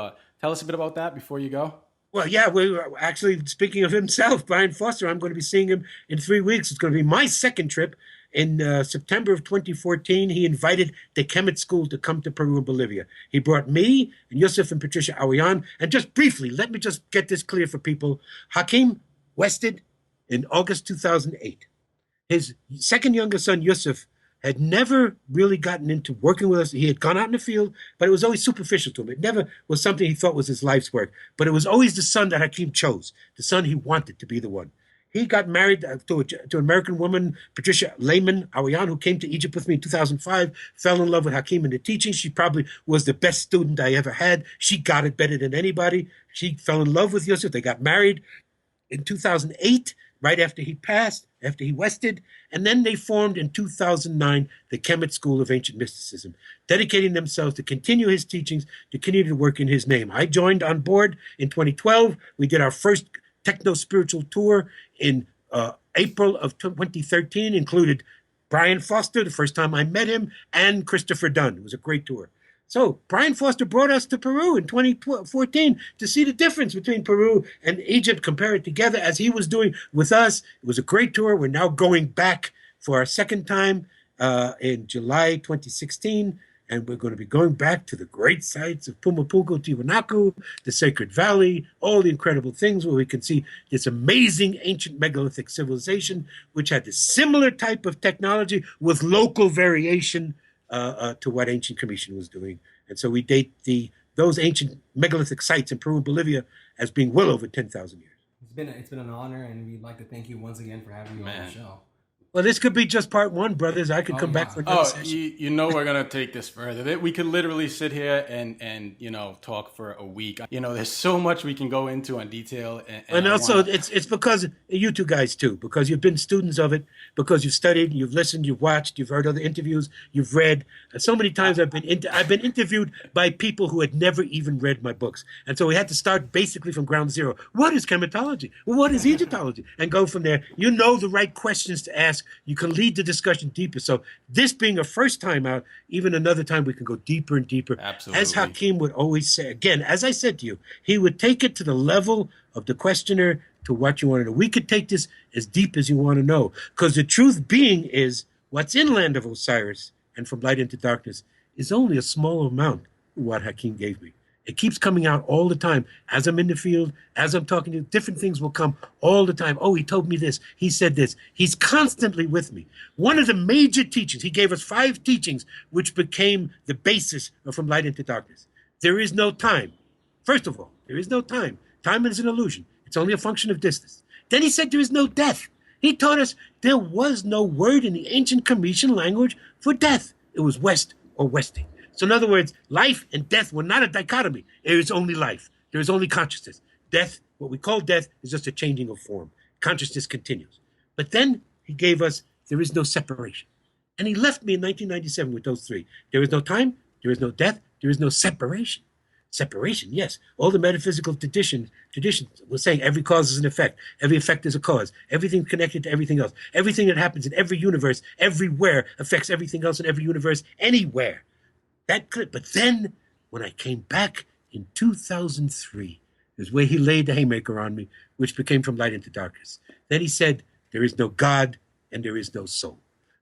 tell us a bit about that before you go? Well, yeah, we're actually, speaking of himself, Brian Foster, I'm going to be seeing him in 3 weeks. It's going to be my second trip. In September of 2014, he invited the Kemet School to come to Peru and Bolivia. He brought me and Yusuf and Patricia Awayan. And just briefly, let me just get this clear for people. Hakeem Wested in August 2008. His second youngest son, Yusuf, had never really gotten into working with us. He had gone out in the field, but it was always superficial to him. It never was something he thought was his life's work. But it was always the son that Hakeem chose, the son he wanted to be the one. He got married to an American woman, Patricia Lehman Awayan, who came to Egypt with me in 2005, fell in love with Hakeem and the teaching. She probably was the best student I ever had. She got it better than anybody. She fell in love with Yusuf. They got married in 2008, right after he passed, after he wested. And then they formed in 2009 the Kemet School of Ancient Mysticism, dedicating themselves to continue his teachings, to continue to work in his name. I joined on board in 2012. We did our first techno-spiritual tour in April of 2013, included Brian Foster, the first time I met him, and Christopher Dunn. It was a great tour. So Brian Foster brought us to Peru in 2014 to see the difference between Peru and Egypt, compare it together as he was doing with us. It was a great tour. We're now going back for our second time in July 2016. And we're going to be going back to the great sites of Pumapunku, Tiwanaku, the Sacred Valley, all the incredible things where we can see this amazing ancient megalithic civilization, which had a similar type of technology with local variation to what Ancient Commission was doing. And so we date those ancient megalithic sites in Peru and Bolivia as being well over 10,000 years. It's been an honor, and we'd like to thank you once again for having you on the show. Well, this could be just part one, brothers. I could come back for another session. We're going to take this further. We could literally sit here and talk for a week. There's so much we can go into in detail. And also, it's because you two guys, too, because you've been students of it, because you've studied, you've listened, you've watched, you've heard other interviews, you've read. So many times I've been interviewed by people who had never even read my books. And so we had to start basically from ground zero. What is chematology? Well, what is Egyptology? And go from there. You know the right questions to ask. You can lead the discussion deeper. So this being a first time out, even another time we can go deeper and deeper. Absolutely. As Hakeem would always say, again, as I said to you, he would take it to the level of the questioner to what you want to know. We could take this as deep as you want to know. Because the truth being is what's in Land of Osiris and From Light into Darkness is only a small amount of what Hakeem gave me. It keeps coming out all the time. As I'm in the field, as I'm talking to you, different things will come all the time. Oh, he told me this. He said this. He's constantly with me. One of the major teachings, he gave us 5 teachings, which became the basis of From Light into Darkness. There is no time. First of all, there is no time. Time is an illusion. It's only a function of distance. Then he said there is no death. He taught us there was no word in the ancient Cometian language for death. It was west or westing. So in other words, life and death were not a dichotomy. There is only life. There is only consciousness. Death, what we call death, is just a changing of form. Consciousness continues. But then he gave us, there is no separation. And he left me in 1997 with those 3. There is no time, there is no death, there is no separation. Separation, yes. All the metaphysical traditions were saying every cause is an effect. Every effect is a cause. Everything connected to everything else. Everything that happens in every universe, everywhere, affects everything else in every universe, anywhere. But then, when I came back in 2003, is where he laid the haymaker on me, which became From Light into Darkness. Then he said, there is no God and there is no soul.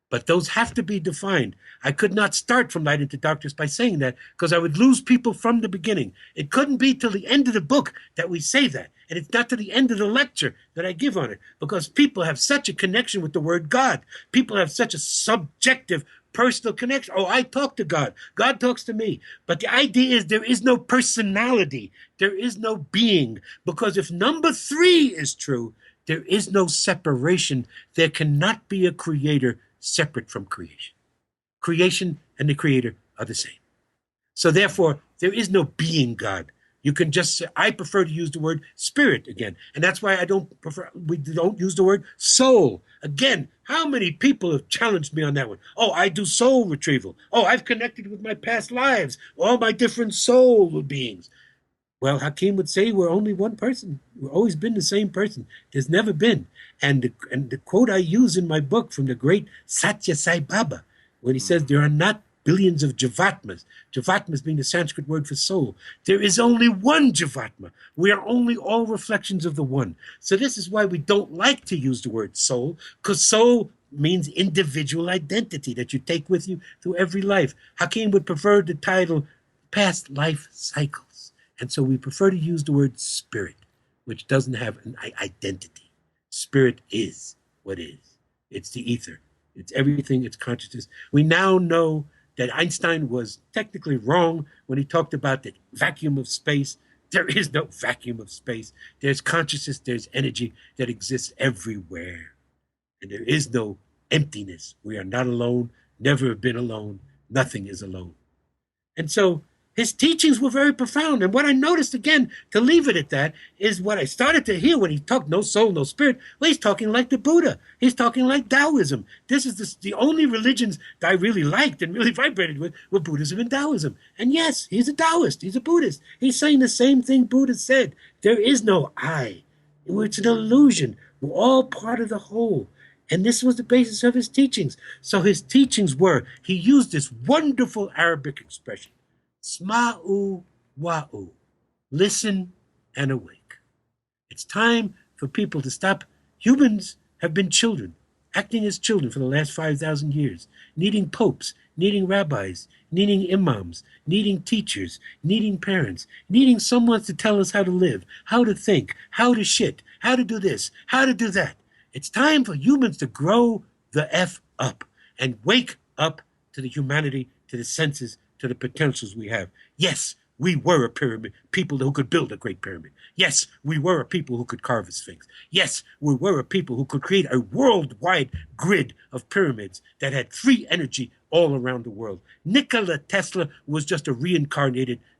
But those have to be defined. I could not start From Light into Darkness by saying that, because I would lose people from the beginning. It couldn't be till the end of the book that we say that. And it's not to the end of the lecture that I give on it, because people have such a connection with the word God. People have such a subjective personal connection. Oh, I talk to God. God talks to me. But the idea is there is no personality. There is no being. Because if number 3 is true, there is no separation. There cannot be a creator separate from creation. Creation and the creator are the same. So therefore, there is no being God. You can just say, I prefer to use the word spirit again. And that's why we don't use the word soul. Again, how many people have challenged me on that one? Oh, I do soul retrieval. Oh, I've connected with my past lives, all my different soul beings. Well, Hakim would say we're only one person. We've always been the same person. There's never been. And the quote I use in my book from the great Satya Sai Baba, when he says there are not billions of Jivatmas, Jivatmas being the Sanskrit word for soul. There is only one Jivatma. We are only all reflections of the one. So this is why we don't like to use the word soul, because soul means individual identity that you take with you through every life. Hakim would prefer the title past life cycles. And so we prefer to use the word spirit, which doesn't have an identity. Spirit is what is. It's the ether. It's everything. It's consciousness. We now know that Einstein was technically wrong when he talked about the vacuum of space. There is no vacuum of space. There's consciousness, there's energy that exists everywhere. And there is no emptiness. We are not alone, never have been alone. Nothing is alone. And so his teachings were very profound. And what I noticed, again, to leave it at that, is what I started to hear when he talked no soul, no spirit. Well, he's talking like the Buddha. He's talking like Taoism. This is the only religions that I really liked and really vibrated with were Buddhism and Taoism. And yes, he's a Taoist. He's a Buddhist. He's saying the same thing Buddha said. There is no I. It's an illusion. We're all part of the whole. And this was the basis of his teachings. So his teachings were, he used this wonderful Arabic expression, Sma'u wa'u, listen and awake. It's time for people to stop. Humans have been children, acting as children for the last 5,000 years, needing popes, needing rabbis, needing imams, needing teachers, needing parents, needing someone to tell us how to live, how to think, how to shit, how to do this, how to do that. It's time for humans to grow the F up and wake up to the humanity, to the senses, to the potentials we have. Yes, we were a pyramid, people who could build a great pyramid. Yes, we were a people who could carve a sphinx. Yes, we were a people who could create a worldwide grid of pyramids that had free energy all around the world. Nikola Tesla was just a reborn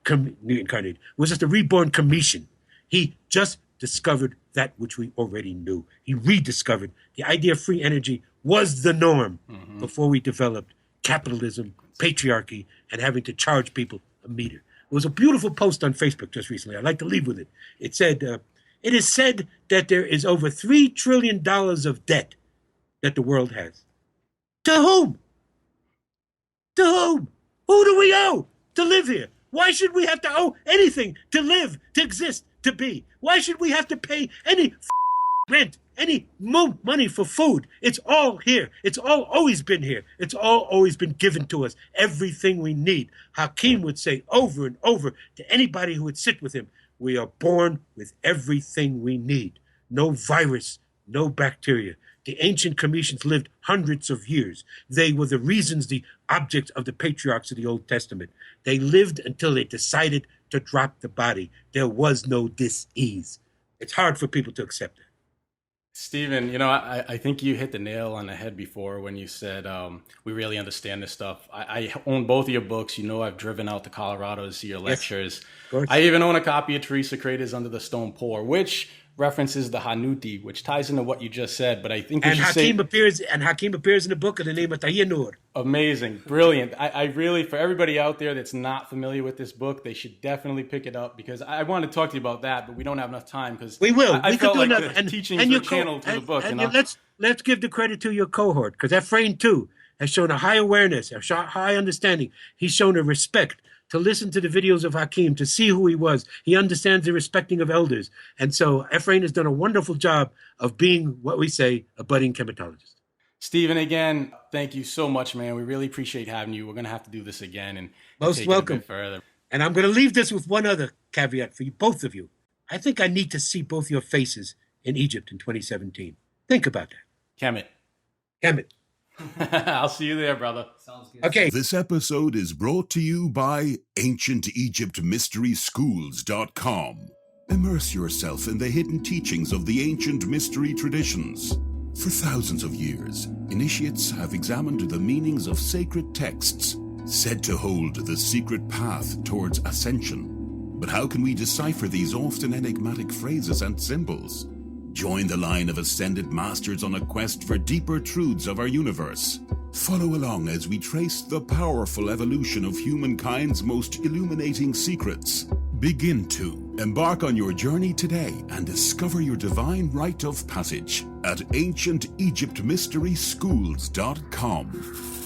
Cometian. He just discovered that which we already knew. He rediscovered the idea of free energy was the norm before we developed capitalism, patriarchy, and having to charge people a meter. It was a beautiful post on Facebook just recently. I'd like to leave with it. It said, it is said that there is over $3 trillion of debt that the world has. To whom? To whom? Who do we owe to live here? Why should we have to owe anything to live, to exist, to be? Why should we have to pay any rent, any money for food? It's all here. It's all always been here. It's all always been given to us. Everything we need. Hakim would say over and over to anybody who would sit with him, we are born with everything we need. No virus, no bacteria. The ancient Cometians lived hundreds of years. They were the reasons, the objects of the patriarchs of the Old Testament. They lived until they decided to drop the body. There was no dis-ease. It's hard for people to accept that. Stephen, you know, I think you hit the nail on the head before when you said we really understand this stuff. I own both of your books. You know, I've driven out to Colorado to see your lectures. Yes, I even own a copy of Teresa Crater's Under the Stone Pour, which references the Hanuti, which ties into what you just said. But I think Hakim appears in the book in the name of Tahir Noor. Amazing, brilliant. I really, for everybody out there that's not familiar with this book, they should definitely pick it up, because I want to talk to you about that, but we don't have enough time because we will. I felt like the teachings were channeled to the book. And let's give the credit to your cohort, because Ephraim too has shown a high awareness, a high understanding. He's shown a respect to listen to the videos of Hakim, to see who he was. He understands the respecting of elders. And so Ephraim has done a wonderful job of being what we say, a budding chematologist. Stephen, again, thank you so much, man. We really appreciate having you. We're going to have to do this again and most take welcome. It a bit further. And I'm going to leave this with one other caveat for you, both of you. I think I need to see both your faces in Egypt in 2017. Think about that. Kemet. I'll see you there, brother. Sounds good. Okay. This episode is brought to you by AncientEgyptMysterySchools.com. Immerse yourself in the hidden teachings of the ancient mystery traditions. For thousands of years, initiates have examined the meanings of sacred texts said to hold the secret path towards ascension. But how can we decipher these often enigmatic phrases and symbols? Join the line of ascended masters on a quest for deeper truths of our universe. Follow along as we trace the powerful evolution of humankind's most illuminating secrets. Begin to embark on your journey today and discover your divine rite of passage at ancientegyptmysteryschools.com.